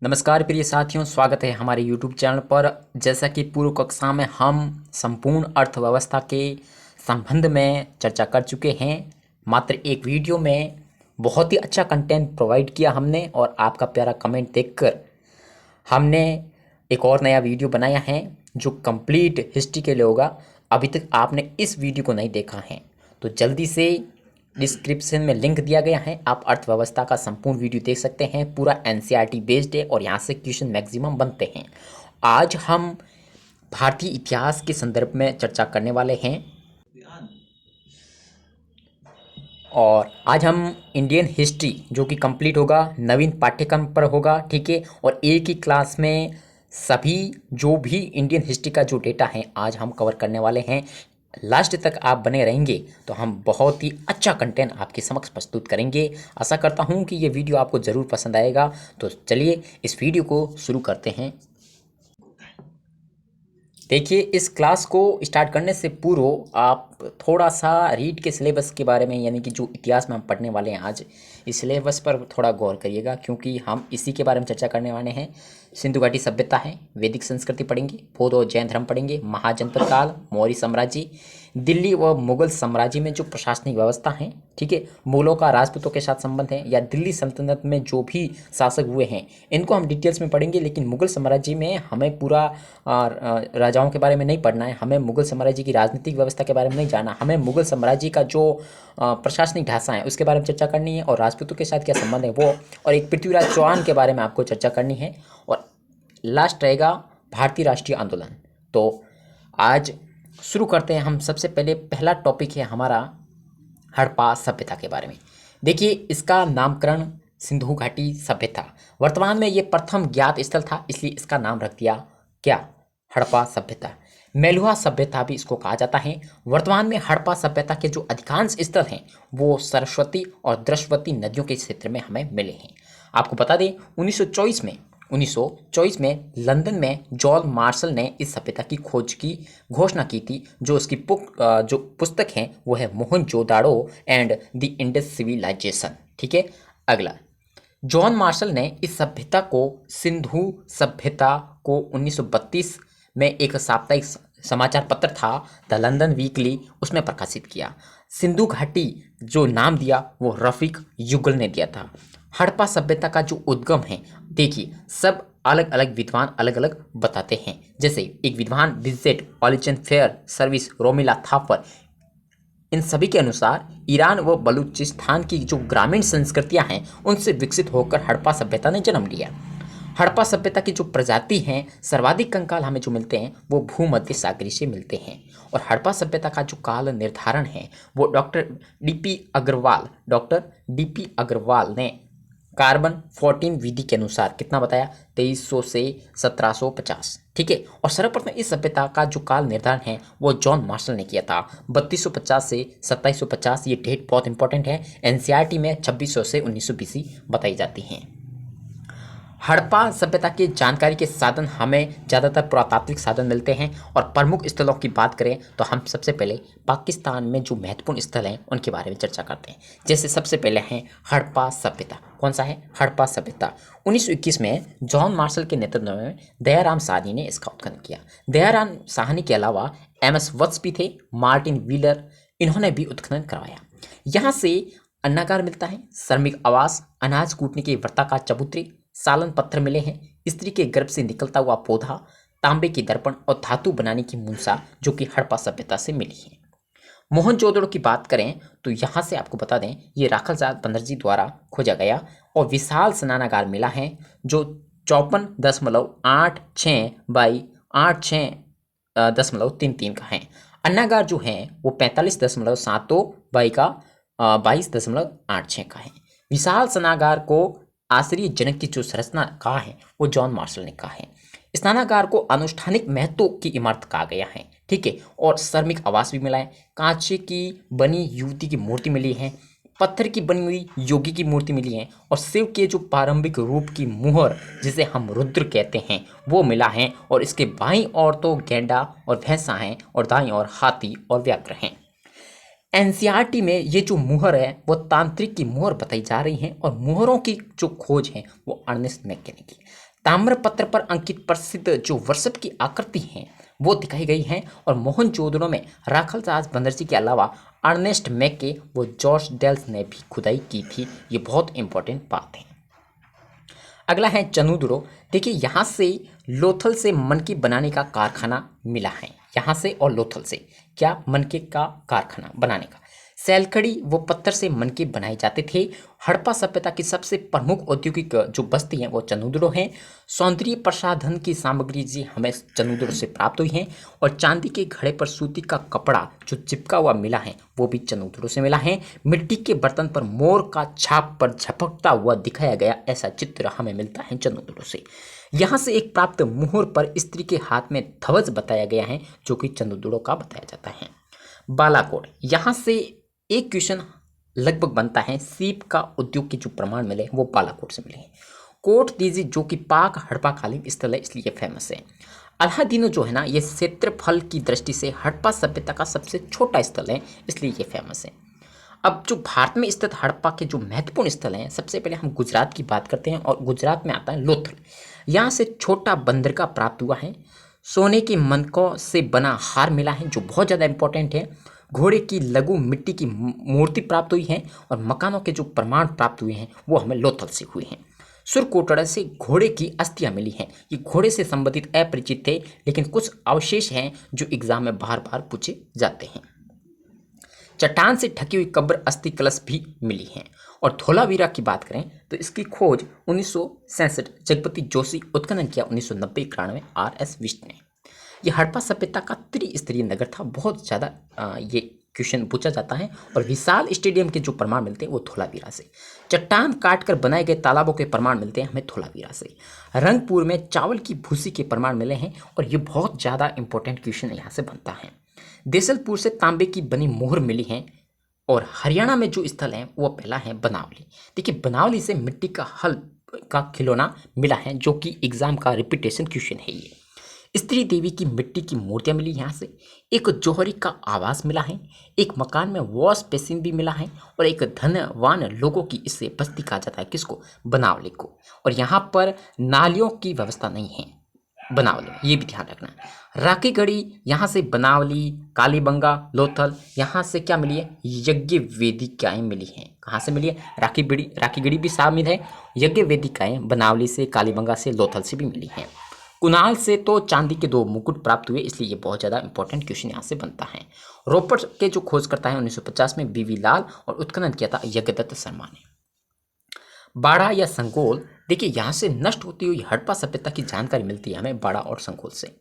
नमस्कार प्रिय साथियों, स्वागत है हमारे YouTube चैनल पर। जैसा कि पूर्व कक्षा में हम संपूर्ण अर्थव्यवस्था के संबंध में चर्चा कर चुके हैं। मात्र एक वीडियो में बहुत ही अच्छा कंटेंट प्रोवाइड किया हमने और आपका प्यारा कमेंट देखकर हमने एक और नया वीडियो बनाया है जो कंप्लीट हिस्ट्री के लिए होगा। अभी तक आपने इस वीडियो को नहीं देखा है तो जल्दी से डिस्क्रिप्शन में लिंक दिया गया है, आप अर्थव्यवस्था का संपूर्ण वीडियो देख सकते हैं। पूरा एनसीईआरटी बेस्ड है और यहाँ से क्वेश्चन मैक्सिमम बनते हैं। आज हम भारतीय इतिहास के संदर्भ में चर्चा करने वाले हैं और आज हम इंडियन हिस्ट्री जो कि कंप्लीट होगा, नवीन पाठ्यक्रम पर होगा, ठीक है। और एक ही क्लास में सभी जो भी इंडियन हिस्ट्री का जो डेटा है आज हम कवर करने वाले हैं। लास्ट तक आप बने रहेंगे तो हम बहुत ही अच्छा कंटेंट आपके समक्ष प्रस्तुत करेंगे। आशा करता हूं कि ये वीडियो आपको ज़रूर पसंद आएगा। तो चलिए इस वीडियो को शुरू करते हैं। देखिए, इस क्लास को स्टार्ट करने से पूर्व आप थोड़ा सा रीड के सिलेबस के बारे में, यानी कि जो इतिहास में हम पढ़ने वाले हैं आज, इस सिलेबस पर थोड़ा गौर करिएगा क्योंकि हम इसी के बारे में चर्चा करने वाले हैं। सिंधु घाटी सभ्यता है, वैदिक संस्कृति पढ़ेंगे, बौद्ध और जैन धर्म पढ़ेंगे, महाजनपद काल, मौर्य साम्राज्य, दिल्ली व मुगल साम्राज्य में जो प्रशासनिक व्यवस्था है, ठीक है, मुगलों का राजपूतों के साथ संबंध है या दिल्ली सल्तनत में जो भी शासक हुए हैं इनको हम डिटेल्स में पढ़ेंगे। लेकिन मुगल साम्राज्य में हमें पूरा राजाओं के बारे में नहीं पढ़ना है, हमें मुगल साम्राज्य की राजनीतिक व्यवस्था के बारे में नहीं जानना, हमें मुगल साम्राज्य का जो प्रशासनिक ढांचा है उसके बारे में चर्चा करनी है और राजपूतों के साथ क्या संबंध है वो, और एक पृथ्वीराज चौहान के बारे में आपको चर्चा करनी है। और लास्ट रहेगा भारतीय राष्ट्रीय आंदोलन। तो आज शुरू करते हैं हम। सबसे पहले पहला टॉपिक है हमारा हड़प्पा सभ्यता के बारे में। देखिए, इसका नामकरण सिंधु घाटी सभ्यता, वर्तमान में ये प्रथम ज्ञात स्थल था इसलिए इसका नाम रख दिया क्या, हड़प्पा सभ्यता। मेलुहा सभ्यता भी इसको कहा जाता है। वर्तमान में हड़प्पा सभ्यता के जो अधिकांश स्थल हैं वो सरस्वती और द्रश्वती नदियों के क्षेत्र में हमें मिले हैं। आपको बता दें 1924 में लंदन में जॉन मार्शल ने इस सभ्यता की खोज की घोषणा की थी। जो उसकी जो पुस्तक है वो है Mohenjodaro and the Indus civilisation, ठीक है। अगला, जॉन मार्शल ने इस सभ्यता को सिंधु सभ्यता को 1932 में एक साप्ताहिक समाचार पत्र था द लंदन वीकली, उसमें प्रकाशित किया। सिंधु घाटी जो नाम दिया वो रफीक युगल ने दिया था। हड़प्पा सभ्यता का जो उद्गम है, देखिए सब अलग अलग विद्वान अलग अलग बताते हैं। जैसे एक विद्वान विजेट ऑलिचन फेयर सर्विस रोमिला थापर, इन सभी के अनुसार ईरान व बलूचिस्तान की जो ग्रामीण संस्कृतियां हैं उनसे विकसित होकर हड़प्पा सभ्यता ने जन्म लिया। हड़प्पा सभ्यता की जो प्रजाति हैं, सर्वाधिक कंकाल हमें जो मिलते हैं वो भूमध्य सागरीय से मिलते हैं। और हड़प्पा सभ्यता का जो काल निर्धारण है वो डॉक्टर डीपी अग्रवाल ने कार्बन 14 विधि के अनुसार कितना बताया, 2300 से 1750, ठीक है। और सर्वप्रथम इस सभ्यता का जो काल निर्धारण है वो जॉन मार्शल ने किया था 3250 से 2750। ये डेट बहुत इंपॉर्टेंट है, एनसीईआरटी में 2600 से 1900 बीसी बताई जाती हैं। हड़प्पा सभ्यता की जानकारी के साधन हमें ज़्यादातर पुरातात्विक साधन मिलते हैं। और प्रमुख स्थलों की बात करें तो हम सबसे पहले पाकिस्तान में जो महत्वपूर्ण स्थल हैं उनके बारे में चर्चा करते हैं। जैसे सबसे पहले है हड़प्पा सभ्यता। कौन सा है? हड़प्पा सभ्यता 1921 में जॉन मार्शल के नेतृत्व में दयाराम साहनी ने इसका उत्खनन किया। दयाराम साहनी के अलावा MS वत्स भी थे, मार्टिन व्हीलर, इन्होंने भी उत्खनन करवाया। यहाँ से अन्नागार मिलता है, श्रमिक आवास, अनाज कूटने की वृत्ताकार चबूतरे, सालन पत्थर मिले हैं, स्त्री के गर्भ से निकलता हुआ पौधा, तांबे की दर्पण और धातु बनाने की मूसा जो कि हड़प्पा सभ्यता से मिली है। मोहनजोदड़ो की बात करें तो यहाँ से आपको बता दें ये राखलजाद बनर्जी द्वारा खोजा गया और विशाल स्नानागार मिला है जो 54.86 बाई 86.33 का है। अन्नागार जो है वो 45.72 बाई का 22.86 का है। विशाल स्नानागार को आश्चर्य जनक की जो संरचना कहा है वो जॉन मार्शल ने कहा है। स्नानागार को अनुष्ठानिक महत्व की इमारत कहा गया है, ठीक है। और श्रमिक आवास भी मिला है, कांचे की बनी युवती की मूर्ति मिली है, पत्थर की बनी हुई योगी की मूर्ति मिली है और शिव के जो प्रारंभिक रूप की मुहर जिसे हम रुद्र कहते हैं वो मिला है। और इसके बाईं ओर तो गैंडा और भैंसा हैं और दाईं ओर हाथी और व्याघ्र हैं। एनसीईआरटी में ये जो मुहर है वो तांत्रिक की मुहर बताई जा रही है और मुहरों की जो खोज है वो अर्नेस्ट मैककेली की। ताम्रपत्र पर अंकित प्रसिद्ध जो वर्षप की आकृति हैं वो दिखाई गई हैं और मोहनजोदड़ो में राखलदास बनर्जी के अलावा अर्नेस्ट मैके व जॉर्ज डेल्स ने भी खुदाई की थी। ये बहुत इंपॉर्टेंट बात है। अगला है चनूदड़ो। देखिए यहाँ से लोथल से मनके बनाने का कारखाना मिला है। यहाँ से और लोथल से क्या मनके का कारखाना बनाने का। सैलकड़ी व पत्थर से मनके बनाए जाते थे। हड़प्पा सभ्यता की सबसे प्रमुख औद्योगिक जो बस्ती है वो चनूदड़ो है। सौंदर्य प्रसाधन की सामग्री जी हमें चनूदड़ो से प्राप्त हुई है और चांदी के घड़े पर सूती का कपड़ा जो चिपका हुआ मिला है वो भी चनूदड़ो से मिला है। मिट्टी के बर्तन पर मोर का छाप पर झपकता हुआ दिखाया गया ऐसा चित्र हमें मिलता है चनूदड़ो से। यहाँ से एक प्राप्त मुहर पर स्त्री के हाथ में ध्वज बताया गया है जो कि चनूदड़ो का बताया जाता है। बालाकोट, यहाँ से एक क्वेश्चन लगभग बनता है। सीप का उद्योग के जो प्रमाण मिले वो बालाकोट से मिले हैं। कोट दीजिए जो कि पाक हड़प्पाकालीन स्थल है इसलिए फेमस है। अलादीनो जो है ना ये क्षेत्रफल की दृष्टि से हड़प्पा सभ्यता का सबसे छोटा स्थल है इसलिए ये फेमस है। अब जो भारत में स्थित हड़प्पा के जो महत्वपूर्ण स्थल हैं सबसे पहले हम गुजरात की बात करते हैं और गुजरात में आता है लोथल। यहाँ से छोटा बंदरगाह प्राप्त हुआ है। सोने के मनकों से बना हार मिला है जो बहुत ज़्यादा इंपॉर्टेंट है। घोड़े की लघु मिट्टी की मूर्ति प्राप्त हुई है और मकानों के जो प्रमाण प्राप्त हुए हैं वो हमें लोथल से हुए हैं। सुरकोटड़ा से घोड़े की अस्थियां मिली हैं। ये घोड़े से संबंधित अपरिचित थे लेकिन कुछ अवशेष हैं जो एग्जाम में बार बार पूछे जाते हैं। चट्टान से ढकी हुई कब्र अस्थि कलश भी मिली हैं। और धोलावीरा की बात करें तो इसकी खोज 1967 जगपति जोशी उत्खनन किया 1990-91 RS विष्ट ने। यह हड़प्पा सभ्यता का त्रिस्तरीय नगर था। बहुत ज़्यादा ये क्वेश्चन पूछा जाता है और विशाल स्टेडियम के जो प्रमाण मिलते हैं वो धोलावीरा से। चट्टान काटकर बनाए गए तालाबों के प्रमाण मिलते हैं हमें धोलावीरा से। रंगपुर में चावल की भूसी के प्रमाण मिले हैं और ये बहुत ज़्यादा इंपॉर्टेंट क्वेश्चन यहाँ से बनता है। देसलपुर से तांबे की बनी मोहर मिली है और हरियाणा में जो स्थल है वो पहला है बनावली। देखिए बनावली से मिट्टी का हल का खिलौना मिला है जो कि एग्जाम का रिपीटेशन क्वेश्चन है। ये स्त्री देवी की मिट्टी की मूर्तियां मिली यहाँ से। एक जौहरी का आवास मिला है। एक मकान में वॉश बेसिन भी मिला है और एक धनवान लोगों की इससे बस्ती कहा जाता है किसको, बनावली को। और यहाँ पर नालियों की व्यवस्था नहीं है बनावली, ये भी ध्यान रखना। राखी गढ़ी यहाँ से बनावली, कालीबंगा, लोथल, यहाँ से क्या मिली है, यज्ञ वेदिकाएं मिली हैं। कहाँ से मिली है, राखी गढ़ी भी शामिल है। यज्ञ वेदिकाएं बनावली से, कालीबंगा से, लोथल से भी मिली हैं। कुणाल से तो चांदी के 2 मुकुट प्राप्त हुए इसलिए ये बहुत ज़्यादा इंपॉर्टेंट क्वेश्चन यहाँ से बनता है। रोपड़ के जो खोज करता है 1950 में बीवी लाल और उत्खनन किया था यज्ञदत्त शर्मा ने। बाड़ा या संगोल, देखिए यहाँ से नष्ट होती हुई हड़प्पा सभ्यता की जानकारी मिलती है हमें बाड़ा और संगोल से।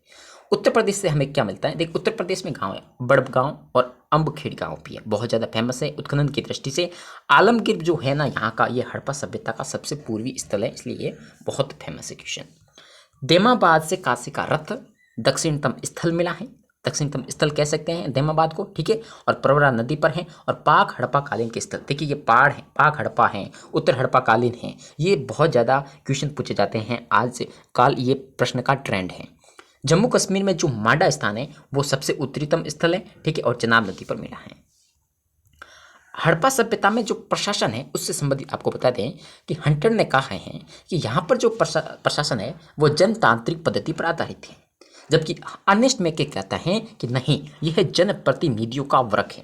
उत्तर प्रदेश से हमें क्या मिलता है, देखिए उत्तर प्रदेश में गांव है बड़गांव और अम्बखेड़ गांव भी है, बहुत ज़्यादा फेमस है उत्खनन की दृष्टि से। आलमगीर जो है ना यहाँ का, ये हड़प्पा सभ्यता का सबसे पूर्वी स्थल है इसलिए ये बहुत फेमस है क्वेश्चन। देमाबाद से काशी का रथ दक्षिणतम स्थल मिला है, दक्षिणतम स्थल कह सकते हैं देमाबाद को, ठीक है। और प्रवरा नदी पर है और पाक हड़प्पा कालीन के स्थल, देखिए ये पहाड़ है, पाक हड़प्पा है, उत्तर हड़प्पा कालीन है। ये बहुत ज़्यादा क्वेश्चन पूछे जाते हैं आज काल, ये प्रश्न का ट्रेंड है। जम्मू कश्मीर में जो मांडा स्थान है वो सबसे उत्तरीतम स्थल है, ठीक है, और चनाब नदी पर मिला है। हड़प्पा सभ्यता में जो प्रशासन है उससे संबंधित आपको बता दें कि हंटर ने कहा है कि यहाँ पर जो प्रशासन है वो जनतांत्रिक पद्धति पर आधारित है, जबकि अर्नेस्ट मैके कहता है कि नहीं, यह जनप्रतिनिधियों का वर्ग है,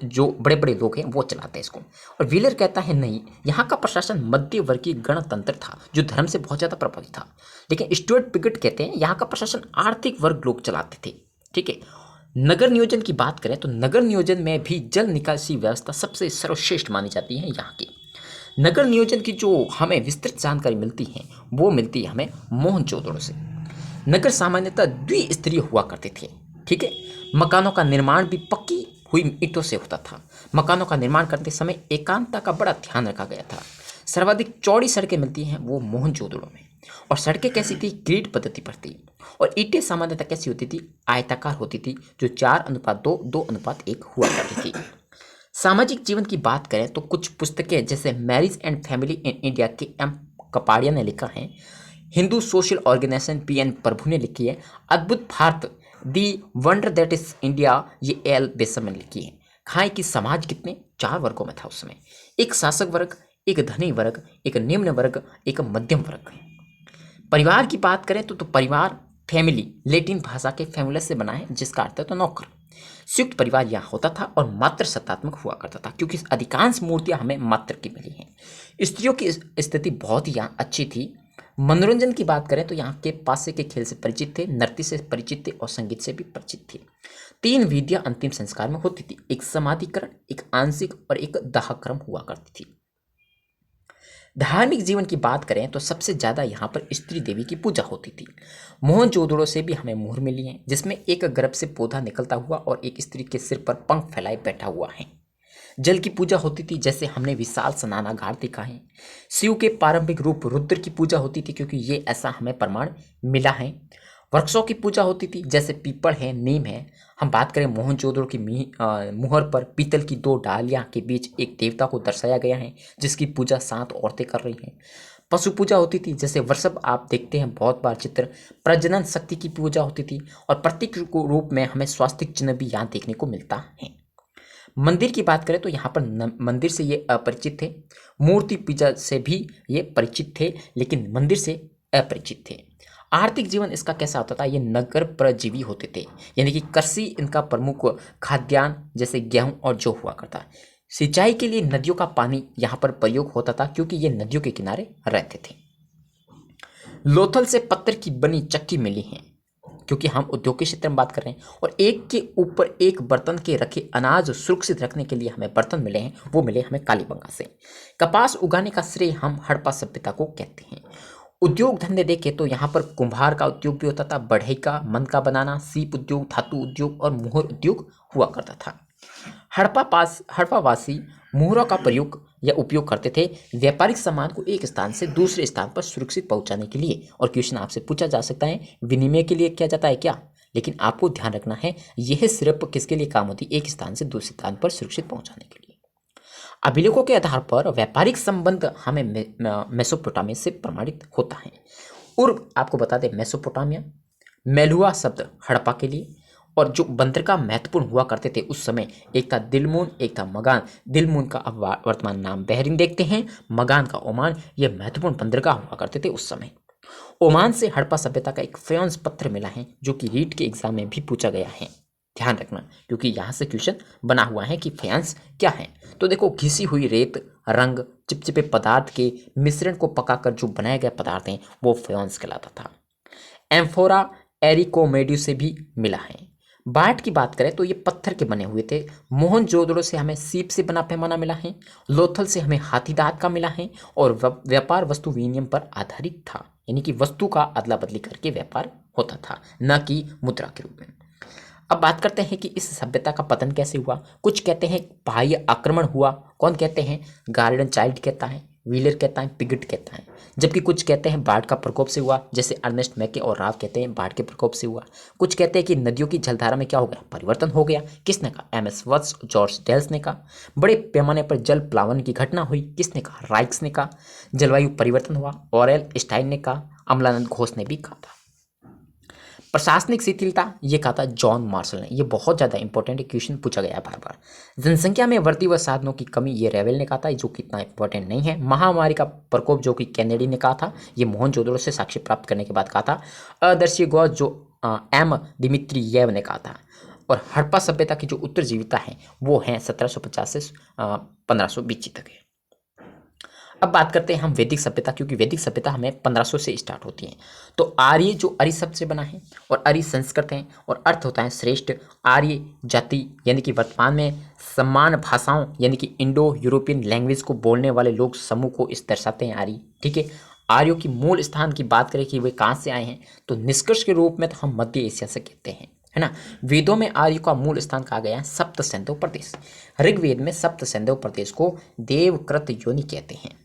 जो बड़े बड़े लोग हैं वो चलाते हैं इसको। और व्हीलर कहता है नहीं, यहाँ का प्रशासन मध्य वर्गीय गणतंत्र था जो धर्म से बहुत ज़्यादा प्रभावित था। लेकिन स्टुअर्ट पिगट कहते हैं यहाँ का प्रशासन आर्थिक वर्ग लोग चलाते थे, ठीक है। नगर नियोजन की बात करें तो नगर नियोजन में भी जल निकासी व्यवस्था सबसे सर्वश्रेष्ठ मानी जाती है यहाँ की। नगर नियोजन की जो हमें विस्तृत जानकारी मिलती है वो मिलती है हमें मोहनजोदड़ो से। नगर सामान्यतः द्विस्तरीय हुआ करते थे, ठीक है। मकानों का निर्माण भी पक्की हुई ईंटों से होता था। मकानों का निर्माण करते समय एकांतता का बड़ा ध्यान रखा गया था। सर्वाधिक चौड़ी सड़कें मिलती हैं वो मोहनजोदड़ो में। और सड़कें कैसी थी, ग्रिड पद्धति पर थी। और ईंटें सामान्यतः कैसी होती थी, आयताकार होती थी, जो 4:2, 2:1 हुआ करती थी। सामाजिक जीवन की बात करें तो कुछ पुस्तकें जैसे marriage and family in India के M कपाड़िया ने लिखा है। हिंदू सोशल ऑर्गेनाइजेशन PN प्रभु ने लिखी है। अद्भुत भारत दी वंडर दैट इज इंडिया, ये L बेसम ने लिखी है। कहा है कि समाज कितने 4 वर्गों में था उस समय, एक शासक वर्ग, एक धनी वर्ग, एक निम्न वर्ग, एक मध्यम वर्ग। परिवार की बात करें तो परिवार फैमिली लेटिन भाषा के फैमुलस से बना है, जिसका अर्थ है तो नौकर। संयुक्त परिवार यहाँ होता था और मात्र सत्तात्मक हुआ करता था, क्योंकि अधिकांश मूर्तियां हमें मात्र की मिली हैं। स्त्रियों की स्थिति बहुत ही यहाँ अच्छी थी। मनोरंजन की बात करें तो यहाँ के पासे के खेल से परिचित थे, नृत्य से परिचित थे और संगीत से भी परिचित थे। 3 विधियां अंतिम संस्कार में होती थी, एक समाधिकरण, एक आंशिक और एक दाहक्रम हुआ करती थी। धार्मिक जीवन की बात करें तो सबसे ज्यादा यहाँ पर स्त्री देवी की पूजा होती थी। मोहनजोदड़ो से भी हमें मोहर मिली हैं, जिसमें एक गर्भ से पौधा निकलता हुआ और एक स्त्री के सिर पर पंख फैलाए बैठा हुआ है। जल की पूजा होती थी, जैसे हमने विशाल स्नाना घाट देखा है। शिव के पारंपरिक रूप रुद्र की पूजा होती थी, क्योंकि ये ऐसा हमें प्रमाण मिला है। वृक्षों की पूजा होती थी, जैसे पीपल है, नीम है। हम बात करें मोहनजोदड़ो की मुहर पर पीतल की 2 डालियां के बीच एक देवता को दर्शाया गया है, जिसकी पूजा 7 औरतें कर रही हैं। पशु पूजा होती थी, जैसे वृषभ आप देखते हैं बहुत बार चित्र। प्रजनन शक्ति की पूजा होती थी और प्रतीक रूप में हमें स्वास्तिक चिन्ह भी यहाँ देखने को मिलता है। मंदिर की बात करें तो यहाँ पर मंदिर से ये अपरिचित थे, मूर्ति पूजा से भी ये परिचित थे, लेकिन मंदिर से अपरिचित थे। आर्थिक जीवन इसका कैसा होता था, ये नगर परजीवी होते थे, यानी कि कृषि इनका प्रमुख खाद्यान्न जैसे गेहूं और जौ हुआ करता। सिंचाई के लिए नदियों का पानी यहाँ पर प्रयोग होता था, क्योंकि ये नदियों के किनारे रहते थे। लोथल से पत्थर की बनी चक्की मिली है, क्योंकि हम उद्योग के क्षेत्र में बात कर रहे हैं। और एक के ऊपर एक बर्तन के रखे अनाज सुरक्षित रखने के लिए हमें बर्तन मिले हैं, वो मिले हमें कालीबंगा से। कपास उगाने का श्रेय हम हड़प्पा सभ्यता को कहते हैं। उद्योग धंधे देखें तो यहाँ पर कुम्हार का उद्योग भी होता था, बढ़ई का, मन का बनाना, सीप उद्योग, धातु उद्योग और मोहर उद्योग हुआ करता था। हड़प्पावासी मोहरों का प्रयोग या उपयोग करते थे व्यापारिक सामान को एक स्थान से दूसरे स्थान पर सुरक्षित पहुंचाने के लिए। और क्वेश्चन आपसे पूछा जा सकता है, विनिमय के लिए किया जाता है क्या? लेकिन आपको ध्यान रखना है, यह सिर्फ किसके लिए काम होती है? एक स्थान से दूसरे स्थान पर सुरक्षित पहुंचाने के लिए। अभिलेखों के आधार पर व्यापारिक संबंध हमें मेसोपोटामिया से प्रमाणित होता है। और आपको बता दें, मेसोपोटामिया मेलुआ शब्द हड़प्पा के लिए, और जो बंदरगाह महत्वपूर्ण हुआ करते थे उस समय, एक था दिलमून, एक था मगान। दिलमून का अब वर्तमान नाम बहरीन देखते हैं, मगान का ओमान। ये महत्वपूर्ण बंदरगाह हुआ करते थे उस समय। ओमान से हड़प्पा सभ्यता का एक फ्योंस पत्र मिला है, जो कि रीट के एग्जाम में भी पूछा गया है। ध्यान रखना, क्योंकि यहाँ से क्वेश्चन बना हुआ है कि फ्यांस क्या है। तो देखो, घिसी हुई रेत, रंग, चिपचिपे पदार्थ के मिश्रण को पकाकर जो बनाए गए पदार्थ हैं, वो फ्यांस कहलाता था। एम्फोरा एरिकोमेडियो से भी मिला है। बाट की बात करें तो ये पत्थर के बने हुए थे। मोहनजोदड़ो से हमें सीप से बना पैमाना मिला है। लोथल से हमें हाथी दांत का मिला है। और व्यापार वस्तु विनिमय पर आधारित था, यानी कि वस्तु का अदला बदली करके व्यापार होता था, न कि मुद्रा के रूप में। अब बात करते हैं कि इस सभ्यता का पतन कैसे हुआ। कुछ कहते हैं बाह्य आक्रमण हुआ, कौन कहते हैं? गार्डन चाइल्ड कहता है, व्हीलर कहता है, पिगट कहता है। जबकि कुछ कहते हैं बाढ़ का प्रकोप से हुआ, जैसे अर्नेस्ट मैके और राव कहते हैं बाढ़ के प्रकोप से हुआ। कुछ कहते हैं कि नदियों की जलधारा में क्या हो गया? परिवर्तन हो गया। किसने कहा? एमएस वत्स, जॉर्ज डेल्स ने कहा। बड़े पैमाने पर जल प्लावन की घटना हुई, किसने कहा? राइक्स ने कहा। जलवायु परिवर्तन हुआ, ऑरेल स्टाइन ने कहा। अमलानंद घोष ने भी कहा था। प्रशासनिक शिथिलता, ये कहा था जॉन मार्शल ने। ये बहुत ज़्यादा इंपॉर्टेंट क्वेश्चन पूछा गया है बार बार। जनसंख्या में वृद्धि व साधनों की कमी, ये रेवेल ने कहा था, जो कि इतना इंपॉर्टेंट नहीं है। महामारी का प्रकोप, जो कि कैनेडी ने कहा था, ये मोहनजोदड़ो से साक्ष्य प्राप्त करने के बाद कहा था। अदर्शी गौर, जो एम दिमित्रियेव ने कहा था। और हड़प्पा सभ्यता की जो उत्तरजीविता है वो है 1750 से 1520 तक है। अब बात करते हैं हम वैदिक सभ्यता, क्योंकि वैदिक सभ्यता हमें 1500 से स्टार्ट होती है। तो आर्य, जो अरि शब्द से बना है, और अरि संस्कृत है, और अर्थ होता है श्रेष्ठ। आर्य जाति, यानी कि वर्तमान में समान भाषाओं, यानी कि इंडो यूरोपियन लैंग्वेज को बोलने वाले लोग समूह को इस दर्शाते हैं आर्य। ठीक है। आर्यों की मूल स्थान की बात करें कि वे कहाँ से आए हैं, तो निष्कर्ष के रूप में तो हम मध्य एशिया से कहते हैं, है ना। वेदों में आर्य का मूल स्थान कहा गया है सप्त सिंधु प्रदेश। ऋग्वेद में सप्त सिंधु प्रदेश को देवकृत योनि कहते हैं।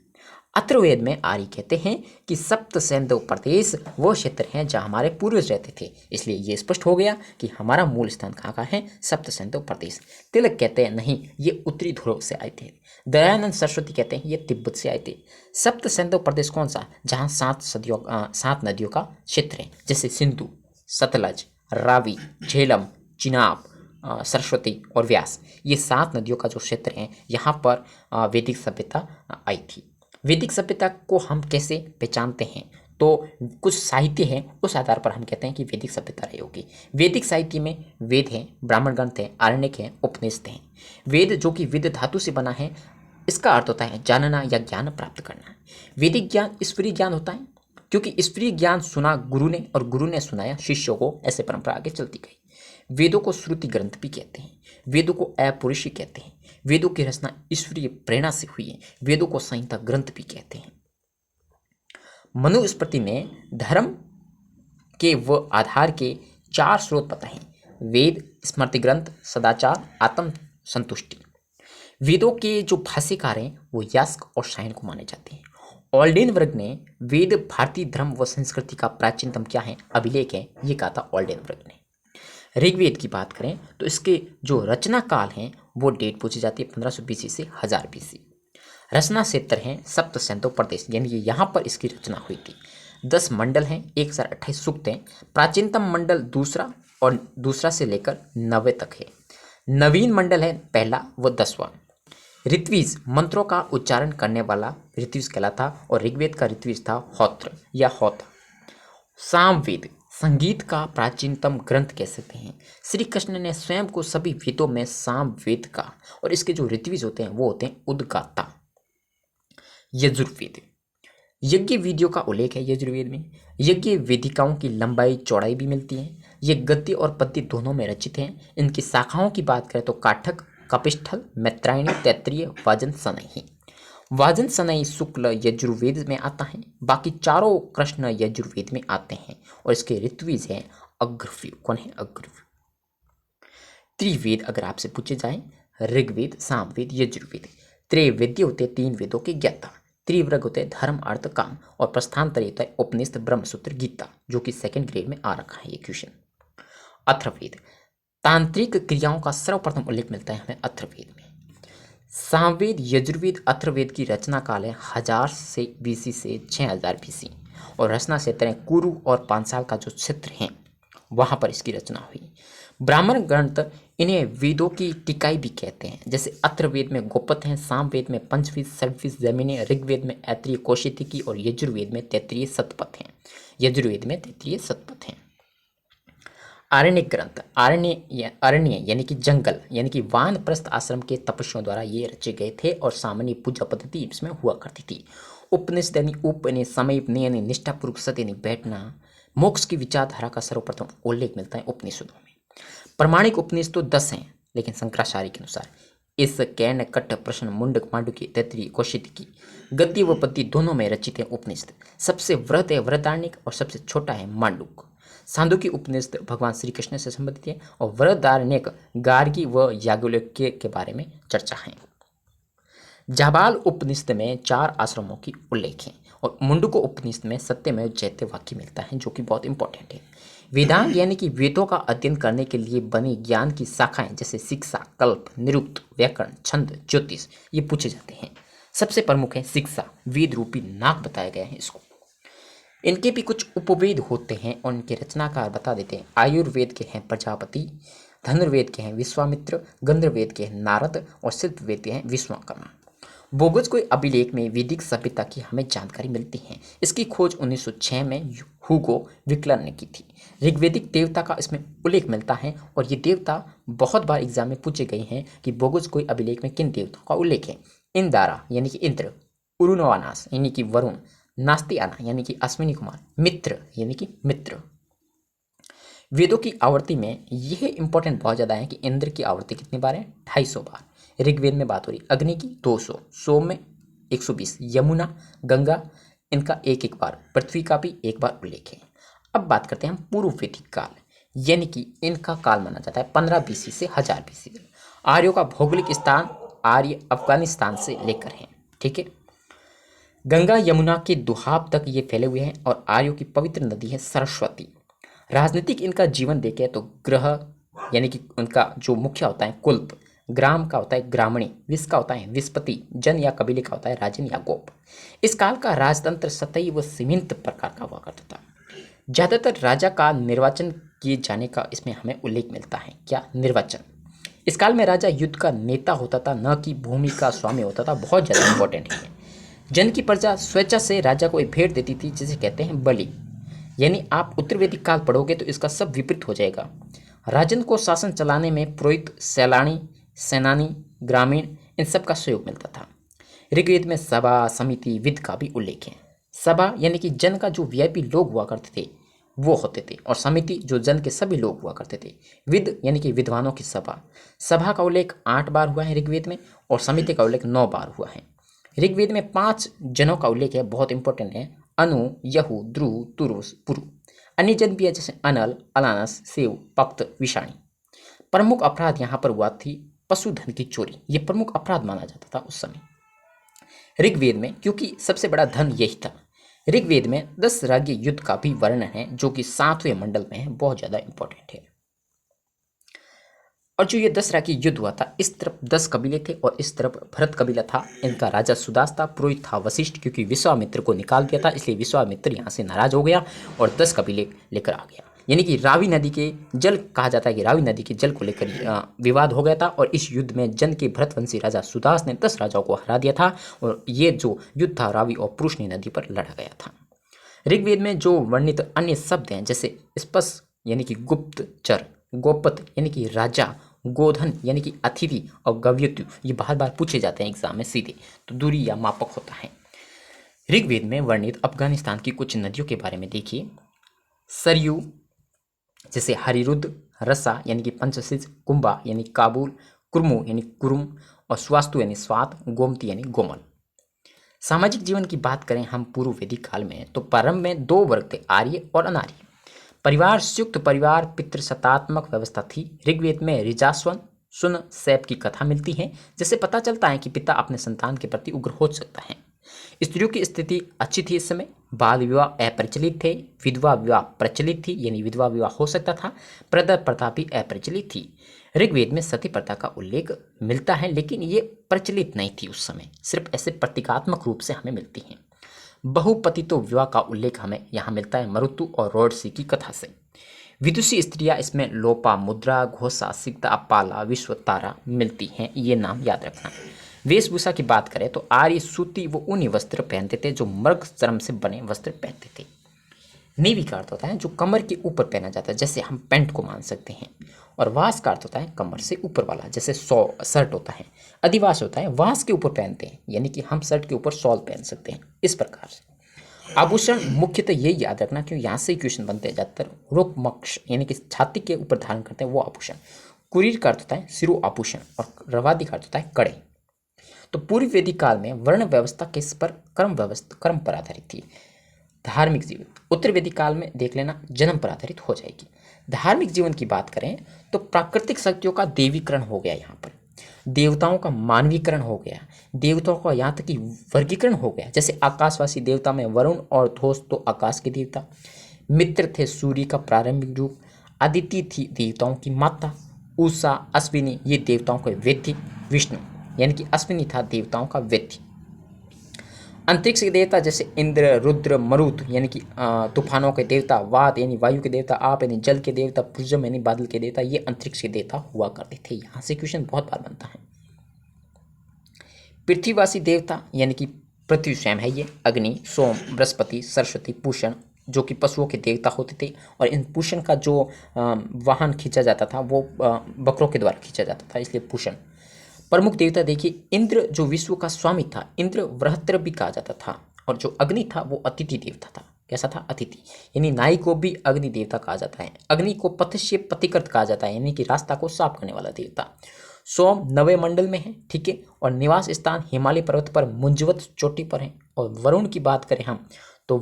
अथर्ववेद में आर्य कहते हैं कि सप्त सिंधु प्रदेश वो क्षेत्र हैं जहाँ हमारे पूर्वज रहते थे। इसलिए ये स्पष्ट हो गया कि हमारा मूल स्थान कहाँ का है? सप्त सिंधु प्रदेश। तिलक कहते हैं नहीं, ये उत्तरी ध्रुव से आए थे। दयानंद सरस्वती कहते हैं ये तिब्बत से आए थे। सप्त सिंधु प्रदेश कौन सा? जहाँ 7 नदियों का क्षेत्र है, जैसे सिंधु, सतलज, रावी, झेलम, चिनाब, सरस्वती और व्यास। ये 7 नदियों का जो क्षेत्र है, यहाँ पर वैदिक सभ्यता आई थी। वैदिक सभ्यता को हम कैसे पहचानते हैं? तो कुछ साहित्य है, उस आधार पर हम कहते हैं कि वैदिक सभ्यता रही होगी। वैदिक साहित्य में वेद हैं, ब्राह्मण ग्रंथ हैं, आरण्यक हैं, उपनिषद हैं। वेद जो कि वेद धातु से बना है, इसका अर्थ होता है जानना या ज्ञान प्राप्त करना। वैदिक ज्ञान ईश्वरीय ज्ञान होता है, क्योंकि ईश्वरीय ज्ञान सुना गुरु ने और गुरु ने सुनाया शिष्यों को, ऐसे परंपरा आगे चलती गई। वेदों को श्रुति ग्रंथ भी कहते हैं, वेदों को अपौरुषीय कहते हैं, वेदों की रचना ईश्वरीय प्रेरणा से हुई है, वेदों को संहिता ग्रंथ भी कहते हैं। मनुस्मृति में धर्म के व आधार के 4 स्रोत बताए हैं: वेद, स्मृति ग्रंथ, सदाचार, आत्म संतुष्टि। वेदों के जो भाष्यकार हैं वो यास्क और सायन को माने जाते हैं। ऑल्डेन वर्ग ने वेद भारतीय धर्म व संस्कृति का प्राचीनतम क्या है, अभिलेख है, ये कहा था ऑल्डेन वर्ग ने। ऋग्वेद की बात करें तो इसके जो रचना काल हैं वो डेट पूछी जाती है 1500 बीसी से 1000 बीसी। रचना क्षेत्र हैं सप्त सैंतो प्रदेश, यानी कि यहाँ पर इसकी रचना हुई थी। 10 मंडल हैं, 1028 सूक्त हैं। प्राचीनतम मंडल दूसरा और दूसरा से लेकर 9वें तक है। नवीन मंडल है पहला व 10वां। ऋत्विज मंत्रों का उच्चारण करने वाला ऋत्विज कहलाता, और ऋग्वेद का ऋत्विज था होत्र या होता। सामवेद संगीत का प्राचीनतम ग्रंथ कह सकते हैं। श्री कृष्ण ने स्वयं को सभी वेदों में सामवेद का, और इसके जो ऋत्विज होते हैं वो होते हैं उद्गाता। यजुर्वेद यज्ञ विधियों का उल्लेख है यजुर्वेद में। यज्ञ वेदिकाओं की लंबाई चौड़ाई भी मिलती है। ये गद्य और पद्य दोनों में रचित हैं। इनकी शाखाओं की बात करें तो काठक, कपिष्ठल, मैत्रायणी, तैत्तिरीय, वाजन सनई। वाजन सनई शुक्ल यजुर्वेद में आता है, बाकी चारों कृष्ण यजुर्वेद में आते हैं, और इसके ऋत्विज हैं अग्रव्यू। कौन है? अग्रव्यू। त्रिवेद अगर आपसे पूछे जाए, ऋग्वेद, सामवेद, यजुर्वेद। त्रैवेद्य होते 3 वेदों के ज्ञाता। त्रिवर्ग होते हैं धर्म, अर्थ, काम, और प्रस्थानत्रय होता है उपनिषद, ब्रह्मसूत्र, गीता, जो कि 2nd ग्रेड में आ रखा है ये क्वेश्चन। अथर्ववेद तांत्रिक क्रियाओं का सर्वप्रथम उल्लेख मिलता है हमें अथर्ववेद में। सामवेद, यजुर्वेद, अथर्ववेद की रचना काल है 1000 से बीसी से 6000 बीसी, और रचना क्षेत्र है कुरु और पांचाल का जो क्षेत्र है वहां पर इसकी रचना हुई। ब्राह्मण ग्रंथ इन्हें वेदों की टिकाई भी कहते हैं। जैसे अथर्ववेद में गोपथ हैं, सामवेद में पंचवीस, षड्वीस जमीनें, ऋग्वेद में ऐत्रीय कौशिकी, और यजुर्वेद में तैत्तिरीय शतपथ हैं। यजुर्वेद में तैत्तिरीय शतपथ हैं। आरण्यक ग्रंथ अरण्य यानी कि जंगल, यानी कि वानप्रस्थ आश्रम के तपस्वियों द्वारा ये रचे गए थे, और सामान्य पूजा पद्धति इसमें हुआ करती थी। उपनिषद यानी उप यानी समीप, यानी निष्ठापूर्वक सत यानी बैठना, मोक्ष की विचारधारा का सर्वप्रथम उल्लेख मिलता है उपनिषदों में। प्रमाणिक उपनिषद तो 10 हैं, लेकिन शंकराचार्य के अनुसार इस कैन, कट्ट, प्रश्न, मुंडक, मांडुक्य, तैत्तिरीय, कौशिकी, गद्य व पद्य दोनों में रचित है उपनिषद। सबसे वृहद है वृहदारण्यक, और सबसे छोटा है मांडुक। सांदोकी उपनिषद भगवान श्री कृष्ण से संबंधित है, और वृहदारण्यक गार्गी व याज्ञवल्क्य के बारे में चर्चा है। जाबाल उपनिषद में 4 आश्रमों की उल्लेख है, और मुंडको उपनिषद में सत्यमेव जयते वाक्य मिलता है, जो कि बहुत इंपॉर्टेंट है। वेदांग यानी कि वेदों का अध्ययन करने के लिए बनी ज्ञान की शाखाएं जैसे शिक्षा, कल्प, निरुक्त, व्याकरण, छंद, ज्योतिष, ये पूछे जाते हैं। सबसे प्रमुख है शिक्षा, वेद रूपी नाक बताया गया है इसको। इनके भी कुछ उपवेद होते हैं, और इनके रचनाकार बता देते हैं। आयुर्वेद के हैं प्रजापति, धनुर्वेद के हैं विश्वामित्र, गंधर्ववेद के हैं नारद, और शिल्पवेद के हैं विश्वकर्मा। बोगस कोई अभिलेख में वैदिक सभ्यता की हमें जानकारी मिलती है। इसकी खोज 1906 में हुगो विक्लर ने की थी। ऋग्वेदिक देवता का इसमें उल्लेख मिलता है, और ये देवता बहुत बार एग्जाम में पूछे गए हैं कि बोगस कोई अभिलेख में किन देवताओं का उल्लेख है। इंदारा यानी कि इंद्र, उरुनवानास यानी कि वरुण, नास्तियाना यानी कि अश्विनी कुमार, मित्र यानी कि मित्र। वेदों की आवृत्ति में यह इंपॉर्टेंट बहुत ज़्यादा है कि इंद्र की आवृत्ति कितनी बार है? 250 बार। ऋग्वेद में बात हो रही, अग्नि की 200, सोम में 120, यमुना, गंगा, इनका एक बार, पृथ्वी का भी एक बार उल्लेख है। अब बात करते हैं हम पूर्व वैदिक काल, यानी कि इनका काल माना जाता है 15 बीसी से 1000 बीसी। आर्यों का भौगोलिक स्थान आर्य अफगानिस्तान से लेकर है, ठीक है। गंगा यमुना के दुहाब तक ये फैले हुए हैं, और आर्यों की पवित्र नदी है सरस्वती। राजनीतिक इनका जीवन देखें तो ग्रह यानी कि उनका जो मुखिया होता है कुल्प, ग्राम का होता है ग्रामणी, विष का होता है विस्पति, जन या कबीले का होता है राजन या गोप। इस काल का राजतंत्र सतही व सीमित प्रकार का हुआ करता था। ज्यादातर राजा का निर्वाचन किए जाने का इसमें हमें उल्लेख मिलता है। क्या? निर्वाचन। इस काल में राजा युद्ध का नेता होता था, न कि भूमि का स्वामी होता था। बहुत ज़्यादा इंपॉर्टेंट है। जन की प्रजा स्वेच्छा से राजा को एक भेंट देती थी जिसे कहते हैं बलि। यानी आप उत्तर वैदिक काल पढ़ोगे तो इसका सब विपरीत हो जाएगा। राजन को शासन चलाने में पुरोहित, सैलानी, सेनानी, ग्रामीण इन सब का सहयोग मिलता था। ऋग्वेद में सभा, समिति, विद का भी उल्लेख है। सभा यानी कि जन का जो वीआईपी लोग हुआ करते थे वो होते थे, और समिति जो जन के सभी लोग हुआ करते थे। विद यानी कि विद्वानों की सभा। सभा का उल्लेख 8 बार हुआ है ऋग्वेद में, और समिति का उल्लेख 9 बार हुआ है। ऋग्वेद में 5 जनों का उल्लेख है, बहुत इंपॉर्टेंट है। अनु, यहू, ध्रुव, तुरुस, पुरु। अन्य जन भी है जैसे अनल, अलानस, सेव, पक्त, विषाणी। प्रमुख अपराध यहाँ पर हुआ थी पशुधन की चोरी। ये प्रमुख अपराध माना जाता था उस समय ऋग्वेद में, क्योंकि सबसे बड़ा धन यही था। ऋग्वेद में 10 राज्य युद्ध का भी वर्णन है जो कि 7वें मंडल में है, बहुत ज्यादा इंपॉर्टेंट है। और जो ये 10 राज्य युद्ध हुआ था, इस तरफ 10 कबीले थे और इस तरफ भरत कबीला था। इनका राजा सुदास था, पुरोहित था वशिष्ठ, क्योंकि विश्वामित्र को निकाल दिया था इसलिए विश्वामित्र यहाँ से नाराज हो गया और 10 कबीले लेकर आ गया। यानी कि रावी नदी के जल, कहा जाता है कि रावी नदी के जल को लेकर विवाद हो गया था, और इस युद्ध में जन के भरतवंशी राजा सुदास ने 10 राजाओं को हरा दिया था, और ये जो युद्ध था रावी और पुरुषनी नदी पर लड़ा गया था। ऋग्वेद में जो वर्णित अन्य शब्द हैं जैसे स्पश यानी कि गुप्तचर, गोपत यानी कि राजा, गोधन यानी कि अतिथि, और गव्यतु ये बार बार पूछे जाते हैं एग्जाम में सीधे, तो दूरी या मापक होता है। ऋग्वेद में वर्णित अफगानिस्तान की कुछ नदियों के बारे में देखिए। सरयू जैसे हरिरुद्र, रसा यानी कि पंचशिज, कुंभा यानी काबुल, कुर्मु यानी कुरुम, और स्वास्तु यानी स्वात, गोमती यानी गोमल। सामाजिक जीवन की बात करें हम पूर्व वैदिक काल में, तो प्रारंभ में 2 वर्ग थे, आर्य और अनार्य। परिवार संयुक्त परिवार पितृसत्तात्मक व्यवस्था थी। ऋग्वेद में ऋजास्वन, सुन, सैप की कथा मिलती है, जिससे पता चलता है कि पिता अपने संतान के प्रति उग्र हो सकता है। स्त्रियों की स्थिति अच्छी थी इस समय। बाल विवाह अप्रचलित थे, विधवा विवाह प्रचलित थी, यानी विधवा विवाह हो सकता था। प्रदर प्रथा भी अप्रचलित थी। ऋग्वेद में सती प्रथा का उल्लेख मिलता है, लेकिन ये प्रचलित नहीं थी उस समय, सिर्फ ऐसे प्रतीकात्मक रूप से हमें मिलती हैं। बहुपतितो विवाह का उल्लेख हमें यहाँ मिलता है मरुतु और रोडसी की कथा से। विदुषी स्त्रियां इसमें लोपा, मुद्रा, घोषा, सीता, पाला, विश्वतारा मिलती हैं, ये नाम याद रखना। वेशभूषा की बात करें तो आर्य सूती व ऊनी वस्त्र पहनते थे, जो मृग चर्म से बने वस्त्र पहनते थे। नेवी का अर्थ होता है जो कमर के ऊपर पहना जाता है, जैसे हम पैंट को मान सकते हैं। और वास का अर्थ होता है कमर से ऊपर वाला, जैसे शर्ट होता है। अधिवास होता है वास के ऊपर पहनते हैं, यानी कि हम शर्ट के ऊपर शॉल पहन सकते हैं, इस प्रकार से। आभूषण मुख्यतः ये याद रखना, क्योंकि यहाँ से क्वेश्चन बनते हैं ज़्यादातर। रुक्मक्ष यानी कि छाती के ऊपर धारण करते हैं वो आभूषण। कुरीर का अर्थ होता है सिरो आभूषण, और रवादी का अर्थ होता है कड़े। तो पूर्व वैदिक काल में वर्ण व्यवस्था किस पर, कर्म पर आधारित थी। धार्मिक जीवन उत्तर वैदिक काल में देख लेना जन्म पर आधारित हो जाएगी। धार्मिक जीवन की बात करें तो प्राकृतिक शक्तियों का देवीकरण हो गया, यहाँ पर देवताओं का मानवीकरण हो गया, देवताओं का यहाँ तक कि वर्गीकरण हो गया। जैसे आकाशवासी देवता में वरुण और धोस तो आकाश के देवता, मित्र थे सूर्य का प्रारंभिक रूप, अदिति थी देवताओं की माता, उषा, अश्विनी ये देवताओं के वेद्य, विष्णु यानी कि अश्विनी था देवताओं का वेद्य। अंतरिक्ष के देवता जैसे इंद्र, रुद्र, मरुत यानी कि तूफानों के देवता, वात यानी वायु के देवता, आप यानी जल के देवता, पुरुषम यानी बादल के देवता, ये अंतरिक्ष के देवता हुआ करते थे। यहाँ से क्वेश्चन बहुत बार बनता है। पृथ्वीवासी देवता यानी कि पृथ्वी स्वयं है ये, अग्नि, सोम, बृहस्पति, सरस्वती, पूषण जो कि पशुओं के देवता होते थे, और इन पूषण का जो वाहन खींचा जाता था वो बकरों के द्वारा खींचा जाता था, इसलिए पूषण। प्रमुख देवता देखिए, इंद्र जो विश्व का स्वामी था, इंद्र वृहत्र भी कहा जाता था, और जो अग्नि था वो अतिथि देवता था। कैसा था? अतिथि, यानी नाई को भी अग्नि देवता कहा जाता है। अग्नि को पथश्य पतिकृत कहा जाता है, यानी कि रास्ता को साफ करने वाला देवता। सोम 9वें मंडल में है, ठीक है, और निवास स्थान हिमालय पर्वत पर मुंजवत चोटी पर है। और वरुण की बात करें हम तो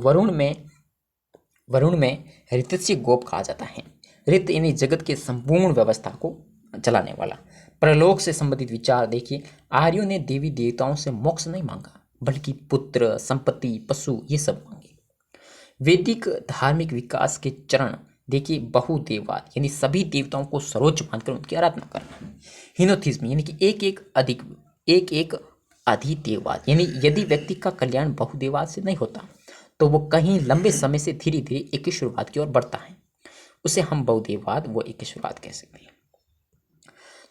वरुण में ऋतस्य गोप कहा जाता है। ऋत यानी जगत के संपूर्ण व्यवस्था को चलाने वाला। परलोक से संबंधित विचार देखिए, आर्यों ने देवी देवताओं से मोक्ष नहीं मांगा, बल्कि पुत्र, संपत्ति, पशु ये सब मांगे। वैदिक धार्मिक विकास के चरण देखिए, बहुदेववाद यानी सभी देवताओं को सर्वोच्च मानकर उनकी आराधना करना। हिनोथिज्म यानी कि एक एक अधिदेववाद, यानी यदि व्यक्ति का कल्याण बहुदेववाद से नहीं होता तो वो कहीं लंबे समय से धीरे धीरे एकेश्वरवाद की ओर बढ़ता है, उसे हम बहुदेववाद वो एकेश्वरवाद कह सकते हैं।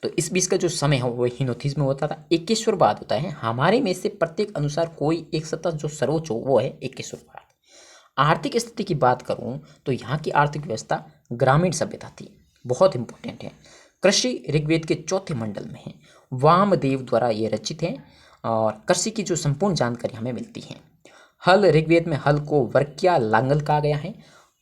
तो इस बीच का जो समय है वो हिनोथिस में होता था। एकेश्वरवाद होता है हमारे में से प्रत्येक अनुसार कोई एक सत्ता जो सर्वोच्च हो वो है एकेश्वरवाद। आर्थिक स्थिति की बात करूं तो यहाँ की आर्थिक व्यवस्था ग्रामीण सभ्यता थी, बहुत इंपॉर्टेंट है। कृषि ऋग्वेद के चौथे मंडल में है, वामदेव द्वारा ये रचित है और कृषि की जो संपूर्ण जानकारी हमें मिलती है। हल ऋग्वेद में हल को वर्क्या लांगल कहा गया है,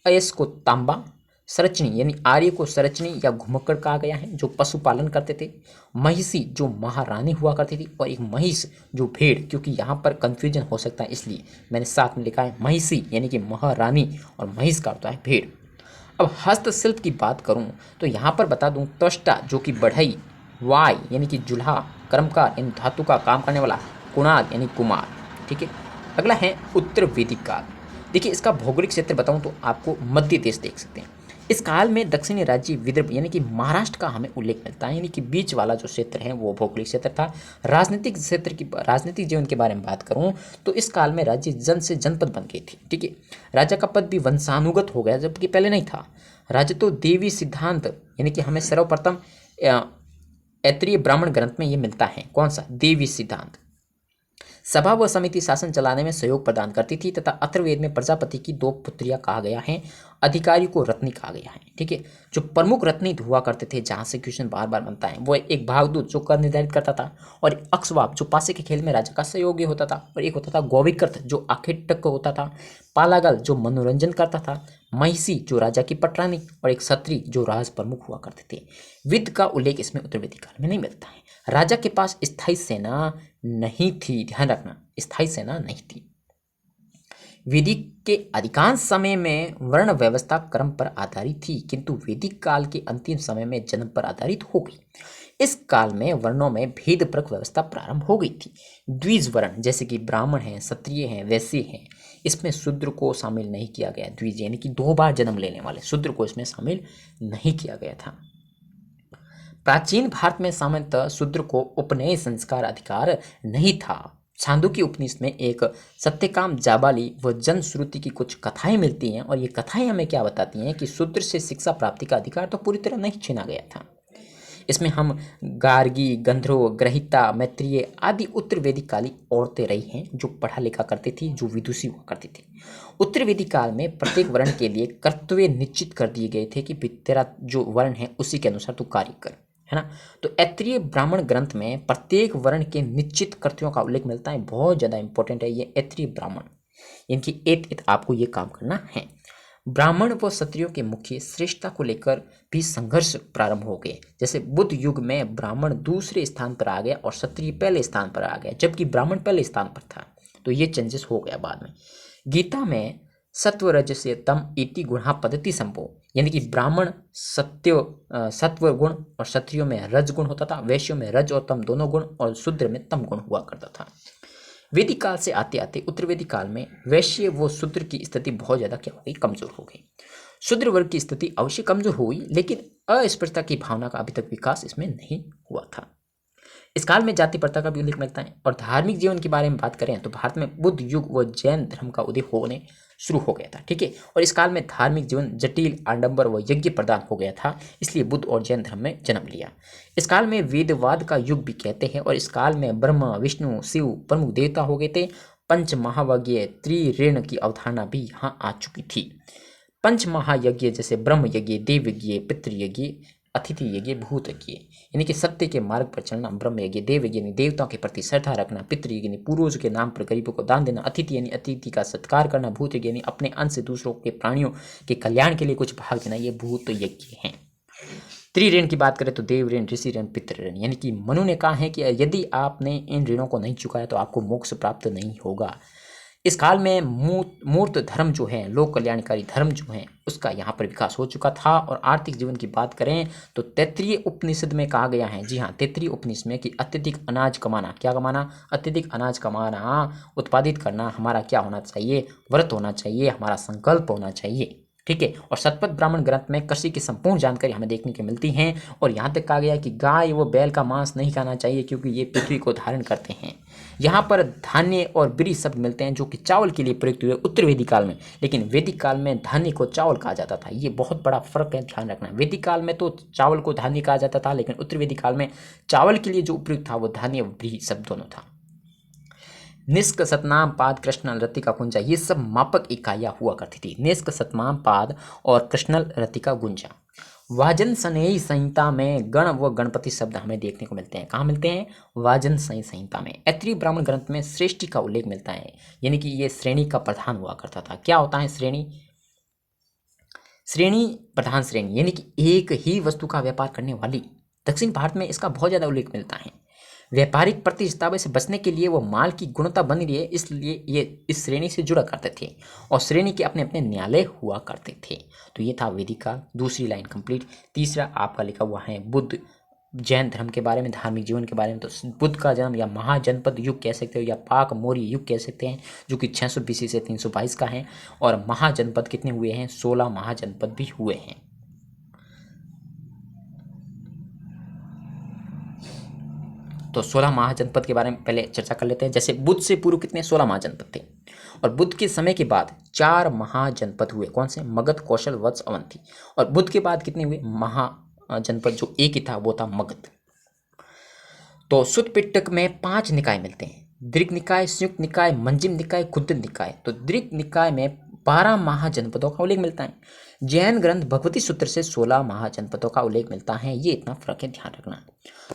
अयस को तांबा, संरचनी यानी आर्य को संरचनी या घुमक्कड़ कहा गया है जो पशुपालन करते थे, महिषी जो महारानी हुआ करती थी, और एक महिष जो भेड़, क्योंकि यहाँ पर कंफ्यूजन हो सकता है इसलिए मैंने साथ में लिखा है महिषी यानी कि महारानी और महिष का होता है भेड़। अब हस्तशिल्प की बात करूँ तो यहाँ पर बता दूँ त्वष्टा जो कि बढ़ई, वाय यानी कि जुल्हा, कर्मकार यानी धातु का काम करने वाला, कुणाल यानी कुमार। ठीक है, अगला है उत्तर वैदिक काल। देखिए इसका भौगोलिक क्षेत्र बताऊं तो आपको मध्य देश देख सकते हैं। इस काल में दक्षिणी राज्य विदर्भ यानी कि महाराष्ट्र का हमें उल्लेख मिलता है, यानी कि बीच वाला जो क्षेत्र है वो भौगोलिक क्षेत्र था। राजनीतिक क्षेत्र की राजनीतिक जीवन के बारे में बात करूं तो इस काल में राज्य जन से जनपद बन गई थी। ठीक है, राजा का पद भी वंशानुगत हो गया जबकि पहले नहीं था। राजा तो देवी सिद्धांत यानी कि हमें सर्वप्रथम ऐत्रीय ब्राह्मण ग्रंथ में ये मिलता है, कौन सा, देवी सिद्धांत। सभा व समिति शासन चलाने में सहयोग प्रदान करती थी तथा अथर्ववेद में प्रजापति की दो पुत्रियां कहा गया है, अधिकारी को रत्नी कहा गया है। ठीक है, जो प्रमुख रत्नी हुआ करते थे, जहां से क्वेश्चन बार बार बनता है, वो एक भागदूत जो कर निर्धारित करता था, और अक्षवाप जो पासे के खेल में राजा का सहयोगी होता था, और एक होता था गोविकृत जो आखेटक होता था, पालागल जो मनोरंजन करता था, महिषी जो राजा की पटरानी, और एक क्षत्रिय जो राज प्रमुख हुआ करते थे। वित्त का उल्लेख इसमें उत्तर वैदिक काल में नहीं मिलता है। राजा के पास स्थायी सेना नहीं थी, ध्यान रखना, स्थायी सेना नहीं थी। वैदिक के अधिकांश समय में वर्ण व्यवस्था क्रम पर आधारित थी, किंतु वैदिक काल के अंतिम समय में जन्म पर आधारित हो गई। इस काल में वर्णों में भेदप्रक व्यवस्था प्रारंभ हो गई थी। द्विज वर्ण जैसे कि ब्राह्मण हैं, क्षत्रिय हैं, वैश्य हैं, इसमें शूद्र को शामिल नहीं किया गया। द्विज यानी कि 2 बार जन्म लेने वाले, शूद्र को इसमें शामिल नहीं किया गया था। प्राचीन भारत में सामान्यतः शूद्र को उपनयन संस्कार अधिकार नहीं था। छांदोग्य उपनिषद में एक सत्यकाम जाबाली व जनश्रुति की कुछ कथाएं मिलती हैं, और ये कथाएं हमें क्या बताती हैं कि शूद्र से शिक्षा प्राप्ति का अधिकार तो पूरी तरह नहीं छीना गया था। इसमें हम गार्गी, गंधर्व, ग्रहिता, मैत्रेय आदि उत्तर वैदिक काली औरतें रही हैं जो पढ़ा लिखा करती थी, जो विदुषी हुआ करती थी। उत्तर वैदिक काल में प्रत्येक वर्ण के लिए कर्तव्य निश्चित कर दिए गए थे कि तेरा जो वर्ण है उसी के अनुसार तू कार्य कर, है ना। तो ऐत्रीय ब्राह्मण ग्रंथ में प्रत्येक वर्ण के निश्चित कर्तव्यों का उल्लेख मिलता है, बहुत ज़्यादा इंपॉर्टेंट है ये ऐत्रीय ब्राह्मण, इनकी एत आपको ये काम करना है। ब्राह्मण व क्षत्रियों के मुख्य श्रेष्ठता को लेकर भी संघर्ष प्रारंभ हो गए। जैसे बुद्ध युग में ब्राह्मण दूसरे स्थान पर आ गया और क्षत्रिय पहले स्थान पर आ गया, जबकि ब्राह्मण पहले स्थान पर था। तो ये चेंजेस हो गया बाद में। गीता में सत्व रजस्य तम इति गुणा पद्धति संभव, यानी कि ब्राह्मण सत्व गुण और क्षत्रियों में रज गुण होता था, वैश्यों में रज और तम दोनों गुण, और शूद्र में तम गुण हुआ करता था। वैदिक काल से आते आते उत्तर वैदिक काल में वैश्य व शूद्र की स्थिति बहुत ज़्यादा क्या हो गई, कमजोर हो गई। शूद्र वर्ग की स्थिति अवश्य कमजोर हुई, लेकिन अस्पृश्यता की भावना का अभी तक विकास इसमें नहीं हुआ था। इस काल में जाति प्रथा का भी उल्लेख मिलता है। और धार्मिक जीवन के बारे में बात करें तो भारत में बुद्ध युग व जैन धर्म का उदय होने शुरू हो गया था। ठीक है, और इस काल में धार्मिक जीवन जटिल, आडंबर व यज्ञ प्रदान हो गया था, इसलिए बुद्ध और जैन धर्म में जन्म लिया। इस काल में वेदवाद का युग भी कहते हैं, और इस काल में ब्रह्मा, विष्णु, शिव प्रमुख देवता हो गए थे। पंच महायज्ञ, त्रिऋण की अवधारणा भी यहाँ आ चुकी थी। पंच महायज्ञ जैसे ब्रह्म यज्ञ, देव यज्ञ, पितृयज्ञ, अतिथि यज्ञ, भूत यज्ञ, यानी कि सत्य के मार्ग पर चलना, ब्रह्म यज्ञ, देव यज्ञ यानी देवताओं के प्रति श्रद्धा रखना, पितृयज्ञ यानी पूर्वज के नाम पर गरीबों को दान देना, अतिथि यानी अतिथि का सत्कार करना, भूत यज्ञ यानी अपने अंश से दूसरों के प्राणियों के कल्याण के लिए कुछ भाग देना, ये भूत यज्ञ हैं। त्रिऋण की बात करें तो देव ऋण, ऋषि ऋण, पितृ ऋण, यानी कि मनु ने कहा है कि यदि आपने इन ऋणों को नहीं चुकाया तो आपको मोक्ष प्राप्त नहीं होगा। इस काल में मूर्त धर्म जो है, लोक कल्याणकारी धर्म जो है, उसका यहाँ पर विकास हो चुका था। और आर्थिक जीवन की बात करें तो तैत्तिरीय उपनिषद में कहा गया है, जी हाँ, तैत्तिरीय उपनिषद में कि अत्यधिक अनाज कमाना, क्या कमाना, अत्यधिक अनाज कमाना, उत्पादित करना हमारा क्या होना चाहिए, व्रत होना चाहिए, हमारा संकल्प होना चाहिए। ठीक है। और शतपथ ब्राह्मण ग्रंथ में कृषि की संपूर्ण जानकारी हमें देखने को मिलती हैं। और यहाँ तक कहा गया है कि गाय व बैल का मांस नहीं खाना चाहिए क्योंकि ये पृथ्वी को धारण करते हैं। यहाँ पर धान्य और ब्री शब्द मिलते हैं जो कि चावल के लिए प्रयुक्त हुए उत्तर वैदिक काल में, लेकिन वैदिक काल में धान्य को चावल कहा जाता था। ये बहुत बड़ा फर्क है, ध्यान रखना। वैदिक काल में तो चावल को धान्य कहा जाता था, लेकिन उत्तर वैदिक काल में चावल के लिए जो उपयुक्त था वो धान्य ब्री शब्द दोनों था। निष्क सतनाम पाद कृष्णल रतिका कुंजा, ये सब मापक इकाइयाँ हुआ करती थी। निष्क सतनाम पाद और कृष्णल रतिका गुंजा। वाजन सनेयी संहिता में गण व गणपति शब्द हमें देखने को मिलते हैं। कहाँ मिलते हैं? वाजन सनेयी संहिता में। ऐत्रेय ब्राह्मण ग्रंथ में श्रेष्ठी का उल्लेख मिलता है, यानी कि ये श्रेणी का प्रधान हुआ करता था। क्या होता है श्रेणी? श्रेणी प्रधान श्रेणी, यानी कि एक ही वस्तु का व्यापार करने वाली। दक्षिण भारत में इसका बहुत ज़्यादा उल्लेख मिलता है। व्यापारिक प्रतिस्पर्धा से बचने के लिए वो माल की गुणवत्ता बनी रही है, इसलिए ये इस श्रेणी से जुड़ा करते थे और श्रेणी के अपने अपने न्यायालय हुआ करते थे। तो ये था वैदिक काल। दूसरी लाइन कंप्लीट। तीसरा आपका लिखा हुआ है बुद्ध जैन धर्म के बारे में, धार्मिक जीवन के बारे में। तो बुद्ध का जन्म या महाजनपद युग कह सकते हो या पाक मौर्य युग कह सकते हैं, जो कि 600 BC से 322 का है। और महाजनपद कितने हुए हैं? 16 महाजनपद भी हुए हैं। तो 16 महाजनपद के बारे में पहले चर्चा कर लेते हैं। जैसे बुद्ध से पूर्व कितने? 16 महाजनपद थे। और बुद्ध के समय के बाद 4 महाजनपद हुए। कौन से? मगध, कौशल, वत्स, अवंती। और बुद्ध के बाद कितने हुए महाजनपद? जो एक ही था वो था मगध। तो सुत्त पिटक में 5 निकाय मिलते हैं। दीर्घ निकाय, संयुक्त निकाय, मंजिम निकाय, क्षुद्र निकाय। तो दीर्घ निकाय में 12 महाजनपदों का उल्लेख मिलता है। जैन ग्रंथ भगवती सूत्र से 16 महाजनपदों का उल्लेख मिलता है। ये इतना फर्क है, ध्यान रखना।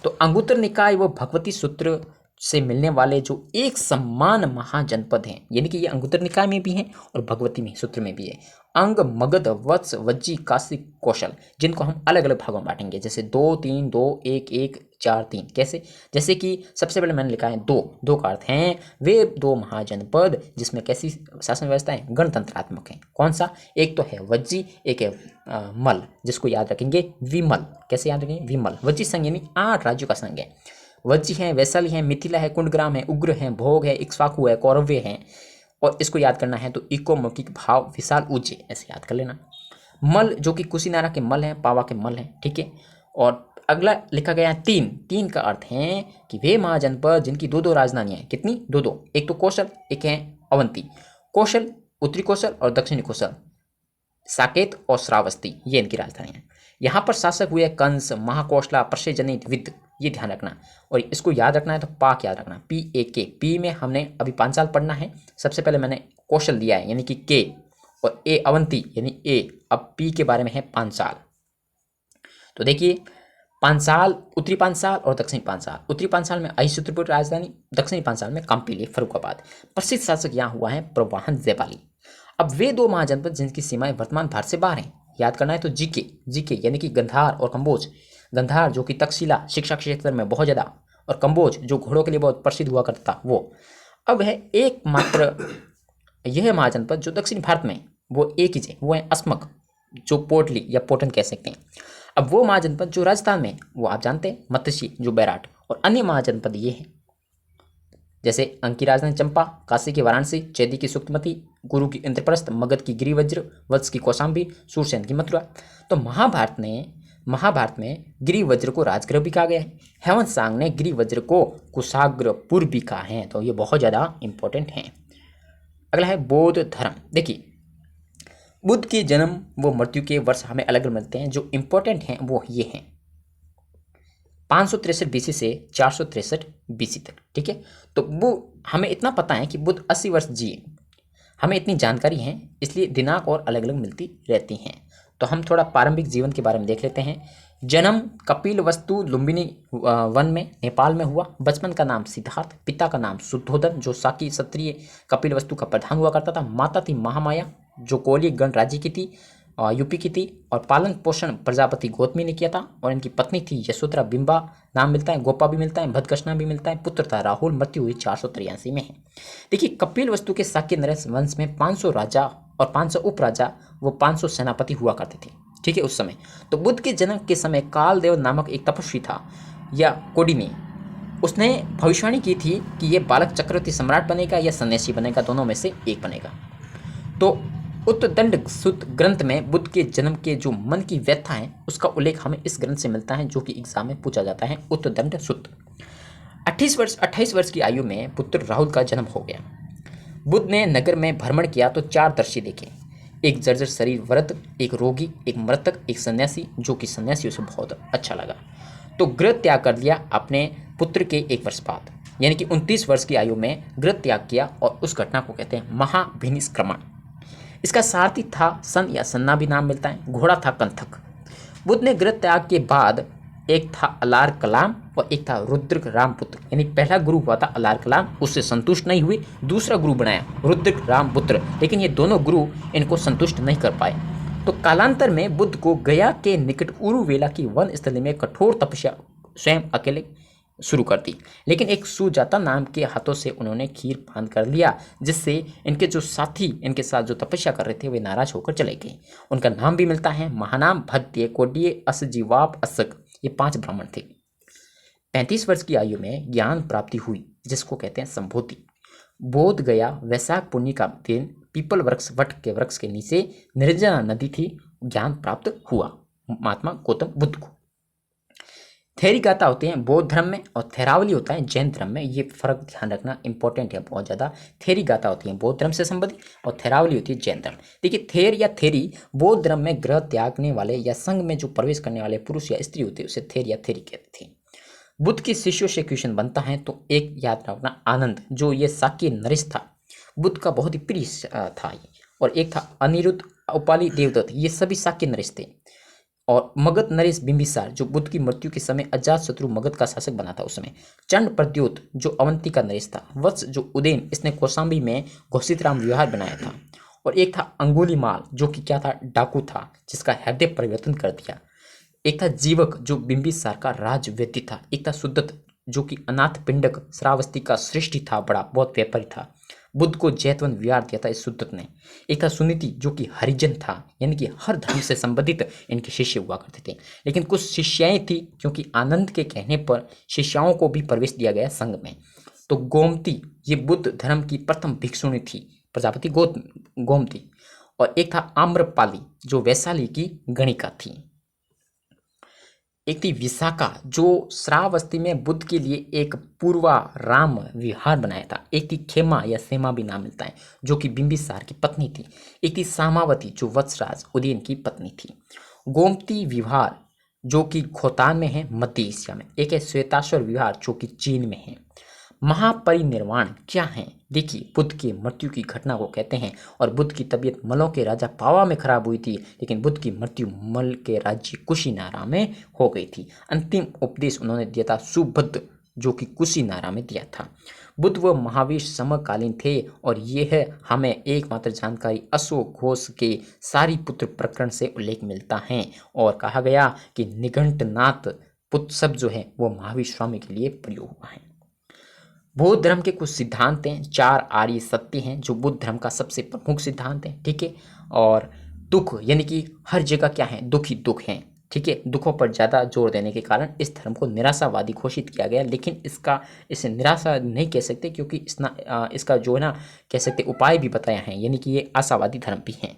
तो अंगुत्तर निकाय व भगवती सूत्र से मिलने वाले जो एक समान महाजनपद हैं, यानी कि ये अंगुत्तर निकाय में भी हैं और भगवती में सूत्र में भी है। अंग, मगध, वत्स, वज्जी, काशी, कौशल, जिनको हम अलग अलग भागों में बांटेंगे। जैसे 2, 3, 2, 1, 1, 4, 3। कैसे? जैसे कि सबसे पहले मैंने लिखा है 2। 2 का अर्थ हैं वे 2 महाजनपद जिसमें कैसी शासन व्यवस्था है? गणतंत्रात्मक है। कौन सा? एक तो है वज्जी, एक है मल, जिसको याद रखेंगे विमल। कैसे याद रखेंगे? विमल। वज्जी संघ यानी 8 राज्यों का संघ है। वज्जी है, वैशाली है, मिथिला है, कुंडग्राम है, उग्र है, भोग है, इक्ष्वाकु है, कौरव्य है। और इसको याद करना है तो इको मौखिक भाव विशाल ऊंचे, ऐसे याद कर लेना। मल जो कि कुशीनारा के मल हैं, पावा के मल हैं, ठीक है। और अगला लिखा गया है 3। 3 का अर्थ है कि वे महाजनपद जिनकी 2-2 राजधानियां हैं। कितनी? 2-2। एक तो कौशल, एक है अवंती। कौशल, उत्तरी कौशल और दक्षिणी कौशल, साकेत और श्रावस्ती, ये इनकी राजधानी है। यहाँ पर शासक हुए कंस, महाकौशला, प्रसेजनित, विद, ये ध्यान रखना। और इसको याद रखना है तो पाक याद रखना, PAK। पी में हमने अभी 5 साल पढ़ना है। सबसे पहले मैंने कौशल दिया है यानी कि के, और ए अवंती यानी ए। अब पी के बारे में है 5 साल। तो देखिए 5 साल, उत्तरी 5 साल और दक्षिणी 5 साल। उत्तरी 5 साल में अहिसूत्रपुर राजधानी, दक्षिणी 5 साल में काम्पिली, फर्रुखाबाद। प्रसिद्ध शासक यहाँ हुआ है प्रवाहन जयपाली। अब वे 2 महाजनपद जिनकी सीमाएं वर्तमान भारत से बाहर हैं, याद करना है तो जीके यानी कि गंधार और कंबोज। गंधार जो कि तक्षशिला शिक्षा क्षेत्र में बहुत ज़्यादा, और कंबोज जो घोड़ों के लिए बहुत प्रसिद्ध हुआ करता था वो। अब है एकमात्र यह महाजनपद जो दक्षिण भारत में, वो एक ही है, वो है अस्मक, जो पोटली या पोटन कह सकते हैं। अब वो महाजनपद जो राजस्थान में, वो आप जानते हैं मत्स्य जो बैराट। और अन्य महाजनपद ये हैं, जैसे अंक की राजधानी चंपा, काशी की वाराणसी, चैदी की सुक्तमती, गुरु की इंद्रप्रस्थ, मगध की गिरिवज्र, वत्स की कौशाम्बी, सूरसेन की मथुरा। तो महाभारत में गिरिवज्र को राजगृह भी कहा गया है। हेमंत सांग ने गिरिवज्र को कुशाग्रपुर भी कहा है। तो ये बहुत ज़्यादा इंपॉर्टेंट है। अगला है बौद्ध धर्म। देखिए बुद्ध के जन्म व मृत्यु के वर्ष हमें अलग अलग मिलते हैं। जो इंपॉर्टेंट हैं वो ये हैं 563 BC से 463 BC तक, ठीक है। तो वो हमें इतना पता है कि बुद्ध 80 वर्ष जिए, हमें इतनी जानकारी है, इसलिए दिनांक और अलग अलग मिलती रहती हैं। तो हम थोड़ा प्रारंभिक जीवन के बारे में देख लेते हैं। जन्म कपिलवस्तु लुम्बिनी वन में नेपाल में हुआ। बचपन का नाम सिद्धार्थ, पिता का नाम शुद्धोधन जो साकी क्षत्रिय कपिलवस्तु का प्रधान हुआ करता था। माता थी महामाया जो कोली गण राज्य की थी, यूपी की थी। और पालन पोषण प्रजापति गौतमी ने किया था। और इनकी पत्नी थी यशोधरा, बिंबा नाम मिलता है, गोपा भी मिलता है, भद्रकृष्णा भी मिलता है। पुत्र था राहुल, मृत्यु हुई 483 में है। देखिए कपिलवस्तु के शाक्य नरेश वंश में 500 राजा और 500 उपराजा व 500 सेनापति हुआ करते थे, ठीक है उस समय। तो बुद्ध के जन्म के समय कालदेव नामक एक तपस्वी था या कोडिनी, उसने भविष्यवाणी की थी कि यह बालक चक्रवर्ती सम्राट बनेगा या सन्यासी बनेगा, दोनों में से एक बनेगा। तो उत्तरदंड सुत ग्रंथ में बुद्ध के जन्म के जो मन की व्यथा है उसका उल्लेख हमें इस ग्रंथ से मिलता है, जो कि एग्जाम में पूछा जाता है। उत्तरदंड सुत 28 वर्ष की आयु में पुत्र राहुल का जन्म हो गया। बुद्ध ने नगर में भ्रमण किया तो 4 दर्शी देखे, एक जर्जर शरीर वृद्ध, एक रोगी, एक मृतक, एक सन्यासी, जो कि सन्यासी उसे बहुत अच्छा लगा, तो गृह त्याग कर लिया। अपने पुत्र के 1 वर्ष बाद यानी कि 29 वर्ष की आयु में गृह त्याग किया, और उस घटना को कहते हैं महाभिनिष्क्रमण। इसका सारथी था सन या सन्ना भी नाम मिलता है, घोड़ा था कंथक। बुद्ध ने गृह त्याग के बाद एक था अलार कलाम और एक था रुद्रक रामपुत्र, यानी पहला गुरु हुआ था अलार कलाम, उससे संतुष्ट नहीं हुए, दूसरा गुरु बनाया रुद्रक रामपुत्र, लेकिन ये दोनों गुरु इनको संतुष्ट नहीं कर पाए। तो कालांतर में बुद्ध को गया के निकट उरुवेला की वन स्थली में कठोर तपस्या स्वयं अकेले शुरू कर दी, लेकिन एक सुजाता नाम के हाथों से उन्होंने खीर पान कर लिया, जिससे इनके जो साथी इनके साथ जो तपस्या कर रहे थे वे नाराज होकर चले गए। उनका नाम भी मिलता है महानाम, भद्य, कोड्य, असजीवाप, असक, ये 5 ब्राह्मण थे। 35 वर्ष की आयु में ज्ञान प्राप्ति हुई, जिसको कहते हैं संभूति। बोध गया वैशाख पुण्य का दिन, पीपल वृक्ष वट के वृक्ष के नीचे निर्जना नदी थी, ज्ञान प्राप्त हुआ महात्मा गौतम बुद्ध को। थेरी गाथा होते हैं बौद्ध धर्म में और थेरावली होता है जैन धर्म में, ये फर्क ध्यान रखना इंपॉर्टेंट है बहुत ज़्यादा। थेरी गाथा होती है बौद्ध धर्म से संबंधित और थेरावली होती है जैन धर्म। देखिए थेर या थेरी बौद्ध धर्म में गृह त्यागने वाले या संघ में जो प्रवेश करने वाले पुरुष या स्त्री होते हैं उसे थेर या थेरी कहते थे। बुद्ध के शिष्यों से क्वेश्चन बनता है तो एक याद रखना, आनंद जो ये साक्य नरेश था बुद्ध का बहुत ही प्रिय था, और एक था अनिरुद्ध, उपाली, देवदत्त, ये सभी साक्य नरेश थे। और मगध नरेश बिंबिसार जो बुद्ध की मृत्यु के समय अजात शत्रु मगध का शासक बना था उस समय। चंड प्रद्योत जो अवंती का नरेश था। वत्स जो उदयन, इसने कौशाम्बी में घोषित राम विहार बनाया था। और एक था अंगुलीमाल जो कि क्या था, डाकू था, जिसका हृदय परिवर्तन कर दिया। एक था जीवक जो बिंबिसार का राजवैद्य था। एक था सुदत्त जो कि अनाथ पिंडक श्रावस्ती का सृष्टि था, बड़ा बहुत व्यापारी था। बुद्ध को जैतवन विहार दिया था इस सुदत्त ने। एक था सुनीति जो कि हरिजन था, यानी कि हर धर्म से संबंधित इनके शिष्य हुआ करते थे, लेकिन कुछ शिष्याएं थी क्योंकि आनंद के कहने पर शिष्याओं को भी प्रवेश दिया गया संघ में। तो गोमती ये बुद्ध धर्म की प्रथम भिक्षुणी थी, प्रजापति गोमती। और एक था आम्रपाली जो वैशाली की गणिका थी। एक थी विशाखा जो श्रावस्ती में बुद्ध के लिए एक पूर्वा राम विहार बनाया था। एक थी खेमा या सेमा भी नाम मिलता है जो कि बिंबिसार की पत्नी थी। एक थी सामावती जो वत्सराज उदयन की पत्नी थी। गोमती विहार जो कि खोतान में है मध्य एशिया में। एक है श्वेताश्वर विहार जो कि चीन में है। महापरिनिर्वाण क्या है, देखिए बुद्ध की मृत्यु की घटना को कहते हैं। और बुद्ध की तबीयत मलों के राजा पावा में खराब हुई थी, लेकिन बुद्ध की मृत्यु मल के राज्य कुशीनारा में हो गई थी। अंतिम उपदेश उन्होंने दिया था सुबुद्ध जो कि कुशीनारा में दिया था। बुद्ध व महावीर समकालीन थे और यह हमें एकमात्र जानकारी अशोक घोष के सारीपुत्र प्रकरण से उल्लेख मिलता है। और कहा गया कि निघंटनाथ पुत्र शब्द जो है वो महावीर स्वामी के लिए प्रयोग हुआ है। बौद्ध धर्म के कुछ सिद्धांत हैं, 4 आर्य सत्य हैं जो बुद्ध धर्म का सबसे प्रमुख सिद्धांत है, ठीक है। और दुख यानी कि हर जगह क्या है, दुख ही दुख हैं, ठीक है। दुखों पर ज़्यादा जोर देने के कारण इस धर्म को निराशावादी घोषित किया गया, लेकिन इसे निराशा नहीं कह सकते क्योंकि इसका जो है ना कह सकते उपाय भी बताया है, यानी कि ये आशावादी धर्म भी हैं।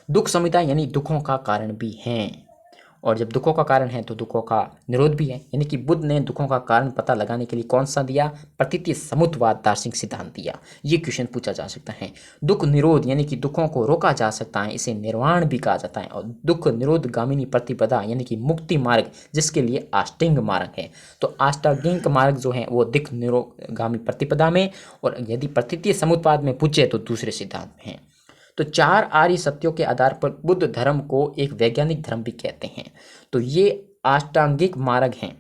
दुख संहिता यानी दुखों का कारण भी हैं, और जब दुखों का कारण है तो दुखों का निरोध भी है। यानी कि बुद्ध ने दुखों का कारण पता लगाने के लिए कौन सा दिया, प्रतीति समुद्रवाद दार्शनिक सिद्धांत दिया। ये क्वेश्चन पूछा जा सकता है। दुख निरोध यानी कि दुखों को रोका जा सकता है, इसे निर्वाण भी कहा जाता है। और दुख निरोध गामिनी प्रतिपदा यानी कि मुक्ति मार्ग, जिसके लिए अष्टांग मार्ग है। तो अष्टांगिक मार्ग जो है वो दुख निरोधगामी प्रतिपदा में, और यदि प्रतीति समुद्रवाद में पूछे तो दूसरे सिद्धांत में है। तो 4 आर्य सत्यों के आधार पर बुद्ध धर्म को एक वैज्ञानिक धर्म भी कहते हैं। तो ये अष्टांगिक मार्ग हैं,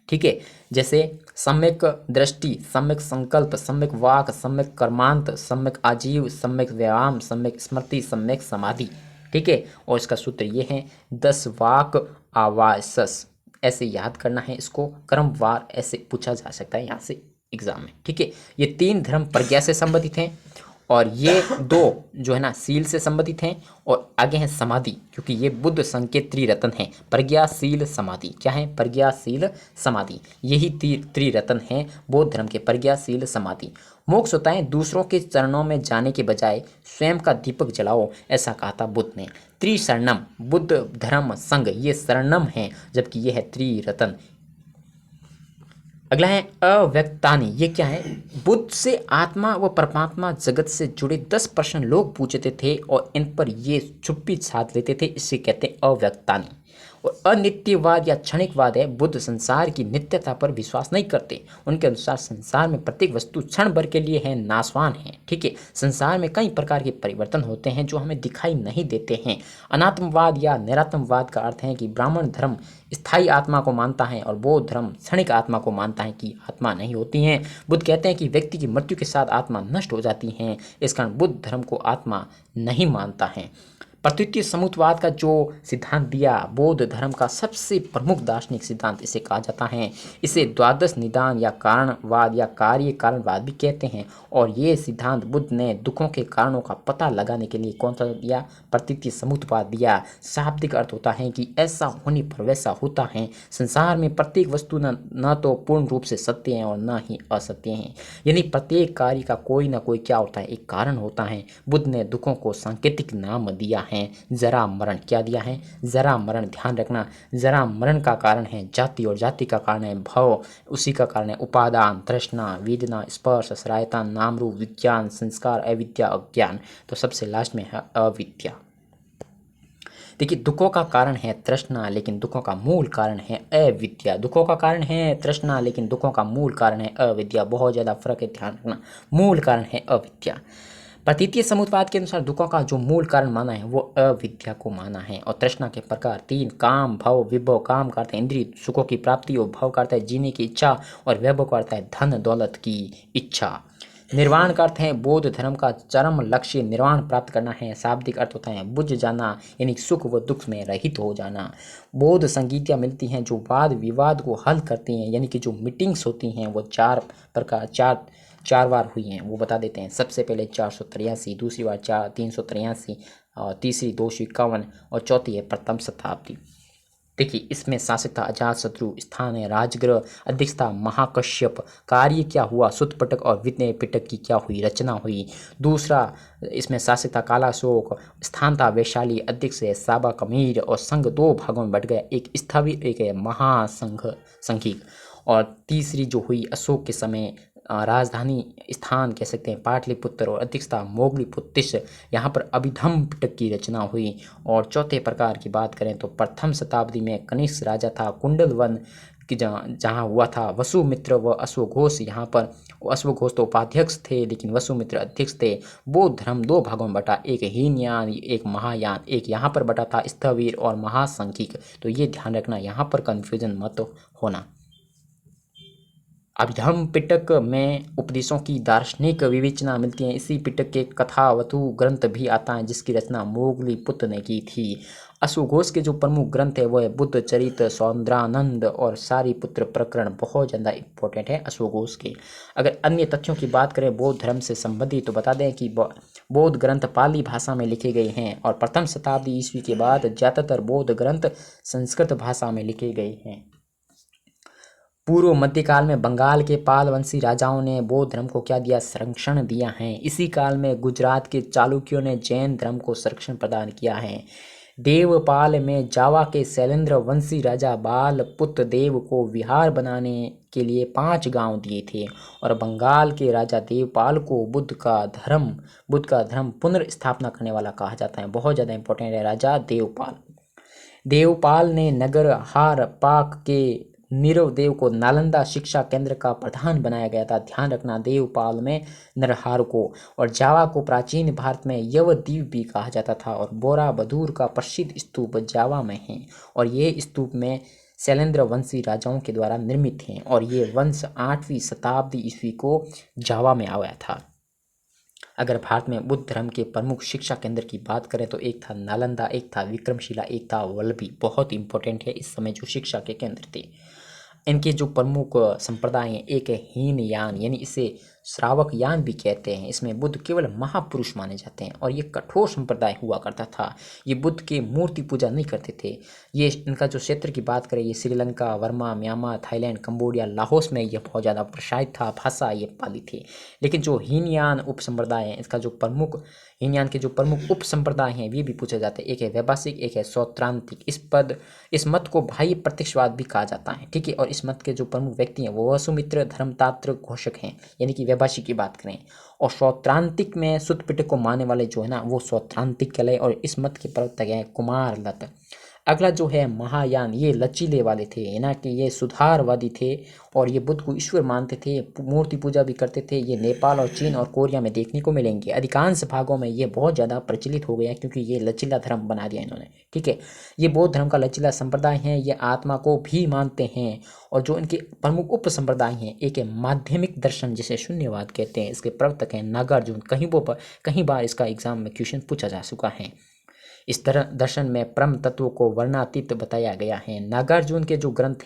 ठीक है। जैसे सम्यक दृष्टि, सम्यक संकल्प, सम्यक वाक, सम्यक कर्मांत, सम्यक आजीव, सम्यक व्यायाम, सम्यक स्मृति, सम्यक समाधि, ठीक है। और इसका सूत्र ये है 10 वाक आवासस, ऐसे याद करना है इसको, क्रमवार ऐसे पूछा जा सकता है यहाँ से एग्जाम में, ठीक है। ये 3 धर्म प्रज्ञा से संबंधित हैं, और ये 2 जो है ना शील से संबंधित हैं, और आगे हैं समाधि, क्योंकि ये बुद्ध संघ के त्रिरत्न हैं। प्रज्ञा, शील, समाधि। क्या है, प्रज्ञा, शील, समाधि, यही त्रिरत्न हैं बौद्ध धर्म के, प्रज्ञा, शील, समाधि। मोक्ष होता है दूसरों के चरणों में जाने के बजाय स्वयं का दीपक जलाओ, ऐसा कहा था बुद्ध ने। त्रिशरणम, बुद्ध धर्म संघ, ये शरणम है, जबकि यह है त्रिरत्न। अगला है अव्यक्तानि, ये क्या है? बुद्ध से आत्मा व परमात्मा जगत से जुड़े 10 प्रश्न लोग पूछते थे और इन पर ये चुप्पी साध लेते थे, इसे कहते हैं अव्यक्तानि। और अनित्यवाद या क्षणिकवाद है, बुद्ध संसार की नित्यता पर विश्वास नहीं करते। उनके अनुसार संसार में प्रत्येक वस्तु क्षण भर के लिए है, नाशवान है। ठीक है, संसार में कई प्रकार के परिवर्तन होते हैं जो हमें दिखाई नहीं देते हैं। अनात्मवाद या निरात्मवाद का अर्थ है कि ब्राह्मण धर्म स्थायी आत्मा को मानता है और बौद्ध धर्म क्षणिक आत्मा को मानता है कि आत्मा नहीं होती है। बुद्ध कहते हैं कि व्यक्ति की मृत्यु के साथ आत्मा नष्ट हो जाती है, इस कारण बुद्ध धर्म को आत्मा नहीं मानता है। प्रतीतीय समुच्चयवाद का जो सिद्धांत दिया, बौद्ध धर्म का सबसे प्रमुख दार्शनिक सिद्धांत इसे कहा जाता है। इसे द्वादश निदान या कारणवाद या कार्य कारणवाद भी कहते हैं। और ये सिद्धांत बुद्ध ने दुखों के कारणों का पता लगाने के लिए कौन सा दिया? प्रतीतीय समुच्चयवाद दिया। शाब्दिक अर्थ होता है कि ऐसा होने पर वैसा होता है। संसार में प्रत्येक वस्तु न तो पूर्ण रूप से सत्य है और न ही असत्य है, यानी प्रत्येक कार्य का कोई ना कोई क्या होता है, एक कारण होता है। बुद्ध ने दुखों को सांकेतिक नाम दिया है। जरा मरण, क्या दिया है? जरा मरण, ध्यान रखना, जरा मरण का कारण है जाति और जाति का कारण है भव, उसी का कारण है उपादान, तृष्णा, वेदना, स्पर्श, श्रायता, नाम रूप, विज्ञान, संस्कार, अविद्या, अज्ञान। तो सबसे लास्ट में है अविद्या। देखिए, दुखों का कारण है तृष्णा, लेकिन दुखों का मूल कारण है अविद्या। दुखों का कारण है तृष्णा, लेकिन दुखों का मूल कारण है अविद्या। बहुत ज़्यादा फर्क है, ध्यान रखना। मूल कारण है अविद्या। प्रतीतीय समुच्चयवाद के अनुसार दुखों का जो मूल कारण माना है वो अविद्या को माना है। और तृष्णा के प्रकार 3, काम, भव, विभव। काम का अर्थ है इंद्रिय सुखों की प्राप्ति, और भव का अर्थ है जीने की इच्छा, और वैभव का अर्थ है धन दौलत की इच्छा। निर्वाण का अर्थ है बौद्ध धर्म का चरम लक्ष्य निर्वाण प्राप्त करना है। शाब्दिक अर्थ होता है बुझ जाना, यानी सुख व दुख में रहित हो जाना। बौद्ध संगीतियाँ मिलती हैं जो वाद विवाद को हल करती हैं, यानी कि जो मीटिंग्स होती हैं वो चार बार हुई हैं, वो बता देते हैं। सबसे पहले 483, दूसरी बार 383, और तीसरी 251, और चौथी है प्रथम शताब्दी। देखिए, इसमें शासक था अजातशत्रु, स्थान है राजगृह, अध्यक्ष था महाकश्यप, कार्य क्या हुआ? सुतपटक और विनय पिटक की क्या हुई? रचना हुई। दूसरा इसमें शासक था कालाशोक, स्थान था वैशाली, अध्यक्ष है साबा कमीर, और संघ 2 भागों में बढ़ गया, एक स्थविर, एक है महासंघ संघिक। और तीसरी जो हुई अशोक के समय, राजधानी स्थान कह सकते हैं पाटलिपुत्र, और अध्यक्ष था मोगलीपुत्र। यहाँ पर अभिधम पिटक की रचना हुई। और चौथे प्रकार की बात करें तो प्रथम शताब्दी में कनिष्क राजा था कुंडलवन की, जहाँ हुआ था वसुमित्र व अश्वघोष। यहाँ पर अश्वघोष तो उपाध्यक्ष थे, लेकिन वसुमित्र अध्यक्ष थे। बौद्ध धर्म 2 भागों में बटा, एक हीनयान, एक महायान। एक यहाँ पर बटा था स्थविर और महासंघिक। तो ये ध्यान रखना, यहाँ पर कन्फ्यूजन मत होना। अभिधम पिटक में उपदेशों की दार्शनिक विवेचना मिलती है। इसी पिटक के कथावतु ग्रंथ भी आता है, जिसकी रचना मोगलीपुत्र ने की थी। अश्वघोष के जो प्रमुख ग्रंथ है वो है बुद्ध चरित, सौंदरानंद और सारीपुत्र प्रकरण। बहुत ज़्यादा इंपॉर्टेंट है अश्वघोष के। अगर अन्य तथ्यों की बात करें बौद्ध धर्म से संबंधित, तो बता दें कि बौद्ध ग्रंथ पाली भाषा में लिखे गए हैं, और प्रथम शताब्दी ईस्वी के बाद ज़्यादातर बौद्ध ग्रंथ संस्कृत भाषा में लिखे गए हैं। पूर्व मध्यकाल में बंगाल के पाल वंशी राजाओं ने बौद्ध धर्म को क्या दिया? संरक्षण दिया है। इसी काल में गुजरात के चालुक्यों ने जैन धर्म को संरक्षण प्रदान किया है। देवपाल में जावा के शैलेंद्र वंशी राजा बालपुत्र देव को विहार बनाने के लिए 5 गांव दिए थे। और बंगाल के राजा देवपाल को बुद्ध का धर्म पुनर्स्थापना करने वाला कहा जाता है। बहुत ज़्यादा इंपॉर्टेंट है राजा देवपाल। देवपाल ने नगर हार पाक के नीरव देव को नालंदा शिक्षा केंद्र का प्रधान बनाया गया था। ध्यान रखना, देवपाल में नरहार को। और जावा को प्राचीन भारत में यवद्वीप भी कहा जाता था। और बोराबदूर का प्रसिद्ध स्तूप जावा में है, और ये स्तूप में शैलेंद्र वंशी राजाओं के द्वारा निर्मित हैं। और ये वंश 8वीं शताब्दी ईस्वी को जावा में आया था। अगर भारत में बुद्ध धर्म के प्रमुख शिक्षा केंद्र की बात करें तो एक था नालंदा, एक था विक्रमशिला, एक था वल्लभी। बहुत इंपॉर्टेंट है इस समय जो शिक्षा के केंद्र थे। इनके जो प्रमुख संप्रदाय हैं, एक है हीनयान, यानी इसे श्रावकयान भी कहते हैं। इसमें बुद्ध केवल महापुरुष माने जाते हैं और ये कठोर संप्रदाय हुआ करता था। ये बुद्ध की मूर्ति पूजा नहीं करते थे। ये इनका जो क्षेत्र की बात करें, ये Sri Lanka, Verma, Myanmar, Thailand, Cambodia, लाहौस में ये बहुत ज़्यादा प्रसारित था। भाषा ये पाली थी। लेकिन जो हीनयान उप संप्रदाय है, इसका जो प्रमुख हीनयान के जो प्रमुख उप संप्रदाय हैं वे भी पूछे जाते हैं। एक है वैभाषिक, एक है सौत्रांतिक। इस मत को बाह्य प्रत्यक्षवाद भी कहा जाता है। ठीक है। और इस मत के जो प्रमुख व्यक्ति हैं वो वसुमित्र धर्मतात्र घोषक हैं, यानी कि वैभाषिक की बात करें। और सौत्रांतिक में सुत्त पिटक को मानने वाले जो है ना वो सौत्रांतिक कहलाए और इस मत के प्रवर्तक हैं कुमार लत। अगला जो है महायान, ये लचीले वाले थे, है ना कि ये सुधारवादी थे और ये बुद्ध को ईश्वर मानते थे, मूर्ति पूजा भी करते थे। ये नेपाल और चीन और कोरिया में देखने को मिलेंगे। अधिकांश भागों में ये बहुत ज़्यादा प्रचलित हो गया क्योंकि ये लचीला धर्म बना दिया इन्होंने। ठीक है। ये बौद्ध धर्म का लचीला संप्रदाय है। ये आत्मा को भी मानते हैं। और जो इनके प्रमुख उप संप्रदाय हैं, एक है माध्यमिक दर्शन जिसे शून्यवाद कहते हैं। इसके प्रवर्तक हैं नागार्जुन। कहीं बार इसका एग्जाम में क्वेश्चन पूछा जा चुका है। इस तरह दर्शन में परम तत्व को वर्णातीत बताया गया है। नागार्जुन के जो ग्रंथ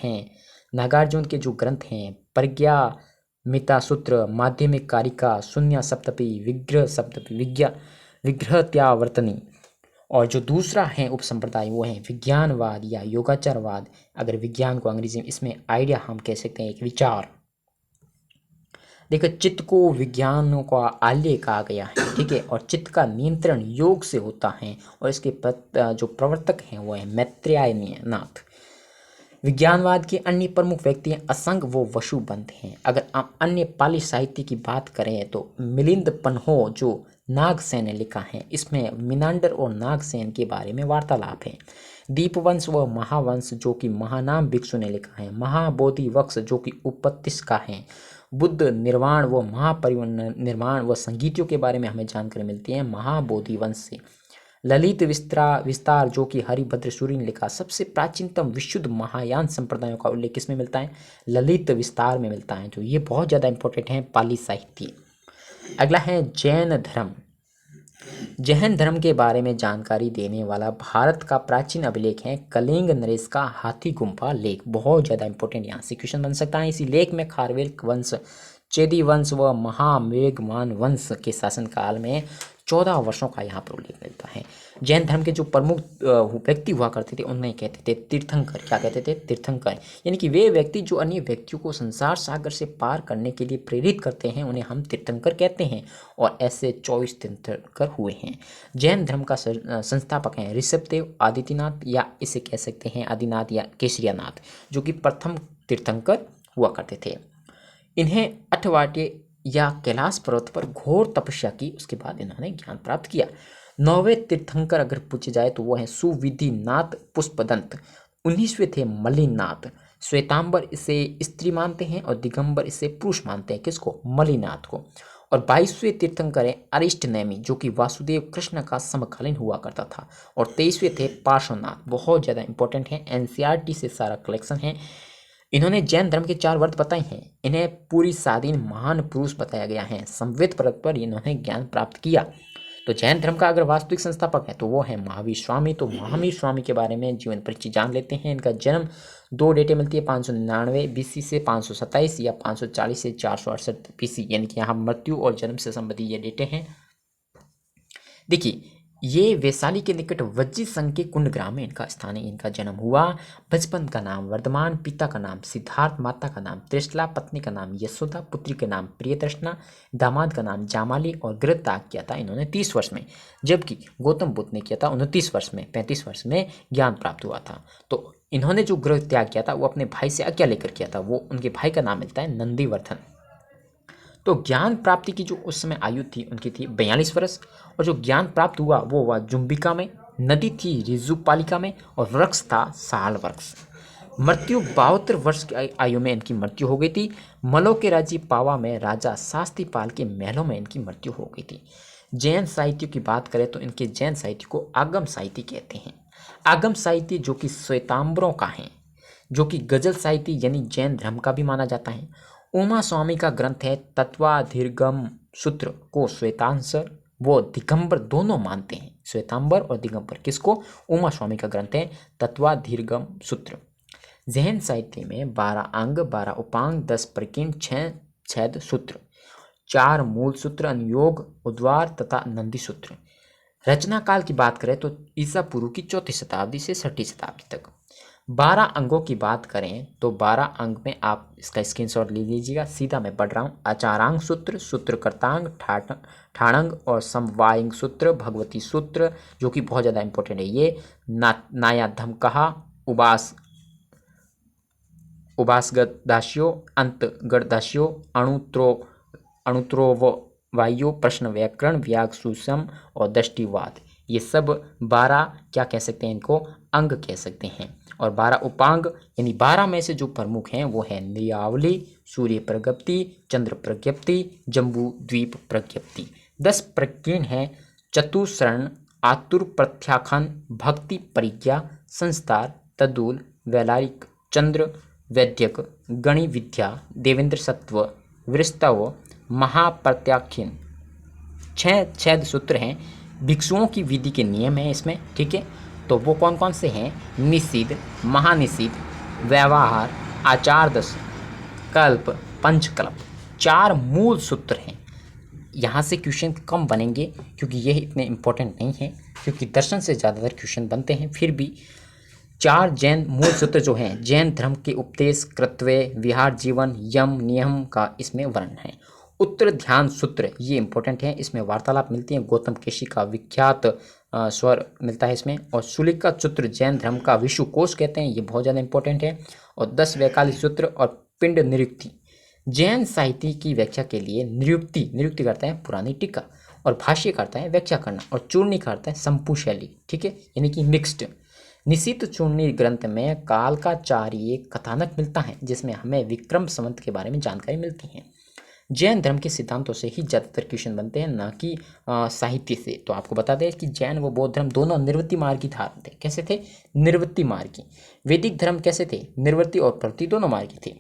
हैं प्रज्ञा मिता सूत्र, माध्यमिक कारिका, शून्य सप्तपी, विग्रहत्यावर्तनी। और जो दूसरा है उप संप्रदाय वो है विज्ञानवाद या योगाचारवाद। अगर विज्ञान को अंग्रेजी में इसमें आइडिया हम कह सकते हैं, एक विचार। देखो, चित्त को विज्ञानों का आल्य कहा गया है। ठीक है। और चित्त का नियंत्रण योग से होता है और इसके जो प्रवर्तक हैं वो है मैत्रेयी नाथ। विज्ञानवाद के अन्य प्रमुख व्यक्ति हैं असंग व वसुबंध हैं। अगर आप अन्य पाली साहित्य की बात करें तो मिलिंद पन्हो जो नागसेन ने लिखा है, इसमें मिनांडर और नागसेन के बारे में वार्तालाप है। दीपवंश व महावंश जो कि महानाम भिक्षु ने लिखा है। महाबोधि वक्ष जो कि उपत्तिस का है। बुद्ध निर्वाण व महापरिनिर्वाण व संगीतियों के बारे में हमें जानकारी मिलती है महाबोधि वंश से। ललित विस्तार जो कि हरिभद्र सूरि ने लिखा। सबसे प्राचीनतम विशुद्ध महायान संप्रदायों का उल्लेख किसमें मिलता है? ललित विस्तार में मिलता है। तो ये बहुत ज़्यादा इंपॉर्टेंट है पाली साहित्य। अगला है जैन धर्म। जैन धर्म के बारे में जानकारी देने वाला भारत का प्राचीन अभिलेख है कलिंग नरेश का हाथी गुम्फा लेख। बहुत ज़्यादा इंपॉर्टेंट यहाँ से क्वेश्चन बन सकता है। इसी लेख में खारवेल वंश, चेदी वंश व महामेघमान वंश के शासनकाल में 14 वर्षों का यहाँ पर उल्लेख मिलता है। जैन धर्म के जो प्रमुख व्यक्ति हुआ करते थे उन्हें कहते थे तीर्थंकर। क्या कहते थे? तीर्थंकर। यानी कि वे व्यक्ति जो अन्य व्यक्तियों को संसार सागर से पार करने के लिए प्रेरित करते हैं उन्हें हम तीर्थंकर कहते हैं। और ऐसे 24 तीर्थंकर हुए हैं। जैन धर्म का संस्थापक हैं ऋषभदेव, आदित्यनाथ या इसे कह सकते हैं आदिनाथ या केसरियानाथ, जो कि प्रथम तीर्थंकर हुआ करते थे। इन्हें अठवाटे या कैलाश पर्वत पर घोर तपस्या की, उसके बाद इन्होंने ज्ञान प्राप्त किया। 9वें तीर्थंकर अगर पूछे जाए तो वो है सुविधिनाथ पुष्पदंत। 19वें थे मलिनाथ। श्वेतांबर इसे स्त्री मानते हैं और दिगंबर इसे पुरुष मानते हैं। किसको? मलिनाथ को। और 22वें तीर्थंकर है अरिष्टनेमी जो कि वासुदेव कृष्ण का समकालीन हुआ करता था। और 23वें थे पार्श्वनाथ। बहुत ज़्यादा इंपॉर्टेंट है, एनसीईआरटी से सारा कलेक्शन है। इन्होंने जैन धर्म के 4 वर्त बताए हैं। इन्हें पूरी स्वाधीन महान पुरुष बताया गया है। संवेद पर्वत पर इन्होंने ज्ञान प्राप्त किया। तो जैन धर्म का अगर वास्तविक संस्थापक है तो वो है महावीर स्वामी। तो महावीर स्वामी के बारे में जीवन परिचय जान लेते हैं। इनका जन्म 2 डेटें मिलती है 599 बीसी से 527 या 540 से 468 बीसी, यानी कि यहाँ मृत्यु और जन्म से संबंधित ये डेटें हैं। देखिए, ये वैशाली के निकट वज्जी संघ के कुंड ग्राम में इनका स्थान है। इनका जन्म हुआ। बचपन का नाम वर्धमान, पिता का नाम सिद्धार्थ, माता का नाम त्रिशला, पत्नी का नाम यशोदा, पुत्री का नाम प्रियदर्शना, दामाद का नाम जामाली और गृह त्याग किया था इन्होंने 30 वर्ष में, जबकि गौतम बुद्ध ने किया था 29 वर्ष में। 35 वर्ष में ज्ञान प्राप्त हुआ था। तो इन्होंने जो गृह त्याग किया था वो अपने भाई से आज्ञा लेकर किया था। वो उनके भाई का नाम मिलता है नंदीवर्धन। तो ज्ञान प्राप्ति की जो उस समय आयु थी उनकी थी 42 वर्ष। और जो ज्ञान प्राप्त हुआ वो हुआ जुम्बिका में, नदी थी रिजुपालिका में और वृक्ष था साल वृक्ष। मृत्यु 72 वर्ष की आयु में इनकी मृत्यु हो गई थी। मलो के राज्य पावा में राजा शास्तिपाल के महलों में इनकी मृत्यु हो गई थी। जैन साहित्य की बात करें तो इनके जैन साहित्य को आगम साहित्य कहते हैं। आगम साहित्य जो कि श्वेतांबरों का है, जो कि गजल साहित्य यानी जैन धर्म का भी माना जाता है। उमा स्वामी का ग्रंथ है तत्वाधिगम सूत्र को श्वेतांबर वो दिगंबर दोनों मानते हैं। श्वेतांबर और दिगंबर किसको? उमा स्वामी का ग्रंथ है तत्वाधिगम सूत्र। जैन साहित्य में 12 अंग, 12 उपांग, 10 प्रकीर्ण, 6 छेद सूत्र, 4 मूल सूत्र, अनुयोग, उद्वार तथा नंदी सूत्र। रचना काल की बात करें तो ईसा पूर्व की 4वीं शताब्दी से 6वीं शताब्दी तक। 12 अंगों की बात करें तो 12 अंग में आप इसका स्क्रीनशॉट ले लीजिएगा। सीधा मैं पढ़ रहा हूँ। आचारांग सूत्र, सूत्रकर्तांग, ठाणंग और समवायिंग सूत्र, भगवती सूत्र जो कि बहुत ज़्यादा इंपॉर्टेंट है ये, नायाधम कहा, उबासगदास्यो, अंतगदास्यो, अणुत्रोव वायु, प्रश्न व्याकरण, व्याग सुषम और दृष्टिवाद। ये सब 12 क्या कह सकते हैं, इनको अंग कह सकते हैं। और 12 उपांग यानी 12 में से जो प्रमुख हैं वो है नियावली, सूर्य प्रज्ञप्ति, चंद्र प्रज्ञप्ति, जम्बू द्वीप प्रज्ञप्ति। 10 प्रकीर्ण हैं, चतुश्रण, आतुर प्रत्याख्यान, भक्ति परिज्ञा, संस्कार, तदूल, वैलारिक, चंद्र वैद्यक, गणि विद्या, देवेंद्र सत्व, वृस्तव, महाप्रत्याख्यान। 6 छेद सूत्र हैं। भिक्षुओं की विधि के नियम हैं इसमें, ठीक है। तो वो कौन कौन से हैं? निषिद्ध, महानिषिद्ध, व्यवहार, आचार दश, कल्प, पंचकल्प। 4 मूल सूत्र हैं। यहाँ से क्वेश्चन कम बनेंगे क्योंकि ये इतने इम्पोर्टेंट नहीं है, क्योंकि दर्शन से ज़्यादातर क्वेश्चन बनते हैं। फिर भी 4 जैन मूल सूत्र जो हैं, जैन धर्म के उपदेश, कर्तव्य, विहार जीवन, यम, नियम का इसमें वर्णन है। उत्तर ध्यान सूत्र ये इंपॉर्टेंट है, इसमें वार्तालाप मिलती है, गौतम केशी का विख्यात स्वर मिलता है इसमें। और सुलिका सूत्र जैन धर्म का विश्वकोश कहते हैं, ये बहुत ज़्यादा इंपॉर्टेंट है। और 10 वैकालिक सूत्र और पिंड निरुक्ति। जैन साहित्य की व्याख्या के लिए निरुक्ति करता है पुरानी टीका, और भाष्य करता है व्याख्या करना, और चूर्णी करता है संपू शैली, ठीक है, यानी कि मिक्स्ड। निशित चूर्णी ग्रंथ में कालकाचार्य कथानक मिलता है जिसमें हमें विक्रम संवत के बारे में जानकारी मिलती है। जैन धर्म के सिद्धांतों से ही ज़्यादातर क्वेश्चन बनते हैं, ना कि साहित्य से। तो आपको बता दें कि जैन व बौद्ध धर्म दोनों निवृत्ति मार्गी धारण थे। कैसे थे? निवृत्ति मार्गी। वैदिक धर्म कैसे थे? निवृत्ति और प्रवृत्ति दोनों मार्गी थे।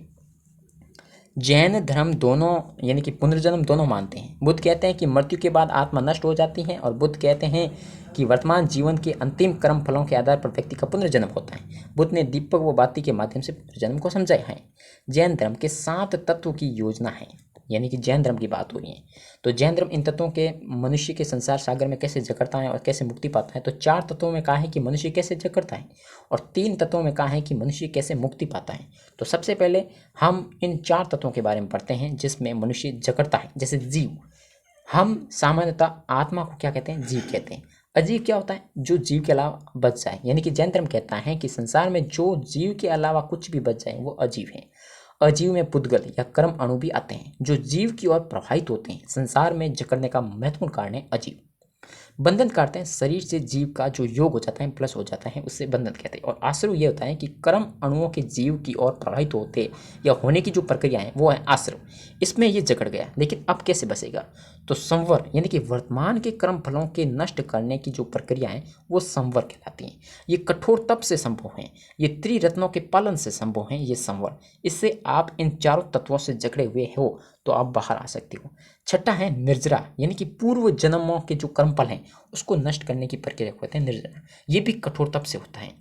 जैन धर्म दोनों यानी कि पुनर्जन्म दोनों मानते हैं। बुद्ध कहते हैं कि मृत्यु के बाद आत्मा नष्ट हो जाती है, और बुद्ध कहते हैं कि वर्तमान जीवन के अंतिम कर्म फलों के आधार पर व्यक्ति का पुनर्जन्म होता है। बुद्ध ने दीपक व बाती के माध्यम से पुनर्जन्म को समझाया है। जैन धर्म के 7 तत्व की योजना है, यानी कि जैन धर्म की बात हो रही है। तो जैन धर्म इन तत्वों के मनुष्य के संसार सागर में कैसे जकड़ता है और कैसे मुक्ति पाता है। तो 4 तत्वों में कहा है कि मनुष्य कैसे जकड़ता है, और 3 तत्वों में कहा है कि मनुष्य कैसे मुक्ति पाता है। तो सबसे पहले हम इन 4 तत्वों के बारे में पढ़ते हैं जिसमें मनुष्य जकड़ता है। जैसे जीव, हम सामान्यतः आत्मा को क्या कहते हैं? जीव कहते हैं। अजीव क्या होता है? जो जीव के अलावा बच जाए, यानी कि जैन धर्म कहता है कि संसार में जो जीव के अलावा कुछ भी बच जाए वो अजीव है। अजीव में पुद्गल या कर्म अणु भी आते हैं जो जीव की ओर प्रवाहित होते हैं। संसार में जकड़ने का महत्वपूर्ण कारण है अजीव। बंधन करते हैं शरीर से जीव का जो योग हो जाता है, प्लस हो जाता है, उससे बंधन कहते हैं। और आश्रव ये होता है कि कर्म अणुओं के जीव की ओर प्रवाहित होते या होने की जो प्रक्रिया है वो है आश्रव। इसमें ये जकड़ गया, लेकिन अब कैसे बसेगा? तो संवर यानी कि वर्तमान के कर्म फलों के नष्ट करने की जो प्रक्रिया है वो संवर कहलाती है। ये कठोर तप से संभव है, ये त्रिरत्नों के पालन से संभव है, ये संवर। इससे आप इन 4 तत्वों से जकड़े हुए हो तो आप बाहर आ सकते हो। छठा है निर्जरा, यानी कि पूर्व जन्मों के जो कर्मफल हैं उसको नष्ट करने की प्रक्रिया कहते हैं निर्जरा। ये भी कठोर तप से होता है।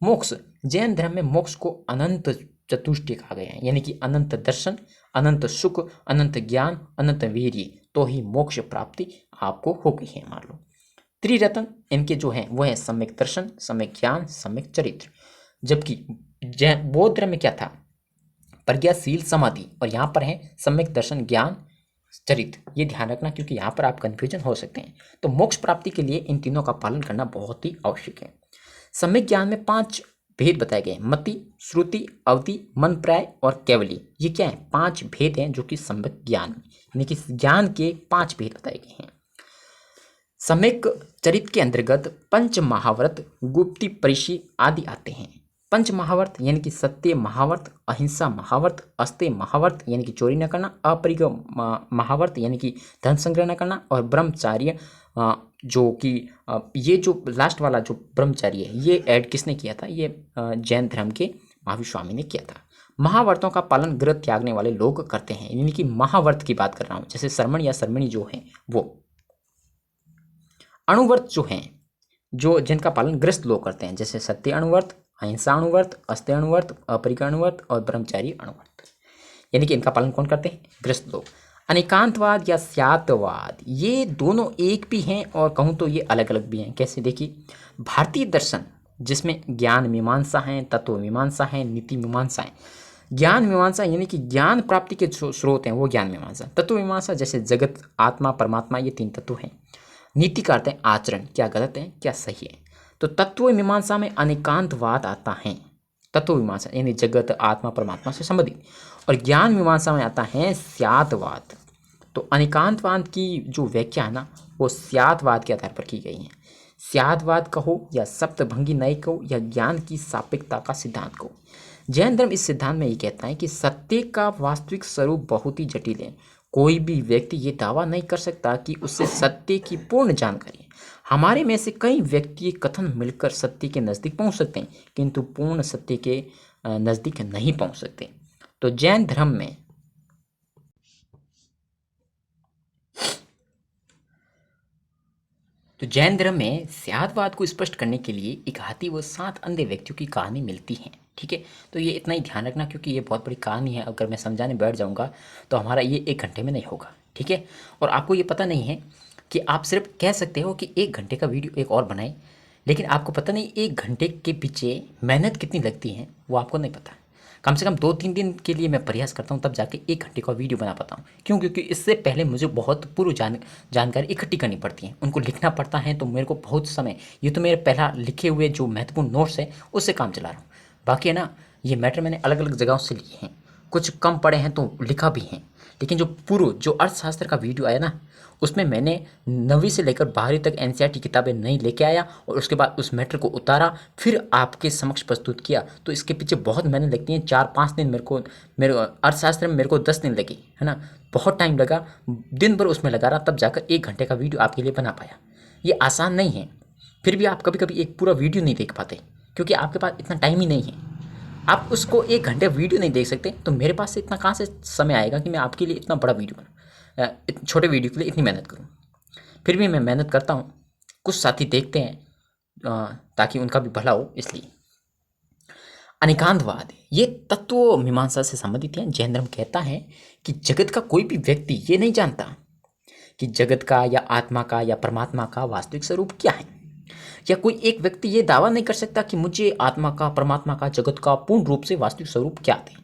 मोक्ष, जैन धर्म में मोक्ष को अनंत चतुष्टय कहा गया है, यानी कि अनंत दर्शन, अनंत सुख, अनंत ज्ञान, अनंत वीर्य, तो ही मोक्ष प्राप्ति आपको हो गई है। मान लो त्रिरत्न इनके जो हैं वो है सम्यक दर्शन, सम्यक ज्ञान, सम्यक चरित्र। जबकि बौद्ध धर्म में क्या था? प्रज्ञाशील समाधि, और यहाँ पर है सम्यक दर्शन, ज्ञान, चरित्र। ये ध्यान रखना क्योंकि यहाँ पर आप कन्फ्यूजन हो सकते हैं। तो मोक्ष प्राप्ति के लिए इन तीनों का पालन करना बहुत ही आवश्यक है। सम्यक ज्ञान में 5 भेद बताए गए: मति, श्रुति, अवधि, मन प्राय और केवली। ये क्या है? 5 भेद हैं जो कि सम्यक ज्ञान यानी कि ज्ञान के 5 भेद बताए गए हैं। सम्यक चरित्र के अंतर्गत पंच महाव्रत, गुप्ति, परिषि आदि आते हैं। पंच महाव्रत यानी कि सत्य महाव्रत, अहिंसा महाव्रत, अस्तेय महाव्रत यानी कि चोरी न करना, अपरिग महाव्रत यानी कि धन संग्रह न करना, और ब्रह्मचार्य जो कि ये जो लास्ट वाला जो ब्रह्मचार्य है ये ऐड किसने किया था? ये जैन धर्म के महावीर स्वामी ने किया था। महाव्रतों का पालन गृह त्यागने वाले लोग करते हैं, यानी कि महाव्रत की बात कर रहा हूँ, जैसे श्रमण या शर्मणी जो है वो। अणुव्रत जो हैं जो जिनका पालन गृहस्थ लोग करते हैं, जैसे सत्य अणुव्रत, अहिंसा अणुव्रत, अस्तेय अणुव्रत, अपरिग्रह अणुव्रत और ब्रह्मचारी अणुव्रत, यानी कि इनका पालन कौन करते हैं? गृहस्थ लोग। अनेकांतवाद या स्यातवाद ये दोनों एक भी हैं और कहूँ तो ये अलग अलग भी हैं। कैसे? देखिए, भारतीय दर्शन जिसमें ज्ञान मीमांसा है, तत्व मीमांसा है, नीति मीमांसा है। ज्ञान मीमांसा यानी कि ज्ञान प्राप्ति के स्रोत हैं, वो ज्ञान मीमांसा। तत्व मीमांसा जैसे जगत, आत्मा, परमात्मा, ये 3 तत्व हैं। नीति का अर्थ है आचरण, क्या गलत है क्या सही है। तो तत्व मीमांसा में अनेकांतवाद आता है, तत्व मीमांसा यानी जगत, आत्मा, परमात्मा से संबंधित। और ज्ञान मीमांसा में आता है स्यातवाद। तो अनेकांतवाद की जो व्याख्या है ना, वो स्यातवाद के आधार पर की गई है। स्यातवाद कहो या सप्तभंगी न्याय कहो या ज्ञान की सापेक्षता का सिद्धांत कहो, जैन धर्म इस सिद्धांत में ये कहता है कि सत्य का वास्तविक स्वरूप बहुत ही जटिल है। कोई भी व्यक्ति ये दावा नहीं कर सकता कि उससे सत्य की पूर्ण जानकारी है। हमारे में से कई व्यक्ति कथन मिलकर सत्य के नज़दीक पहुंच सकते हैं, किंतु पूर्ण सत्य के नज़दीक नहीं पहुंच सकते। तो जैन धर्म में स्यादवाद को स्पष्ट करने के लिए एक हाथी व 7 अंधे व्यक्तियों की कहानी मिलती है। ठीक है, तो ये इतना ही ध्यान रखना क्योंकि ये बहुत बड़ी कहानी है। अगर मैं समझाने बैठ जाऊंगा तो हमारा ये 1 घंटे में नहीं होगा। ठीक है, और आपको ये पता नहीं है कि आप सिर्फ कह सकते हो कि 1 घंटे का वीडियो एक और बनाए, लेकिन आपको पता नहीं 1 घंटे के पीछे मेहनत कितनी लगती है, वो आपको नहीं पता। कम से कम 2-3 दिन के लिए मैं प्रयास करता हूँ, तब जाके 1 घंटे का वीडियो बना पाता हूँ। क्यों? क्योंकि इससे पहले मुझे बहुत पूर्व जानकारी इकट्ठी करनी पड़ती है, उनको लिखना पड़ता है। तो मेरे को बहुत समय, ये तो मेरे पहला लिखे हुए जो महत्वपूर्ण नोट्स है उससे काम चला रहा हूँ। बाकी है ना, ये मैटर मैंने अलग अलग जगहों से लिए हैं, कुछ कम पढ़े हैं तो लिखा भी हैं। लेकिन जो अर्थशास्त्र का वीडियो आया ना, उसमें मैंने 9वीं से लेकर 12वीं तक एनसीईआरटी किताबें नहीं लेके आया और उसके बाद उस मैटर को उतारा, फिर आपके समक्ष प्रस्तुत किया। तो इसके पीछे बहुत मेहनत लगती है। 4-5 दिन मेरे अर्थशास्त्र में मेरे को 10 दिन लगे, है ना, बहुत टाइम लगा। दिन भर उसमें लगा रहा, तब जाकर 1 घंटे का वीडियो आपके लिए बना पाया। ये आसान नहीं है। फिर भी आप कभी कभी एक पूरा वीडियो नहीं देख पाते क्योंकि आपके पास इतना टाइम ही नहीं है। आप उसको 1 घंटे वीडियो नहीं देख सकते, तो मेरे पास से इतना कहाँ से समय आएगा कि मैं आपके लिए इतना बड़ा वीडियो बनाऊँ, छोटे वीडियो के लिए इतनी मेहनत करूँ। फिर भी मैं मेहनत करता हूँ, कुछ साथी देखते हैं ताकि उनका भी भला हो, इसलिए। अनेकांतवाद ये तत्व मीमांसा से संबंधित है। जैन धर्म कहता है कि जगत का कोई भी व्यक्ति ये नहीं जानता कि जगत का या आत्मा का या परमात्मा का वास्तविक स्वरूप क्या है, या कोई एक व्यक्ति ये दावा नहीं कर सकता कि मुझे आत्मा का, परमात्मा का, जगत का पूर्ण रूप से वास्तविक स्वरूप क्या थे।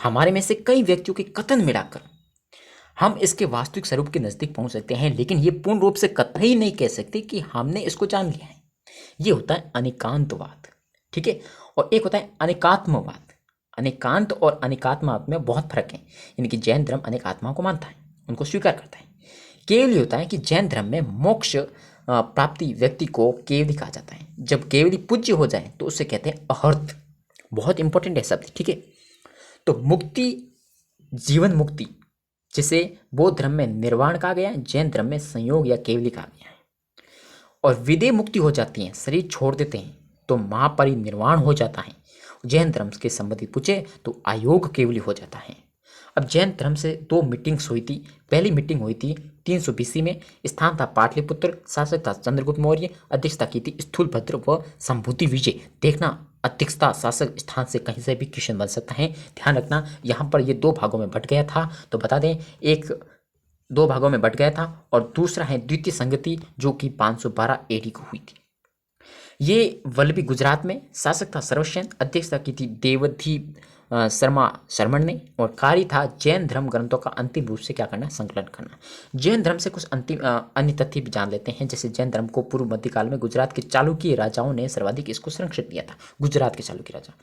हमारे में से कई व्यक्तियों के कथन मिलाकर हम इसके वास्तविक स्वरूप के नज़दीक पहुंच सकते हैं, लेकिन ये पूर्ण रूप से कतई नहीं कह सकते कि हमने इसको जान लिया है। ये होता है अनेकांतवाद। ठीक है, और एक होता है अनेकात्मवाद। अनेकांत और अनेकात्मवाद में बहुत फर्क है। यानी कि जैन धर्म अनेक आत्माओं को मानता है, उनको स्वीकार करता है। केवल ये होता है कि जैन धर्म में मोक्ष प्राप्ति व्यक्ति को केवली कहा जाता है। जब केवली पूज्य हो जाए तो उससे कहते हैं अहर्त। बहुत इंपॉर्टेंट है शब्द। ठीक है, तो मुक्ति, जीवन मुक्ति, जिसे बौद्ध धर्म में निर्वाण कहा गया है, जैन धर्म में संयोग या केवली कहा गया है। और विदेह मुक्ति हो जाती है, शरीर छोड़ देते हैं तो महापरिनिर्वाण हो जाता है। जैन धर्म के संबंधित पूछे तो अयोग केवली हो जाता है। अब जैन धर्म से 2 मीटिंग्स हुई थी। पहली मीटिंग हुई थी 300 BC में। स्थान था पाटलिपुत्र, शासक था चंद्रगुप्त मौर्य, अध्यक्षता की थी स्थूलभद्र व संभूति विजय। देखना, अध्यक्षता शासक स्थान से कहीं से भी क्वेश्चन बन सकता है, ध्यान रखना। यहाँ पर ये 2 भागों में बट गया था, तो बता दें, एक 2 भागों में बट गया था और दूसरा है द्वितीय संगति, जो कि 512 AD को हुई थी। ये वल्लभी गुजरात में। शासक था सर्वसेन, अध्यक्षता की थी देवधी शर्मा शर्मण ने, और कार्य था जैन धर्म ग्रंथों का अंतिम रूप से क्या करना, संकलन करना। जैन धर्म से कुछ अंतिम अन्य तथ्य भी जान लेते हैं। जैसे जैन धर्म को पूर्व मध्यकाल में गुजरात के चालुक्य राजाओं ने सर्वाधिक इसको संरक्षित किया था, गुजरात के चालुक्य राजा।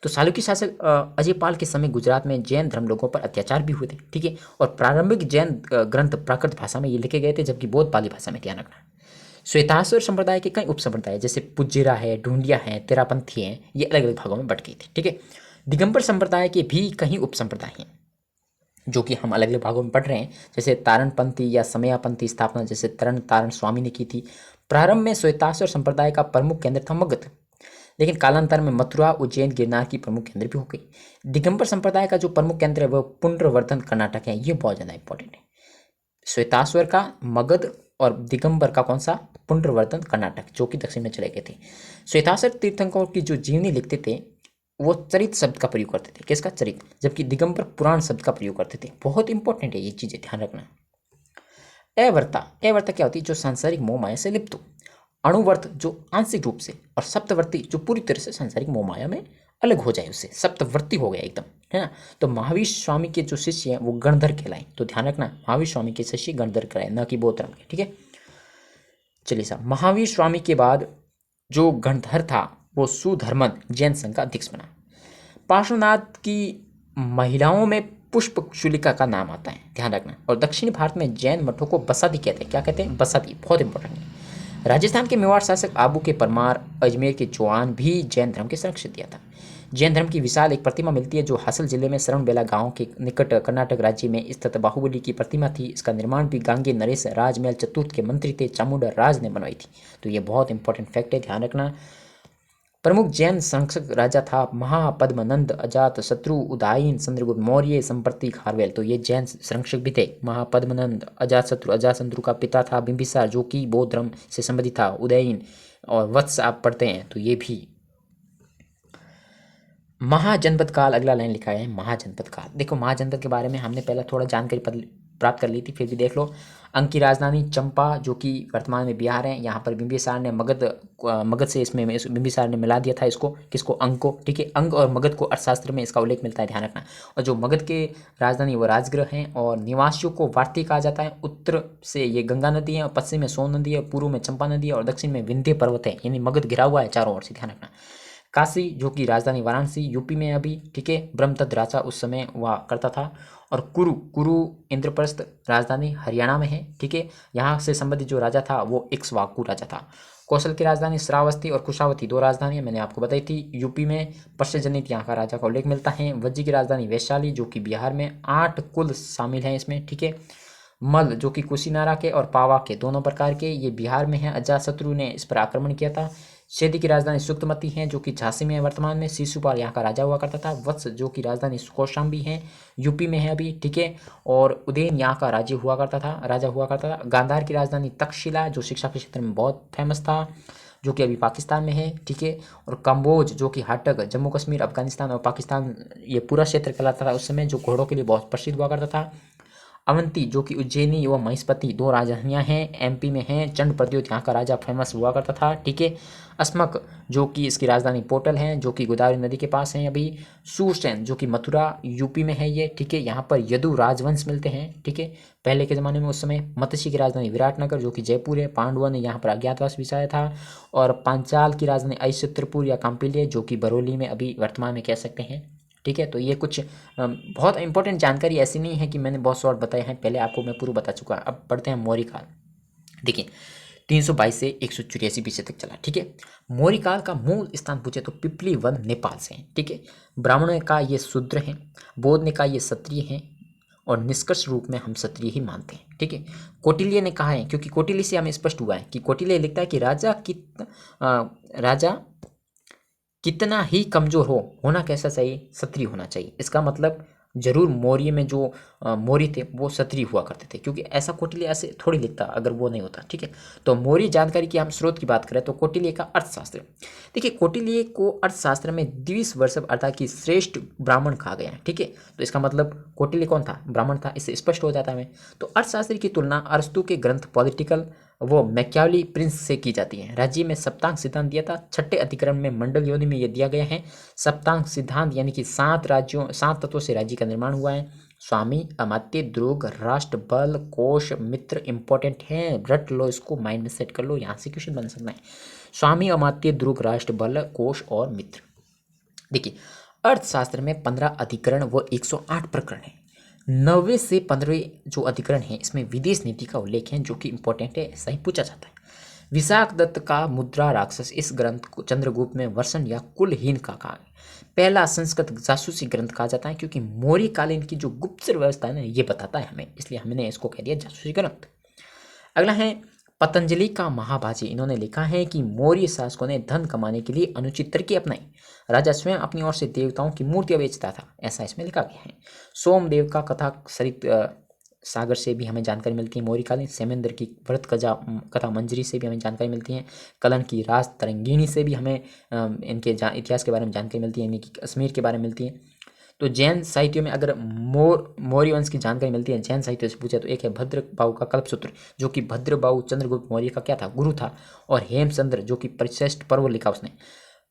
तो चालुक्य शासक अजयपाल के समय गुजरात में जैन धर्म लोगों पर अत्याचार भी हुए थे। ठीक है, और प्रारंभिक जैन ग्रंथ प्राकृत भाषा में ये लिखे गए थे, जबकि बौद्ध पाली भाषा में, ध्यान रखना। श्वेताश्वर संप्रदाय के कई उप संप्रदाय जैसे पुज्जिरा है, ढूंढिया है, तेरापंथी है, ये अलग अलग भागों में बट गई थी। ठीक है, दिगंबर संप्रदाय के भी कई उप संप्रदाय हैं जो कि हम अलग अलग भागों में पढ़ रहे हैं। जैसे तारणपंथी या समयापंथी स्थापना जैसे तारण स्वामी ने की थी। प्रारंभ में श्वेताश्वर संप्रदाय का प्रमुख केंद्र था मगध, लेकिन कालांतर में मथुरा, उज्जैन, गिरनार की प्रमुख केंद्र भी हो गई। दिगंबर संप्रदाय का जो प्रमुख केंद्र है वह पुंड्रवर्धन कर्नाटक है। ये बहुत ज़्यादा इंपॉर्टेंट है। श्वेताश्वर का मगध और दिगंबर का कौन सा, पुंड्रवर्धन कर्नाटक, जो कि दक्षिण में चले गए थे। श्वेताश्वर तीर्थंकर की जो जीवनी लिखते थे वो चरित शब्द का प्रयोग करते थे। किसका? चरित। जबकि दिगंबर पुराण शब्द का प्रयोग करते थे। बहुत इंपॉर्टेंट है ये चीजें, ध्यान रखना। अवर्ता, अवर्ता क्या होती है? जो सांसारिक मोह माया से लिप्त हो। अणुवर्त जो आंशिक रूप से, और सप्तवर्ती जो पूरी तरह से सांसारिक मोह माया में अलग हो जाए, उससे सप्तवर्ती हो गया एकदम, है ना। तो महावीर स्वामी के जो शिष्य हैं वो गणधर कहलाए। तो ध्यान रखना, महावीर स्वामी के शिष्य गणधर कहलाए, न कि बौद्ध धर्म के। ठीक है, चलिए साहब, महावीर स्वामी के बाद जो गणधर था वो सुधर्मन जैन संघ का अध्यक्ष बना। पार्श्वनाथ की महिलाओं में पुष्प शुलिका का नाम आता है, ध्यान रखना। और दक्षिण भारत में जैन मठों को बसादी कहते हैं। क्या कहते हैं? बसादी। बहुत इंपॉर्टेंट है। राजस्थान के मेवाड़ शासक आबू के परमार, अजमेर के चौहान भी जैन धर्म के संरक्षित दिया था। जैन धर्म की विशाल एक प्रतिमा मिलती है जो हासल जिले में शरणबेला गांव के निकट कर्नाटक राज्य में स्थित बाहुबली की प्रतिमा थी। इसका निर्माण भी गांगे नरेश राजमहल चतुर्थ के मंत्री थे चामुंडा राज ने बनवाई थी। तो ये बहुत इंपॉर्टेंट फैक्ट है, ध्यान रखना। प्रमुख जैन संरक्षक राजा था महापद्मनंद, अजात शत्रु, उदायन, चंद्रगुप्त मौर्य, संप्रति खारवेल। तो ये जैन संरक्षक भी थे। महापद्मनंद, अजातशत्रु, अजातशत्रु का पिता था बिंबिसार जो कि बौद्ध धर्म से संबंधित था। उदयन और वत्स आप पढ़ते हैं तो ये भी। महाजनपद काल, अगला लाइन लिखा है महाजनपद काल। देखो महाजनपद के बारे में हमने पहले थोड़ा जानकारी प्राप्त कर ली थी, फिर भी देख लो। अंग की राजधानी चंपा जो कि वर्तमान में बिहार है। यहाँ पर बिंबिसार ने मगध से इसमें बिंबिसार ने मिला दिया था इसको, किसको? अंग को। ठीक है, अंग और मगध को अर्थशास्त्र में इसका उल्लेख मिलता है, ध्यान रखना। और जो मगध के राजधानी वो राजगृह है, और निवासियों को वार्ती कहा जाता है। उत्तर से ये गंगा नदी है, और पश्चिम में सोन नदी है, पूर्व में चंपा नदी है, और दक्षिण में विंध्य पर्वत है। यानी मगध घिरा हुआ है चारों ओर से, ध्यान रखना। काशी जो कि राजधानी वाराणसी यूपी में अभी। ठीक है, ब्रह्मदत्त राजा उस समय हुआ करता था। और कुरु इंद्रप्रस्थ राजधानी हरियाणा में है। ठीक है, यहाँ से संबंधित जो राजा था वो इक्ष्वाकु राजा था। कौशल की राजधानी श्रावस्ती और कुशावती दो राजधानियां मैंने आपको बताई थी। यूपी में पर्षजनित यहाँ का राजा का उल्लेख मिलता है। वज्जी की राजधानी वैशाली जो कि बिहार में। 8 कुल शामिल हैं इसमें। ठीक है, मल जो कि कुशीनारा के और पावा के दोनों प्रकार के, ये बिहार में है। अजातशत्रु ने इस पर आक्रमण किया था। शेदी की राजधानी सुक्तमती है जो कि झांसी में है वर्तमान में। शिशुपाल यहाँ का राजा हुआ करता था। वत्स जो कि राजधानी कौशाम्बी है, यूपी में है अभी। ठीक है, और उदयन यहाँ का राजा हुआ करता था। गांधार की राजधानी तक्षशिला जो शिक्षा के क्षेत्र में बहुत फेमस था, जो कि अभी पाकिस्तान में है। ठीक है, और कम्बोज जो कि हाटक जम्मू कश्मीर, अफगानिस्तान और पाकिस्तान ये पूरा क्षेत्र कहलाता था उस समय, जो घोड़ों के लिए बहुत प्रसिद्ध हुआ करता था। अवंती जो कि उज्जैनी एवं महिष्मति दो राजधानियां हैं, एमपी में हैं। चंड प्रद्योत यहाँ का राजा फेमस हुआ करता था। ठीक है, अस्मक जो कि इसकी राजधानी पोटल है जो कि गोदावरी नदी के पास है अभी। सूरसेन जो कि मथुरा यूपी में है ये। ठीक है, यहाँ पर यदु राजवंश मिलते हैं। ठीक है, पहले के ज़माने में उस समय। मत्स्य की राजधानी विराटनगर जो कि जयपुर है। पांडवों ने यहाँ पर अज्ञातवास बिछाया था। और पांचाल की राजधानी अहिष्यत्रपुर या काम्पिल्य जो कि बरौली में अभी वर्तमान में कह सकते हैं। ठीक है, तो ये कुछ बहुत इंपॉर्टेंट जानकारी ऐसी नहीं है कि मैंने बहुत शॉर्ट बताए हैं, पहले आपको मैं पूरा बता चुका। अब पढ़ते हैं मौर्य काल। देखिए 322 से 184 बीसी तक चला। ठीक है, मौर्य काल का मूल स्थान पूछे तो पिपली वन नेपाल से है। ठीक है, ब्राह्मणों ने कहा ये शूद्र हैं, बौद्ध ने कहा ये क्षत्रिय हैं, और निष्कर्ष रूप में हम क्षत्रिय ही मानते हैं। ठीक है, कौटिल्य ने कहा है, क्योंकि कौटिल्य से हमें स्पष्ट हुआ है कि कौटिल्य लिखता है कि राजा कितना ही कमजोर होना कैसा चाहिए? क्षत्रिय होना चाहिए। इसका मतलब जरूर मौर्य में जो मौर्य थे वो क्षत्रिय हुआ करते थे, क्योंकि ऐसा कौटिल्य ऐसे थोड़ी लिखता अगर वो नहीं होता। ठीक है, तो मौर्य जानकारी की हम स्रोत की बात करें तो कौटिल्य का अर्थशास्त्र। देखिए कौटिल्य को अर्थशास्त्र में द्विवर्षभ अर्थात कि श्रेष्ठ ब्राह्मण कहा गया है। ठीक है, तो इसका मतलब कौटिल्य कौन था? ब्राह्मण था, इससे स्पष्ट हो जाता है हमें। तो अर्थशास्त्र की तुलना अरस्तु के ग्रंथ पॉलिटिकल वो मैक्यावली प्रिंस से की जाती है। राज्य में सप्तांग सिद्धांत दिया था। छठे अधिकरण में मंडल योनि में यह दिया गया है। सप्तांग सिद्धांत यानी कि 7 तत्वों से राज्य का निर्माण हुआ है। स्वामी, अमात्य, द्रुग, राष्ट्र, बल, कोश, मित्र इंपॉर्टेंट है, रट लो इसको, माइंड में सेट कर लो, यहाँ से क्वेश्चन बन सकता है। स्वामी, अमात्य, द्रुग, राष्ट्र, बल, कोश और मित्र। देखिए अर्थशास्त्र में 15 अधिकरण व 108 प्रकरण है। 90 से 15वें जो अधिकरण है इसमें विदेश नीति का उल्लेख है, जो कि इंपॉर्टेंट है, ऐसा ही पूछा जाता है। विशाख दत्त का मुद्रा राक्षस इस ग्रंथ को चंद्रगुप्त में वर्षण या कुलहीन का कहा पहला संस्कृत जासूसी ग्रंथ कहा जाता है, क्योंकि मौर्य कालीन की जो गुप्तचर व्यवस्था है ना ये बताता है हमें, इसलिए हमने इसको कह दिया जासूसी ग्रंथ। अगला है पतंजलि का महाभाजी। इन्होंने लिखा है कि मौर्य शासकों ने धन कमाने के लिए अनुचित तरकीब अपनाई। राजा स्वयं अपनी ओर से देवताओं की मूर्तियां बेचता था, ऐसा इसमें लिखा गया है। सोमदेव का कथा सरित सागर से भी हमें जानकारी मिलती है मौर्यकालीन। सेमेंद्र की व्रत कथा मंजरी से भी हमें जानकारी मिलती है। कलन की राज तरंगिणी से भी हमें इनके इतिहास के बारे में जानकारी मिलती है, यानी कि कश्मीर के बारे में मिलती है। तो जैन साहित्य में अगर मौर्य वंश की जानकारी मिलती है जैन साहित्य से पूछे तो एक है भद्रबाहु का कल्पसूत्र, जो कि भद्रबाहु चंद्रगुप्त मौर्य का क्या था, गुरु था। और हेमचंद्र जो कि परिशिष्ट पर्व लिखा उसने।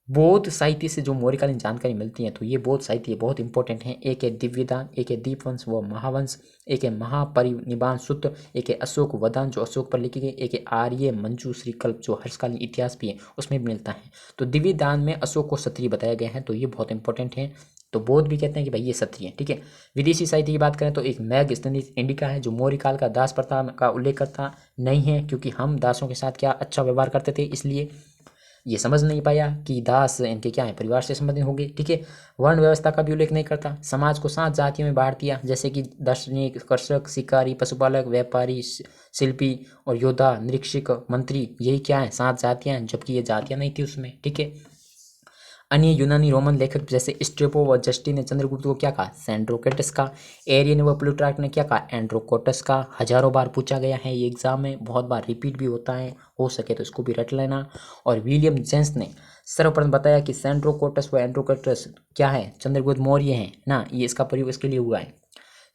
बौद्ध साहित्य से जो मौर्यकालीन जानकारी मिलती है तो ये बौद्ध साहित्य बहुत इंपॉर्टेंट है। एक है दिव्यदान, एक है दीपवंश व महावंश, एक है महापरिनिबाण सूत्र, एक है अशोक वदान जो अशोक पर लिखी गई, एक है आर्य मंजू श्रीकल्प जो हर्षकालीन इतिहास भी है उसमें भी मिलता है। तो दिव्यदान में अशोक को क्षत्रिय बताया गया है, तो ये बहुत इंपॉर्टेंट है। तो बौद्ध भी कहते हैं कि भाई ये क्षत्रिय है, ठीक है। विदेशी साहित्य की बात करें तो एक मैग स्तनी इंडिका है जो मौर्य काल का दास प्रथा का उल्लेख करता नहीं है, क्योंकि हम दासों के साथ क्या अच्छा व्यवहार करते थे, इसलिए ये समझ नहीं पाया कि दास इनके क्या है, परिवार से संबंधित होंगे, ठीक है। वर्ण व्यवस्था का भी उल्लेख नहीं करता। समाज को 7 जातियों में बांट दिया, जैसे कि दार्शनिक, कृषक, शिकारी, पशुपालक, व्यापारी, शिल्पी और योद्धा, निरीक्षक, मंत्री, यही क्या है 7 जातियां हैं, जबकि ये जातियां नहीं थी उसमें, ठीक है। अन्य यूनानी रोमन लेखक जैसे स्ट्रेबो व जस्टिन ने चंद्रगुप्त को क्या कहा, सेंड्रोकेटस का। एरियन व प्लूटार्क ने क्या कहा, एंड्रोकोटस का। हजारों बार पूछा गया है ये एग्जाम में, बहुत बार रिपीट भी होता है, हो सके तो इसको भी रट लेना। और विलियम जेम्स ने सर्वप्रथम बताया कि सेंड्रोकोटस व एंड्रोकोटस क्या है, चंद्रगुप्त मौर्य हैं ना, ये इसका प्रयोग इसके लिए हुआ है।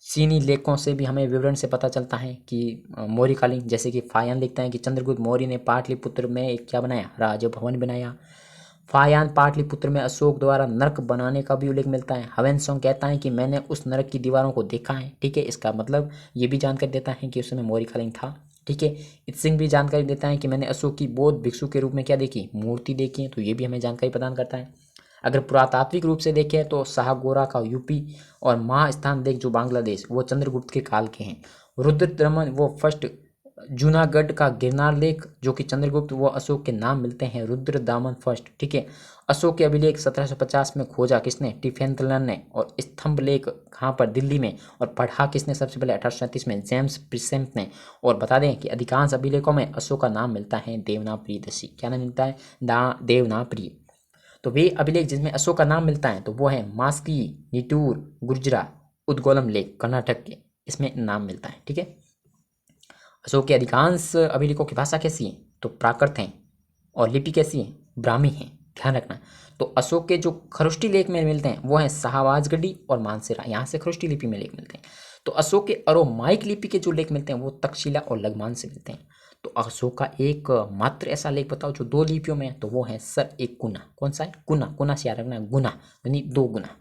चीनी लेखों से भी हमें विवरण से पता चलता है कि मौर्यकालीन, जैसे कि फायान लिखता है कि चंद्रगुप्त मौर्य ने पाटलिपुत्र में एक क्या बनाया, राजभवन बनाया। फायान पाटलिपुत्र में अशोक द्वारा नरक बनाने का भी उल्लेख मिलता है। हवेनसोंग कहता है कि मैंने उस नरक की दीवारों को देखा है, ठीक है। इसका मतलब ये भी जानकारी देता है कि उस समय मौर्यकालीन था, ठीक है। इत्सिंग भी जानकारी देता है कि मैंने अशोक की बौद्ध भिक्षु के रूप में क्या देखी, मूर्ति देखी है, तो ये भी हमें जानकारी प्रदान करता है। अगर पुरातात्विक रूप से देखें तो शाहगोरा का यूपी और महास्थान लेक जो बांग्लादेश वो चंद्रगुप्त के काल के हैं। रुद्रदमन वो फर्स्ट जूनागढ़ का गिरनार लेक जो कि चंद्रगुप्त व अशोक के नाम मिलते हैं, रुद्रदामन फर्स्ट, ठीक है। अशोक के अभिलेख 1750 में खोजा किसने, टिफेंथलन ने। और स्तंभ लेख कहाँ पर, दिल्ली में। और पढ़ा किसने सबसे पहले 1837 में, जेम्स प्रिसेंट ने। और बता दें कि अधिकांश अभिलेखों में अशोक का नाम मिलता है देवनागरी दसी, क्या नाम मिलता है, देवनागरी। तो वे अभिलेख जिसमें अशोक का नाम मिलता है तो वो है मास्की, निटूर, गुर्जरा, उदगोलम लेख कर्नाटक के, इसमें नाम मिलता है, ठीक है। अशोक के अधिकांश अभिलेखों की भाषा कैसी है, तो प्राकृत हैं। और लिपि कैसी है, ब्राह्मी है, ध्यान रखना। तो अशोक के जो खरुष्टी लेख में मिलते हैं वो हैं शाहवाजगढ़ी और मानसेरा, यहाँ से खरुष्टी लिपि में लेख मिलते हैं। तो अशोक के अरोमाइक लिपि के जो लेख मिलते हैं वो तक्षशिला और लगमान से मिलते हैं। तो अशोक का एक मात्र ऐसा लेख बताओ जो 2 लिपियों में है, तो वो है सर एक गुना। कौन सा है, गुना, गुना से याद रखना, गुना यानी 2 गुना।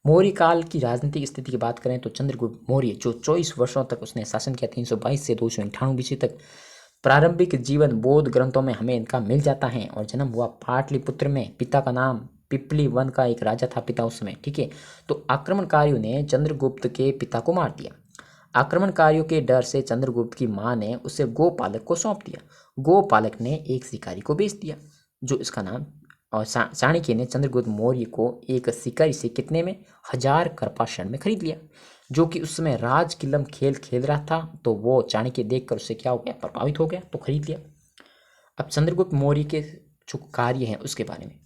मौर्य काल की राजनीतिक स्थिति की बात करें तो चंद्रगुप्त मौर्य जो 24 वर्षों तक उसने शासन किया, 322 से 298 बीसी तक। प्रारंभिक जीवन बौद्ध ग्रंथों में हमें इनका मिल जाता है। और जन्म हुआ पाटलिपुत्र में, पिता का नाम पिपली वन का एक राजा था पिता उस समय, ठीक है। तो आक्रमणकारियों ने चंद्रगुप्त के पिता को मार दिया। आक्रमणकारियों के डर से चंद्रगुप्त की मां ने उसे गोपालक को सौंप दिया। गोपालक ने एक शिकारी को बेच दिया जो इसका नाम। और चाणक्य ने चंद्रगुप्त मौर्य को एक शिकारी से कितने में, 1000 कृपाषाण में खरीद लिया, जो कि उस समय राज किलम खेल खेल रहा था। तो वो चाणक्य देखकर उससे क्या हो गया, प्रभावित हो गया, तो खरीद लिया। अब चंद्रगुप्त मौर्य के जो कार्य हैं उसके बारे में,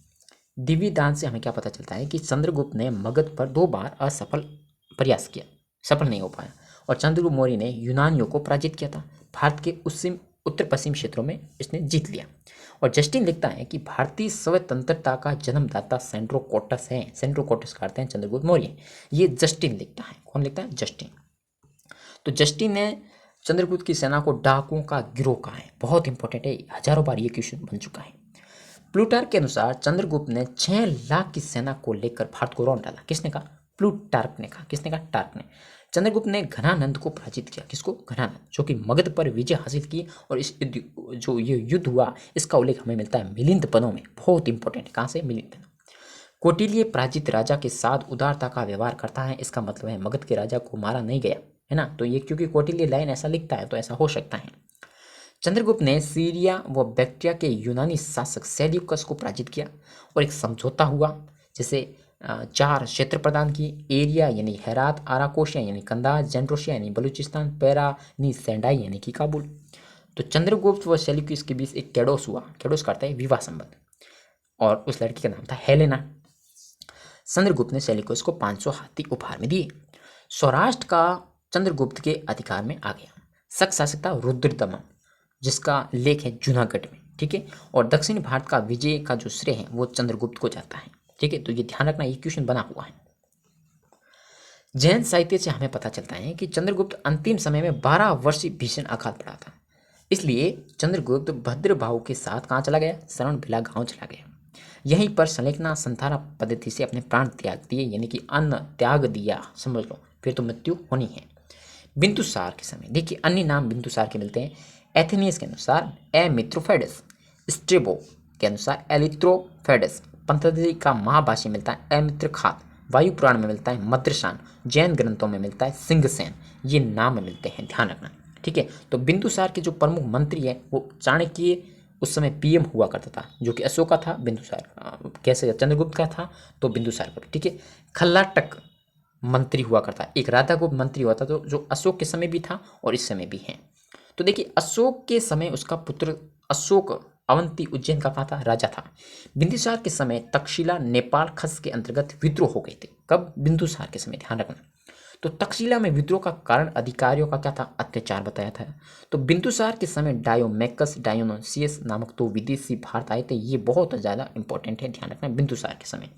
दिव्य दान से हमें क्या पता चलता है कि चंद्रगुप्त ने मगध पर 2 बार असफल प्रयास किया, सफल नहीं हो पाया। और चंद्रगुप्त मौर्य ने यूनानियों को पराजित किया था। भारत के उत्तर पश्चिम क्षेत्रों में इसने जीत लिया। और जस्टिन लिखता है कि भारतीय स्वतंत्रता का जन्मदाता सेंड्रोकोटस है। सेंड्रोकोटस का अर्थ है चंद्रगुप्त मौर्य। ये जस्टिन लिखता है। कौन लिखता है, जस्टिन। तो जस्टिन ने चंद्रगुप्त की सेना को डाकुओं का गिरोह कहा है, बहुत इंपॉर्टेंट है, हजारों बार ये क्वेश्चन बन चुका है। प्लूटार्क के अनुसार चंद्रगुप्त ने 6 लाख की सेना को लेकर भारत को रौंद डाला। किसने कहा, प्लूटार्क ने कहा। किसने कहा, टार्क ने। चंद्रगुप्त ने घनानंद को पराजित किया। किसको, घनानंद, जो कि मगध पर विजय हासिल की। और इस जो ये युद्ध हुआ इसका उल्लेख हमें मिलता है मिलिंद पनों में, बहुत इंपॉर्टेंट। कहाँ से, मिलिंद पनों। कौटिल्य पराजित राजा के साथ उदारता का व्यवहार करता है, इसका मतलब है मगध के राजा को मारा नहीं गया है ना। तो ये क्योंकि कौटिल्य लाइन ऐसा लिखता है तो ऐसा हो सकता है। चंद्रगुप्त ने सीरिया व बैक्ट्रिया के यूनानी शासक सेल्यूकस को पराजित किया और एक समझौता हुआ, जैसे 4 क्षेत्र प्रदान किए, एरिया यानी हेरात, आराकोशिया यानी कंदाज, जेंड्रोशिया यानी बलूचिस्तान, पैरानी सेंडाई यानी कि काबुल। तो चंद्रगुप्त व सेल्यूकस के बीच एक कैडोस हुआ। कैडोस करता है विवाह संबंध, और उस लड़की का नाम था हेलेना। चंद्रगुप्त ने सेल्यूकस को 500 हाथी उपहार में दिए। सौराष्ट्र का चंद्रगुप्त के अधिकार में आ गया। शक शासक था रुद्रदमन, जिसका लेख है जूनागढ़ में, ठीक है। और दक्षिण भारत का विजय का जो श्रेय है वो चंद्रगुप्त को जाता है, ठीक है। तो ये ध्यान रखना, ये क्वेश्चन बना हुआ है। जैन साहित्य से हमें पता चलता है कि चंद्रगुप्त अंतिम समय में 12 वर्षीय भीषण अकाल पड़ा था। इसलिए चंद्रगुप्त भद्रभाव के साथ कहाँ चला गया? शरणबिला गांव चला गया। यहीं पर सलेखना संधारा पद्धति से अपने प्राण त्याग दिए, यानी कि अन्न त्याग दिया, समझ लो, फिर तो मृत्यु होनी है। बिंदुसार के समय देखिए अन्य नाम बिंदुसार के मिलते हैं। एथेनियस के अनुसार एमिथ्रोफेडस, स्ट्रेबो के अनुसार एलिथ्रोफेडस, पंतजलि का महाभाष्य मिलता है एमित्रखात, वायु पुराण में मिलता है मद्रशान, जैन ग्रंथों में मिलता है सिंहसेन, ये नाम मिलते हैं, ध्यान रखना, ठीक है। तो बिंदुसार के जो प्रमुख मंत्री है वो चाणक्य उस समय पीएम हुआ करता था, जो कि अशोक का था, बिंदुसार कैसे चंद्रगुप्त का था, तो बिंदुसार का, ठीक है। खल्लाटक मंत्री हुआ करता है, एक राधागुप्त मंत्री हुआ था, तो जो अशोक के समय भी था और इस समय भी है। तो देखिए अशोक के समय उसका पुत्र अशोक अवंती उज्जैन का कहा था राजा था। बिंदुसार के समय तक्षशिला नेपाल खस के अंतर्गत विद्रोह हो गए थे। कब? बिंदुसार के समय, ध्यान रखना। तो तक्षशिला में विद्रोह का कारण अधिकारियों का क्या था? अत्याचार बताया था। तो बिंदुसार के समय डायोमेकस डायोनोसियस नामक तो विदेशी भारत आए थे, ये बहुत ज़्यादा इंपॉर्टेंट है, ध्यान रखना, बिंदुसार के समय।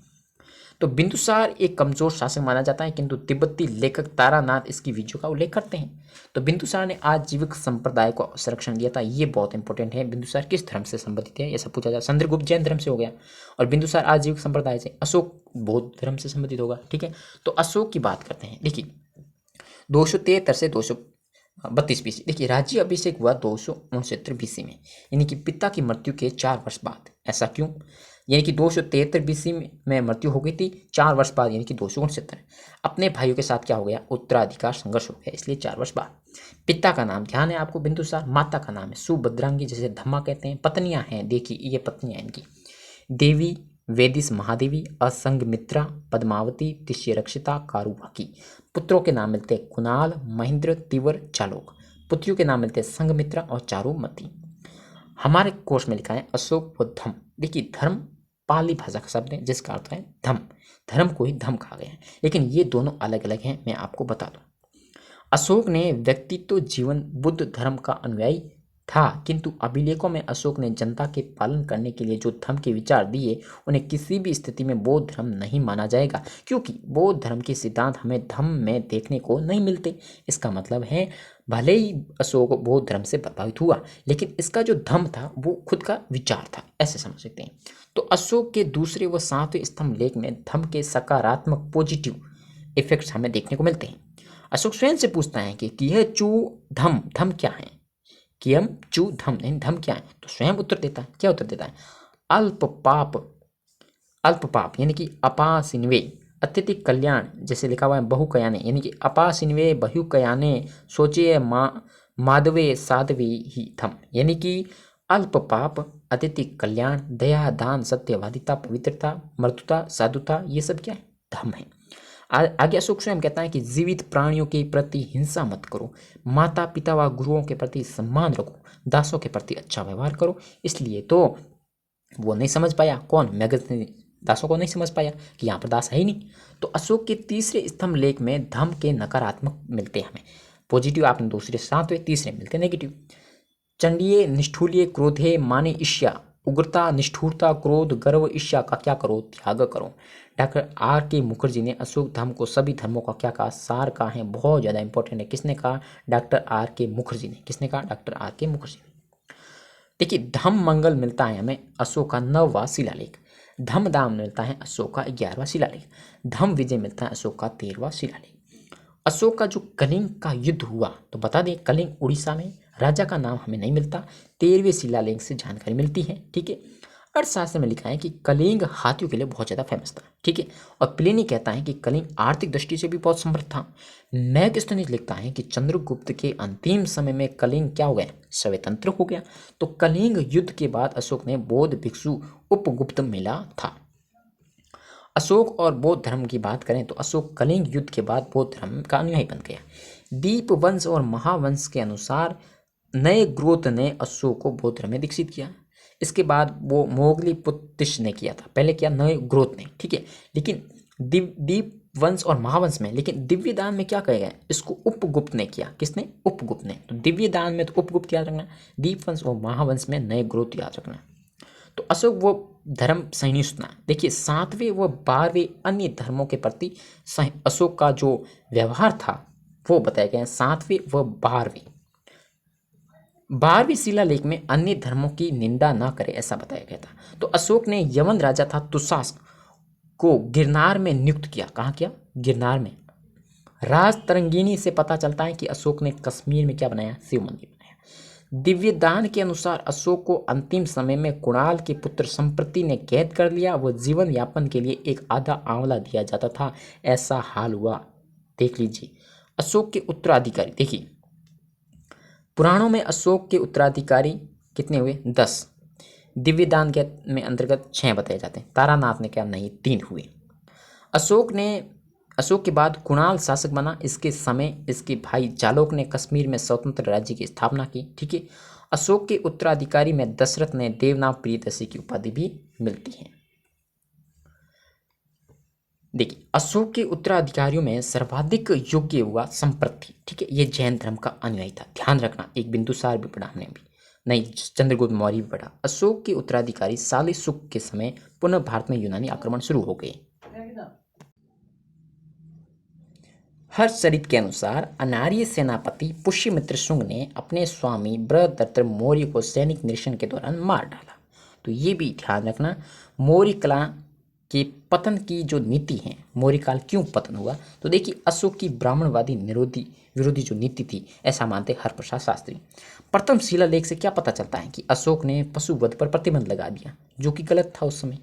तो बिंदुसार एक कमजोर शासक माना जाता है, किंतु तिब्बती लेखक तारानाथ इसकी विजयों का उल्लेख करते हैं। तो बिंदुसार ने आजीविक संप्रदाय को संरक्षण दिया था, ये बहुत इंपॉर्टेंट है। बिंदुसार किस धर्म से संबंधित है, ऐसा पूछा जाए। चंद्रगुप्त जैन धर्म से हो गया, और बिंदुसार आजीविक संप्रदाय से। अशोक बौद्ध धर्म से संबंधित होगा, ठीक है। तो अशोक की बात करते हैं। देखिए 273 से 232 बीसी, देखिए राज्य अभिषेक हुआ 269 बीसी में, यानी कि पिता की मृत्यु के 4 वर्ष बाद। ऐसा क्यों? यानी कि 273 बीसी में मृत्यु हो गई थी, 4 वर्ष बाद यानी कि 269। अपने भाइयों के साथ क्या हो गया? उत्तराधिकार संघर्ष हो गया, इसलिए 4 वर्ष बाद। पिता का नाम ध्यान है आपको बिंदुसार, माता का नाम है सुभद्रांगी, जिसे धम्मा कहते हैं। पत्नियां हैं, देखिए ये पत्नियां इनकी देवी वेदिस महादेवी, असंगमित्रा, पद्मावती, तिष्यरक्षिता, कारुबाकी। पुत्रों के नाम मिलते हैं कुणाल, महेंद्र, तिवर, चालोक। पुत्रियों के नाम मिलते हैं संगमित्रा और चारुमती। हमारे कोर्स में लिखा है अशोक व धम। देखिए धर्म पाली भाषा का शब्द है जिसका अर्थ है धम, धर्म को ही धम कहा गया है, लेकिन ये दोनों अलग अलग हैं, मैं आपको बता दूं। अशोक ने व्यक्तित्व जीवन बुद्ध धर्म का अनुयायी था, किंतु अभिलेखों में अशोक ने जनता के पालन करने के लिए जो धर्म के विचार दिए उन्हें किसी भी स्थिति में बौद्ध धर्म नहीं माना जाएगा, क्योंकि बौद्ध धर्म के सिद्धांत हमें धम्म में देखने को नहीं मिलते। इसका मतलब है भले ही अशोक बौद्ध धर्म से प्रभावित हुआ, लेकिन इसका जो धम्म था वो खुद का विचार था, ऐसे समझ सकते हैं। तो अशोक के दूसरे व 7वें स्तंभ लेख में धम्म के सकारात्मक पॉजिटिव इफेक्ट्स हमें देखने को मिलते हैं। अशोक स्वयं से पूछता है कि किह चू धम, धम क्या है? कियम चू धम, नहीं धम क्या है? तो स्वयं उत्तर देता है, क्या उत्तर देता है? अल्प पाप, अल्प पाप यानी कि अपासिन्वे, अत्यधिक कल्याण, जैसे लिखा हुआ है बहुकयाने, यानी कि अपासिन्वे बहुकयाने सोचे माधवे साधवे ही धम, यानी कि अल्प पाप, अत्यधिक कल्याण, दया, दान, सत्यवादिता, पवित्रता, मृदुता, साधुता, ये सब क्या है? धम है। आगे अशोक स्वयं कहता है कि जीवित प्राणियों के प्रति हिंसा मत करो, माता पिता व गुरुओं के प्रति सम्मान रखो, दासों के प्रति अच्छा व्यवहार करो। इसलिए तो वो नहीं समझ पाया, कौन? मैगज़ीन दासों को नहीं समझ पाया कि यहाँ पर दास है ही नहीं। तो अशोक के तीसरे स्तंभ लेख में धम्म के नकारात्मक मिलते हैं हमें, पॉजिटिव आपने दूसरे 7वें, तीसरे मिलते नेगेटिव। चंडीय निष्ठुल्य क्रोधे माने ईर्ष्या, उग्रता, निष्ठुरता, क्रोध, गर्व, ईर्ष्या का क्या करो? त्याग करो। डॉक्टर आर के मुखर्जी ने अशोक धर्म को सभी धर्मों का क्या कहा? सार कहा है, बहुत ज़्यादा इंपॉर्टेंट है। किसने कहा? डॉक्टर आर के मुखर्जी ने। किसने कहा? डॉक्टर आर के मुखर्जी ने। देखिए धम्म मंगल मिलता है हमें अशोक का 9वां शिलालेख, धम्म दाम मिलता है अशोक का 11वां शिलालेख, धम्म विजय मिलता है अशोक का 13वां शिलालेख। अशोक का जो कलिंग का युद्ध हुआ, तो बता दें कलिंग उड़ीसा में, राजा का नाम हमें नहीं मिलता, 13वें शिलालेख से जानकारी मिलती है, ठीक है। अर्थशास्त्र में लिखा है कि कलिंग हाथियों के लिए बहुत ज़्यादा फेमस था, ठीक है। और प्लिनी कहता है कि कलिंग आर्थिक दृष्टि से भी बहुत समृद्ध था। मैगस्थनीज लिखता है कि चंद्रगुप्त के अंतिम समय में कलिंग क्या हो गया? स्वतंत्र हो गया। तो कलिंग युद्ध के बाद अशोक ने बौद्ध भिक्षु उपगुप्त मिला था। अशोक और बौद्ध धर्म की बात करें तो अशोक कलिंग युद्ध के बाद बौद्ध धर्म का अनुयायी बन गया। दीप वंश और महावंश के अनुसार नए ग्रोथ ने अशोक को बौद्ध धर्म में दीक्षित किया। इसके बाद वो मोगली पुत्तिश ने किया था, पहले किया नए ग्रोथ ने, ठीक है। लेकिन दीप वंश और महावंश में, लेकिन दिव्य दान में क्या कहेगा, इसको उपगुप्त ने किया। किसने? उपगुप्त ने। तो दिव्य दान में तो उपगुप्त याद रखना, दीप वंश और महावंश में नए ग्रोथ याद रखना। तो अशोक वो धर्म सहिष्णुता, देखिए 7वें व 12वें अन्य धर्मों के प्रति अशोक का जो व्यवहार था वो बताया गया है। 7वें व 12वें शिलालेख में अन्य धर्मों की निंदा न करे ऐसा बताया गया था। तो अशोक ने यवन राजा था तुषास को गिरनार में नियुक्त किया। कहाँ किया? गिरनार में। राज तरंगिणी से पता चलता है कि अशोक ने कश्मीर में क्या बनाया? शिव मंदिर बनाया। दिव्य दान के अनुसार अशोक को अंतिम समय में कुणाल के पुत्र संप्रति ने कैद कर लिया। वह जीवन यापन के लिए एक आधा आंवला दिया जाता था, ऐसा हाल हुआ। देख लीजिए अशोक के उत्तराधिकारी, देखिए पुराणों में अशोक के उत्तराधिकारी कितने हुए? 10। दिव्य दान के में अंतर्गत 6 बताए जाते हैं। तारानाथ ने क्या? नहीं, 3 हुए। अशोक के बाद कुणाल शासक बना। इसके समय इसके भाई जालोक ने कश्मीर में स्वतंत्र राज्य की स्थापना की। ठीक है। अशोक के उत्तराधिकारी में दशरथ ने देवनाम प्रियदर्शी की उपाधि भी मिलती है। देखिए अशोक के उत्तराधिकारियों में सर्वाधिक योग्य हुआ संप्रति। ठीक है, ये जैन धर्म का अनुयायी था। ध्यान रखना, एक बिंदुसार भी पढ़ा हमने भी, नहीं चंद्रगुप्त मौर्य भी पढ़ा। अशोक के उत्तराधिकारी साले शुक के समय पुनः भारत में यूनानी आक्रमण शुरू हो गए। हर्षचरित के अनुसार अनार्य सेनापति पुष्यमित्र शुंग ने अपने स्वामी बृहदत्त मौर्य को सैनिक निरीक्षण के दौरान मार डाला। तो ये भी ध्यान रखना, मौर्य कला के पतन की जो नीति है, मौर्य काल क्यों पतन हुआ? तो देखिए अशोक की ब्राह्मणवादी विरोधी जो नीति थी, ऐसा मानते हरप्रसाद शास्त्री। प्रथम शिलालेख से क्या पता चलता है कि अशोक ने पशुवध पर प्रतिबंध लगा दिया, जो कि गलत था उस समय।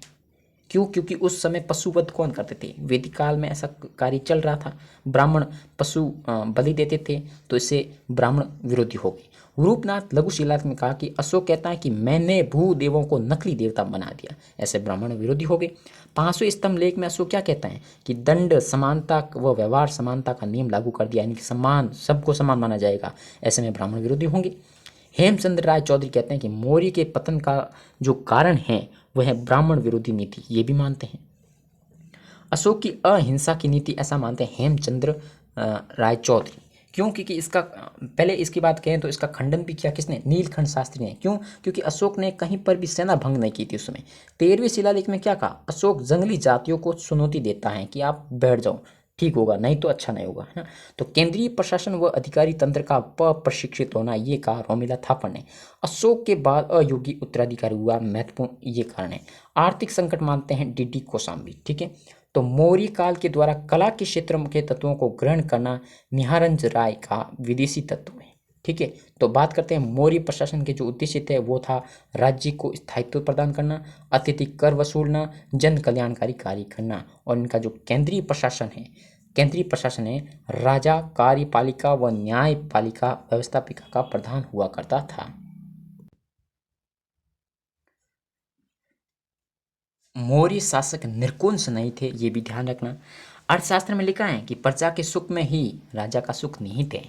क्यों? क्योंकि उस समय पशुवध कौन करते थे? वैदिक काल में ऐसा कार्य चल रहा था, ब्राह्मण पशु बलि देते थे, तो इससे ब्राह्मण विरोधी हो गए। रूपनाथ लघु शिलालेख में कहा कि अशोक कहता है कि मैंने भूदेवों को नकली देवता बना दिया, ऐसे ब्राह्मण विरोधी हो गए। 5वें स्तंभ लेख में अशोक क्या कहता है कि दंड समानता व व्यवहार समानता का नियम लागू कर दिया, यानी कि समान, सबको समान माना जाएगा, ऐसे में ब्राह्मण विरोधी होंगे। हेमचंद्र राय चौधरी कहते हैं कि मौर्य के पतन का जो कारण है वह है ब्राह्मण विरोधी नीति, ये भी मानते हैं। अशोक की अहिंसा की नीति, ऐसा मानते हैं हेमचंद्र राय चौधरी। क्यों? क्योंकि इसका पहले इसकी बात करें तो इसका खंडन भी किया किसने? नीलकंठ शास्त्री ने। क्यों? क्योंकि अशोक ने कहीं पर भी सेना भंग नहीं की थी उस समय। 13वें शिलालेख में क्या कहा? अशोक जंगली जातियों को चुनौती देता है कि आप बैठ जाओ, ठीक होगा, नहीं तो अच्छा नहीं होगा, है ना। तो केंद्रीय प्रशासन व अधिकारी तंत्र का अप्रशिक्षित होना, ये कहा रोमिला थापर ने। अशोक के बाद अयोग्य उत्तराधिकारी हुआ, महत्वपूर्ण ये कारण है। आर्थिक संकट मानते हैं डीडी कोशाम्बी। ठीक है। तो मौर्य काल के द्वारा कला के क्षेत्र के तत्वों को ग्रहण करना निहारंज राय का विदेशी तत्व है। ठीक है। तो बात करते हैं मौर्य प्रशासन के जो उद्देश्य थे, वो था राज्य को स्थायित्व प्रदान करना, अत्यधिक कर वसूलना, जन कल्याणकारी कार्य करना। और इनका जो केंद्रीय प्रशासन है राजा, कार्यपालिका व न्यायपालिका व्यवस्थापिका का प्रधान हुआ करता था। मौर्य शासक निरकुंश नहीं थे, ये भी ध्यान रखना। अर्थशास्त्र में लिखा है कि प्रजा के सुख में ही राजा का सुख निहित है।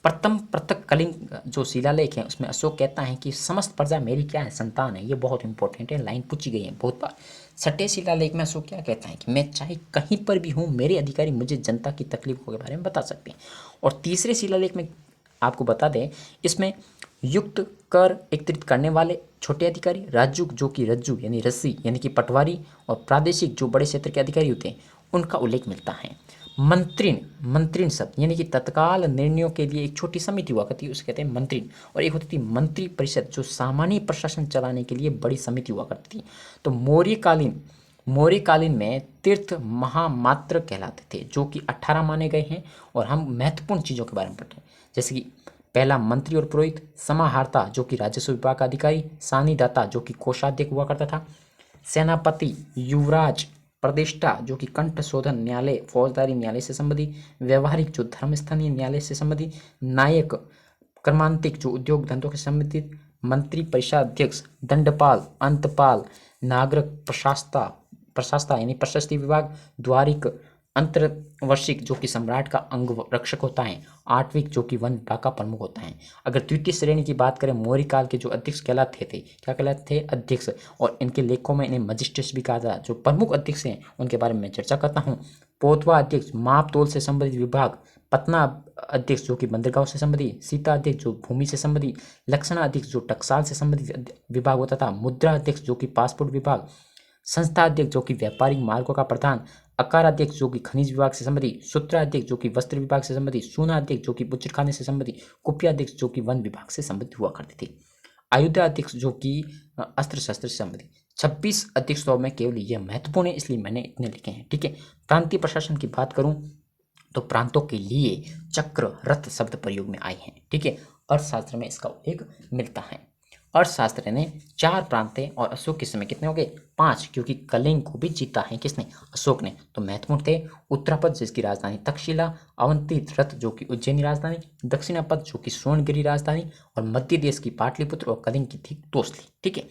प्रथम पृथक कलिंग जो शिलालेख है उसमें अशोक कहता है कि समस्त प्रजा मेरी क्या है? संतान है। ये बहुत इंपॉर्टेंट है, लाइन पूछी गई है बहुत बार। 6ठे शिलालेख में अशोक क्या कहता है कि मैं चाहे कहीं पर भी हूँ, मेरे अधिकारी मुझे जनता की तकलीफों के बारे में बता सकते हैं। और तीसरे शिलालेख में आपको बता दें, इसमें युक्त कर एकत्रित करने वाले छोटे अधिकारी, राज्य जो कि रज्जु यानी रस्सी यानी कि पटवारी, और प्रादेशिक जो बड़े क्षेत्र के अधिकारी होते हैं, उनका उल्लेख मिलता है। मंत्रिण शब्द यानी कि तत्काल निर्णयों के लिए एक छोटी समिति हुआ करती है, उसे कहते हैं मंत्रिण। और एक होती थी मंत्री परिषद, जो सामान्य प्रशासन चलाने के लिए बड़ी समिति हुआ करती थी। तो मौर्यकालीन में तीर्थ महामात्र कहलाते थे, जो कि 18 माने गए हैं। और हम महत्वपूर्ण चीज़ों के बारे में पढ़ते हैं, जैसे कि पहला मंत्री और पुरोहित, समाहर्ता जो कि राजस्व विभाग का अधिकारी, सानिदाता जो कि कोषाध्यक्ष हुआ करता था, सेनापति, युवराज, प्रतिष्ठा जो कि कंठ शोधन न्यायालय फौजदारी न्यायालय से संबंधित, व्यवहारिक जो धर्मस्थानीय न्यायालय से संबंधित, नायक कर्मांतिक जो उद्योग धंधों से संबंधित, मंत्री परिषदाध्यक्ष, दंडपाल, अंतपाल, नागरिक प्रशास्ता यानी प्रशस्ति विभाग, द्वारिक अंतर्वशिक जो कि सम्राट का अंग रक्षक होता है। आठविक जो कि वन विभाग का प्रमुख होता है। अगर द्वितीय श्रेणी की बात करें, मौर्य काल के जो अध्यक्ष कहलाते थे, क्या कहलाते थे? अध्यक्ष। और इनके लेखों में इन्हें मजिस्ट्रेट्स भी कहा था। जो प्रमुख अध्यक्ष हैं उनके बारे में मैं चर्चा करता हूँ। पोतवा अध्यक्ष माप तोल से संबंधित विभाग, पतना अध्यक्ष जो कि बंदरगांव से संबंधित, सीता अध्यक्ष जो भूमि से संबंधित, लक्षणा अध्यक्ष जो टकसाल से संबंधित विभाग होता था, मुद्रा अध्यक्ष जो कि पासपोर्ट विभाग, संस्था अध्यक्ष जो कि व्यापारिक मार्गों का प्रधान, अकार अध्यक्ष जो कि खनिज विभाग से संबंधित, सूत्रा अध्यक्ष जो कि वस्त्र विभाग से संबंधित, सूना अध्यक्ष जो कि बुचड़खाने से संबंधित, कुपिया अध्यक्ष जो कि वन विभाग से संबंधित हुआ करते थे, आयुधा अध्यक्ष जो कि अस्त्र शस्त्र से संबंधित। 26 अध्यक्ष तो में केवल यह महत्वपूर्ण है, इसलिए मैंने इतने लिखे हैं। ठीक है। प्रांतीय प्रशासन की बात करूं तो प्रांतों के लिए चक्र रथ शब्द प्रयोग में आए हैं। ठीक है। अर्थशास्त्र में इसका उल्लेख मिलता है। अर्थशास्त्र ने 4 प्रांत थे और अशोक के समय कितने हो गए? 5, क्योंकि कलिंग को भी जीता है किसने? अशोक ने। तो महत्वपूर्ण थे उत्तरापद जिसकी राजधानी तक्षशिला, अवंती रथ जो कि उज्जैनी राजधानी, दक्षिणापद जो कि स्वर्णगिरी राजधानी, और मध्य देश की पाटलिपुत्र और कलिंग की थी तोसली। ठीक है।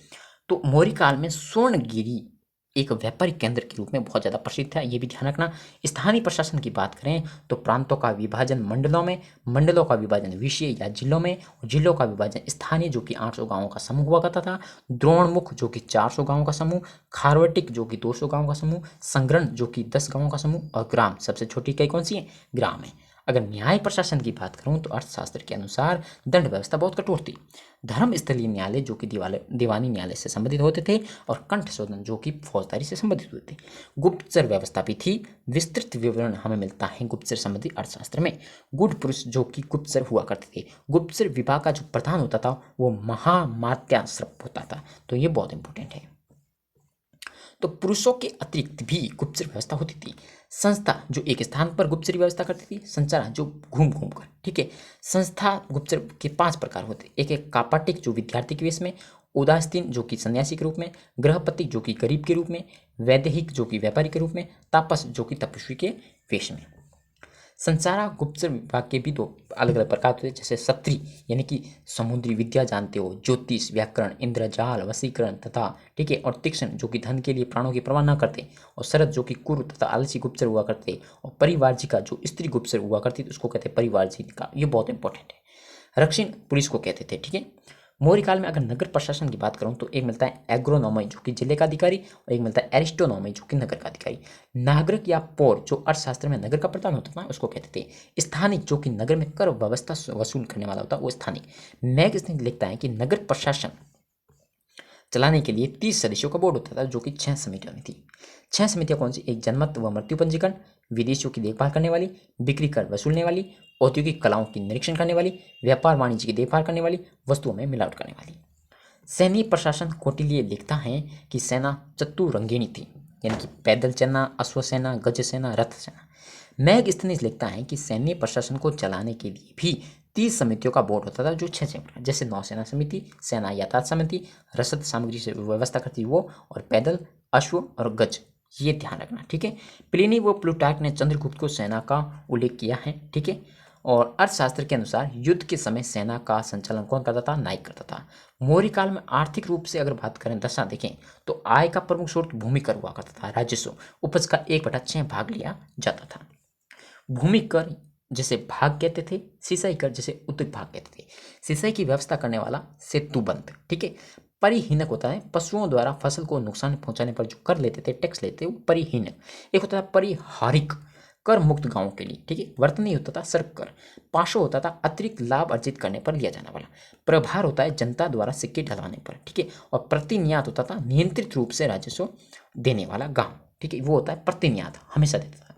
तो मौर्य काल में स्वर्णगिरी एक व्यापारिक केंद्र के रूप में बहुत ज़्यादा प्रसिद्ध था, ये भी ध्यान रखना। स्थानीय प्रशासन की बात करें तो प्रांतों का विभाजन मंडलों में, मंडलों का विभाजन विषय या जिलों में, और जिलों का विभाजन स्थानीय जो कि 800 गांवों का समूह हुआ करता था, द्रोणमुख जो कि 400 गांवों का समूह, खारवटिक जो कि 200 गांवों का समूह, संग्रहण जो कि 10 गांवों का समूह, और ग्राम सबसे छोटी इकाई कौन सी है? ग्राम है। अगर न्याय प्रशासन की बात करूं तो अर्थशास्त्र के अनुसार दंड व्यवस्था बहुत कठोर थी। धर्म स्थलीय न्यायालय जो कि दीवानी न्यायालय से संबंधित होते थे, और कंठ शोधन जो कि फौजदारी से संबंधित होते थे। गुप्तचर व्यवस्था भी थी। विस्तृत विवरण हमें मिलता है गुप्तचर संबंधी अर्थशास्त्र में। गुड़ पुरुष जो कि गुप्तचर हुआ करते थे। गुप्तचर विभाग का जो प्रधान होता था वो महामात्याश्रप होता था। तो ये बहुत इंपॉर्टेंट है। तो पुरुषों के अतिरिक्त भी गुप्तचर व्यवस्था होती थी। संस्था जो एक स्थान पर गुप्तचर व्यवस्था करती थी, संचार जो घूम घूम कर। ठीक है। संस्था गुप्तचर के 5 प्रकार होते। एक एक कापाटिक जो विद्यार्थी के वेश में, उदासीन जो कि सन्यासी के रूप में, गृहपति जो कि गरीब के रूप में, वैदेहिक जो कि व्यापारी के रूप में, तापस जो कि तपस्वी के वेश में। संचारा गुप्तचर विभाग के भी 2 अलग अलग प्रकार होते हैं, जैसे सत्री यानी कि समुद्री विद्या जानते हो, ज्योतिष, व्याकरण, इंद्रजाल, वशीकरण तथा, ठीक है, और तीक्ष्ण जो कि धन के लिए प्राणों की परवाह न करते, और शरद जो कि कुरु तथा आलसी गुप्तचर हुआ करते, और परिवारजिका जो स्त्री गुप्तचर हुआ करती उसको कहते हैं परिवारजिका। ये बहुत इंपॉर्टेंट है। रक्षिण पुलिस को कहते थे। ठीक है। मौर्य काल में अगर नगर प्रशासन की बात करूं तो एक मिलता है एग्रोनॉमी जो कि जिले का अधिकारी, और एक मिलता है एरिस्टोनॉमी जो कि नगर का अधिकारी। नागरिक या पौर जो अर्थशास्त्र में नगर का प्रधान होता था उसको कहते थे। स्थानिक जो कि नगर में कर व्यवस्था वसूल करने वाला होता वो स्थानिक। मैगस्मिथ लिखता है कि नगर प्रशासन चलाने के लिए 30 सदस्यों का बोर्ड होता था जो कि 6 समितियों में थी। 6 समितियां कौन सी? एक जनमत व मृत्यु पंजीकरण, विदेशियों की देखभाल करने वाली, बिक्री कर वसूलने वाली, औद्योगिक कलाओं की निरीक्षण करने वाली, व्यापार वाणिज्य की देखभाल करने वाली, वस्तुओं में मिलावट करने वाली। सैन्य प्रशासन कौटिल्य लिखता है कि सेना चतुरंगिणी थी, यानी कि पैदल सेना, अश्वसेना, गज सेना, रथ सेना। मैगस्थनीज लिखता है कि सैन्य प्रशासन को चलाने के लिए भी 30 समितियों का बोर्ड होता था जो 6 प्रकार, जैसे नौसेना समिति, सेना यातायात समिति, रसद सामग्री से व्यवस्था करती वो, और पैदल, अश्व और गज। ये ध्यान रखना। ठीक है। प्लिनी व प्लूटार्क ने चंद्रगुप्त को सेना का उल्लेख किया है। ठीक है। और अर्थशास्त्र के अनुसार युद्ध के समय सेना का संचालन कौन करता था? नायक करता था। मौर्य काल में आर्थिक रूप से अगर बात करें, दशा देखें तो आय का प्रमुख स्रोत भूमि कर हुआ करता था। राजस्व उपज का 1/6 भाग लिया जाता था। भूमि कर जैसे भाग कहते थे, सिंचाई कर जैसे उद्योग भाग कहते थे। सिंचाई की व्यवस्था करने वाला सेतुबंद। ठीक है। परिहीनक होता है पशुओं द्वारा फसल को नुकसान पहुंचाने पर जो कर लेते थे, टैक्स लेते थे, वो परिहीनक। एक होता था परिहारिक, कर मुक्त गांवों के लिए। ठीक है। वर्तनी होता था सर्क कर। पाशो होता था अतिरिक्त लाभ अर्जित करने पर लिया जाने वाला। प्रभार होता है जनता द्वारा सिक्के ढलवाने पर। ठीक है। और प्रतिनियात होता था नियंत्रित रूप से राजस्व देने वाला गांव। ठीक है। वो होता है प्रतिनियात, हमेशा देता था।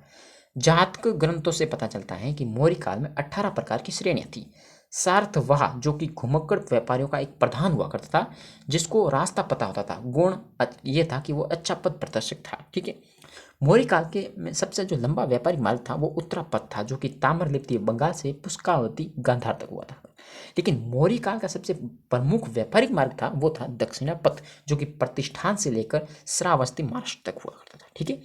जातक ग्रंथों से पता चलता है कि मौर्य काल में 18 प्रकार की श्रेणियां थी। सार्थवाह जो कि घुमक्कड़ व्यापारियों का एक प्रधान हुआ करता था, जिसको रास्ता पता होता था। गुण ये था कि वो अच्छा पद प्रदर्शक था। ठीक है। मौर्य काल के में सबसे जो लंबा व्यापारिक मार्ग था वो उत्तरापथ था, जो कि ताम्रलिप्ति बंगाल से पुष्पावती गांधार तक हुआ था। लेकिन मौर्य काल का सबसे प्रमुख व्यापारिक मार्ग था वो था दक्षिणापथ, जो कि प्रतिष्ठान से लेकर श्रावस्ती महाराष्ट्र तक हुआ करता था। ठीक है।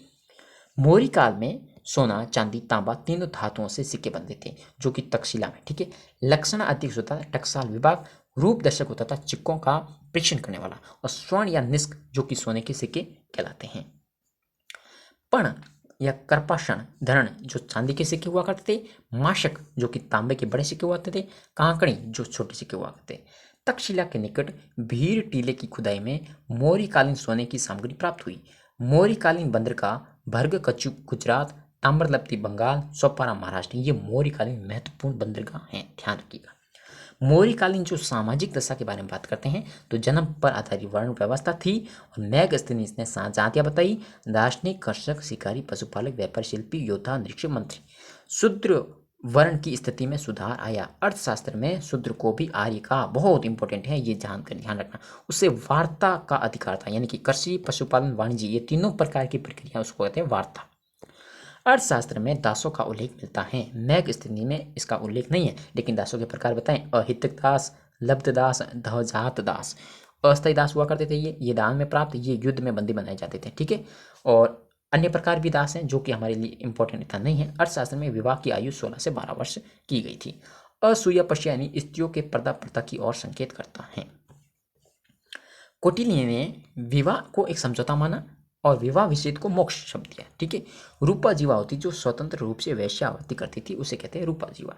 मौर्य काल में सोना, चांदी, तांबा तीनों धातुओं से सिक्के बनते थे, जो कि तक्षशिला में। ठीक है। लक्षणा अध्यक्ष होता था टकसाल विभाग। रूप दर्शक होता था सिक्कों का परीक्षण करने वाला। और स्वर्ण या निष्क जो कि सोने के सिक्के कहलाते हैं। पण या कर्पाषण धरण जो चांदी के सिक्के हुआ करते थे, माशक जो कि तांबे के बड़े सिक्के हुआ करते थे, कांकड़ी जो छोटे सिक्के हुआ करते थे। तक्षशिला के निकट भीर टीले की खुदाई में मौर्यकालीन सोने की सामग्री प्राप्त हुई। मौर्यकालीन बंदरगाह भर्ग कच्छु गुजरात, ताम्रलिप्ति बंगाल, सोपारा महाराष्ट्र, ये मौर्यकालीन महत्वपूर्ण बंदरगाह हैं, ध्यान रखिएगा। मौर्यकालीन जो सामाजिक दशा के बारे में बात करते हैं तो जन्म पर आधारित वर्ण व्यवस्था थी और मेगस्थनीज ने जातियां बताई: दार्शनिक, कर्षक, शिकारी, पशुपालक, व्यापारी, शिल्पी, योद्धा, निरीक्षक, मंत्री। शूद्र वर्ण की स्थिति में सुधार आया। अर्थशास्त्र में शूद्र को भी आर्य का बहुत इंपॉर्टेंट है, ये जानकर ध्यान रखना। उससे वार्ता का अधिकार था, यानी कि कृषि, पशुपालन, वाणिज्य, ये तीनों प्रकार की प्रक्रिया उसको कहते हैं वार्ता। अर्थशास्त्र में दासों का उल्लेख मिलता है, मेगस्थनी में इसका उल्लेख नहीं है, लेकिन दासों के प्रकार बताएं: अहितक दास, लब्ध दास, धवजात दास। अस्थायी दास हुआ करते थे, ये दान में प्राप्त, ये युद्ध में बंदी बनाए जाते थे, ठीक है। और अन्य प्रकार भी दास हैं जो कि हमारे लिए इंपॉर्टेंट इतना नहीं है। अर्थशास्त्र में विवाह की आयु 16 से 12 वर्ष की गई थी। असूया पश्य यानी स्त्रियों के पर्दा प्रथा की ओर संकेत करता है। कौटिल्य ने विवाह को एक समझौता माना और विवाह विच्छेद को मोक्ष शब्द दिया, ठीक है। रूपा जीवा होती जो स्वतंत्र रूप से वैश्यावृत्ति करती थी, उसे कहते हैं रूपा जीवा।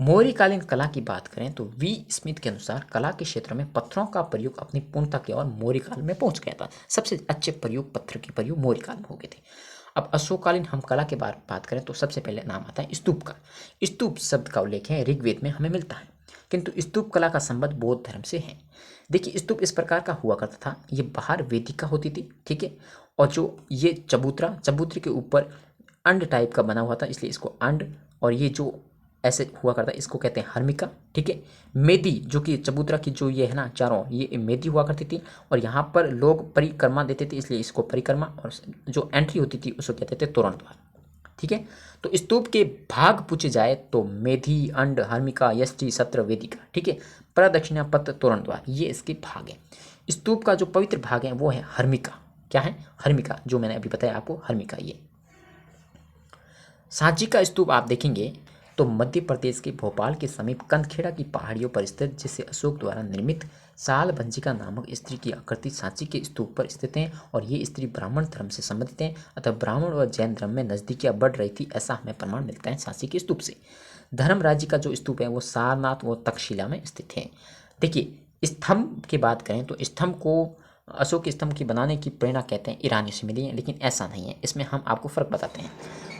मौर्यकालीन कला की बात करें तो वी स्मिथ के अनुसार कला के क्षेत्र में पत्थरों का प्रयोग अपनी पूर्णता की ओर मौर्यकाल में पहुंच गया था। सबसे अच्छे प्रयोग पत्थर के प्रयोग मौर्यकाल में हो गए थे। अब अशोककालीन हम कला के बारे में बात करें तो सबसे पहले नाम आता है स्तूप का। स्तूप शब्द का उल्लेख है ऋग्वेद में हमें मिलता है, किंतु स्तूप कला का संबंध बौद्ध धर्म से है। देखिए, स्तूप इस प्रकार का हुआ करता था, ये बाहर वेदिका होती थी, ठीक है। और जो ये चबूतरे के ऊपर अंड टाइप का बना हुआ था, इसलिए इसको अंड, और ये जो ऐसे हुआ करता है इसको कहते हैं हर्मिका, ठीक है। मेदी जो कि चबूतरा की जो ये है ना चारों, ये मेदी हुआ करती थी, और यहाँ पर लोग परिक्रमा देते थे, इसलिए इसको परिक्रमा, और जो एंट्री होती थी उसको कहते थे तोरण द्वार, ठीक है। तो स्तूप के भाग पूछे जाए तो मेधी, अंड, हर्मिका, यष्टि, सत्र, वेदिका, ठीक है। प्रदक्षिणा, पत्र, तोरण द्वार, ये इसके भाग हैं। स्तूप का जो पवित्र भाग है वो है हर्मिका। क्या है? हर्मिका, जो मैंने अभी बताया आपको, हर्मिका। ये सांची का स्तूप आप देखेंगे तो मध्य प्रदेश के भोपाल के समीप कंदखेड़ा की पहाड़ियों पर स्थित, जिसे अशोक द्वारा निर्मित साल भंजिका नामक स्त्री की आकृति सांची के स्तूप पर स्थित है, और ये स्त्री ब्राह्मण धर्म से संबंधित है, अतः ब्राह्मण व जैन धर्म में नजदीकियां बढ़ रही थी, ऐसा हमें प्रमाण मिलता है सांची के स्तूप से। धर्म राज्य का जो स्तूप है वो सारनाथ व तक्षशिला में स्थित है। देखिए, स्तंभ की बात करें तो स्तंभ को अशोक स्तंभ की बनाने की प्रेरणा कहते हैं ईरानियों से मिली है, लेकिन ऐसा नहीं है, इसमें हम आपको फर्क बताते हैं।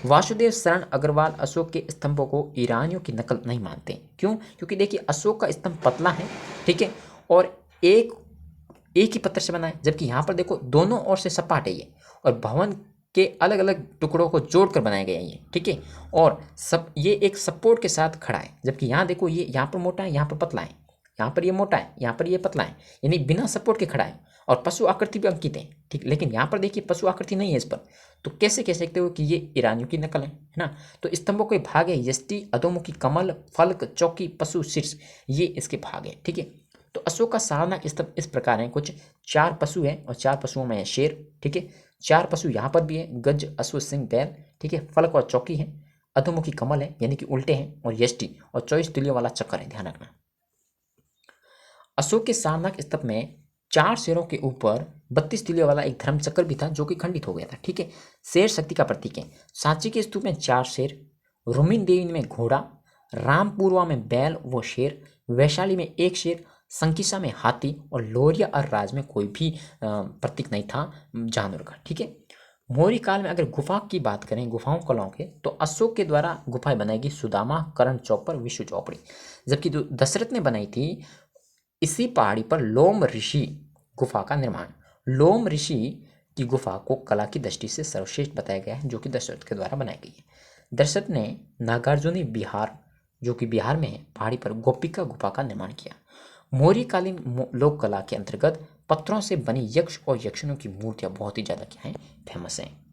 वासुदेव शरण अग्रवाल अशोक के स्तंभों को ईरानियों की नकल नहीं मानते। क्यों? क्योंकि देखिए, अशोक का स्तंभ पतला है, ठीक है, और एक ही पत्थर से बना है, जबकि यहाँ पर देखो दोनों ओर से सपाट है ये, और भवन के अलग अलग टुकड़ों को जोड़कर बनाया गया है ये, ठीक है। और सब ये एक सपोर्ट के साथ खड़ा है, जबकि यहाँ देखो ये यहाँ पर मोटा है, यहाँ पर पतला है, यहाँ पर ये मोटा है, यहाँ पर ये पतला है, यानी बिना सपोर्ट के खड़ा है, और पशु आकृति भी अंकित है, ठीक। लेकिन यहाँ पर देखिए पशु आकृति नहीं है इस पर, तो कैसे कह सकते हो कि ये ईरानियों की नकल है ना। तो स्तंभों के भाग है यष्टि, अधोमुखी कमल, फलक, चौकी, पशु, शीर्ष, ये इसके भाग है, ठीक है। तो अशोक का सारनाथ स्तंभ इस प्रकार है, कुछ 4 पशु है, और 4 पशुओं में है शेर, ठीक है। 4 पशु यहाँ पर भी है, गज, अश्व, सिंह, बैल, ठीक है। फलक और चौकी है, अधोमुखी कमल है यानी कि उल्टे हैं, और यष्टि और 24 तिलियों वाला चक्कर है, ध्यान रखना। अशोक के सारनाथ स्तंभ में 4 शेरों के ऊपर 32 तिलियों वाला एक धर्म चक्र भी था, जो कि खंडित हो गया था, ठीक है। शेर शक्ति का प्रतीक है। सांची के स्तूप में 4 शेर, रुमिन देवी में घोड़ा, रामपुरवा में बैल व शेर, वैशाली में 1 शेर, संकिसा में हाथी, और लोरिया और राज में कोई भी प्रतीक नहीं था जानवर का, ठीक है। मौर्य काल में अगर गुफा की बात करें, गुफाओं कलाओं के, तो अशोक के द्वारा गुफाएं बनाई गई सुदामा, कर्ण चौपर, विष्णु चौपड़ी, जबकि जो दशरथ ने बनाई थी इसी पहाड़ी पर लोम ऋषि गुफा का निर्माण। लोम ऋषि की गुफा को कला की दृष्टि से सर्वश्रेष्ठ बताया गया है, जो कि दशरथ के द्वारा बनाई गई है। दशरथ ने नागार्जुनी विहार, जो कि बिहार में है, पहाड़ी पर गोपिका गुफा का निर्माण किया। मौर्यकालीन लोक कला के अंतर्गत पत्थरों से बनी यक्ष और यक्षिणियों की मूर्तियां बहुत ही ज्यादा क्या है, फेमस हैं।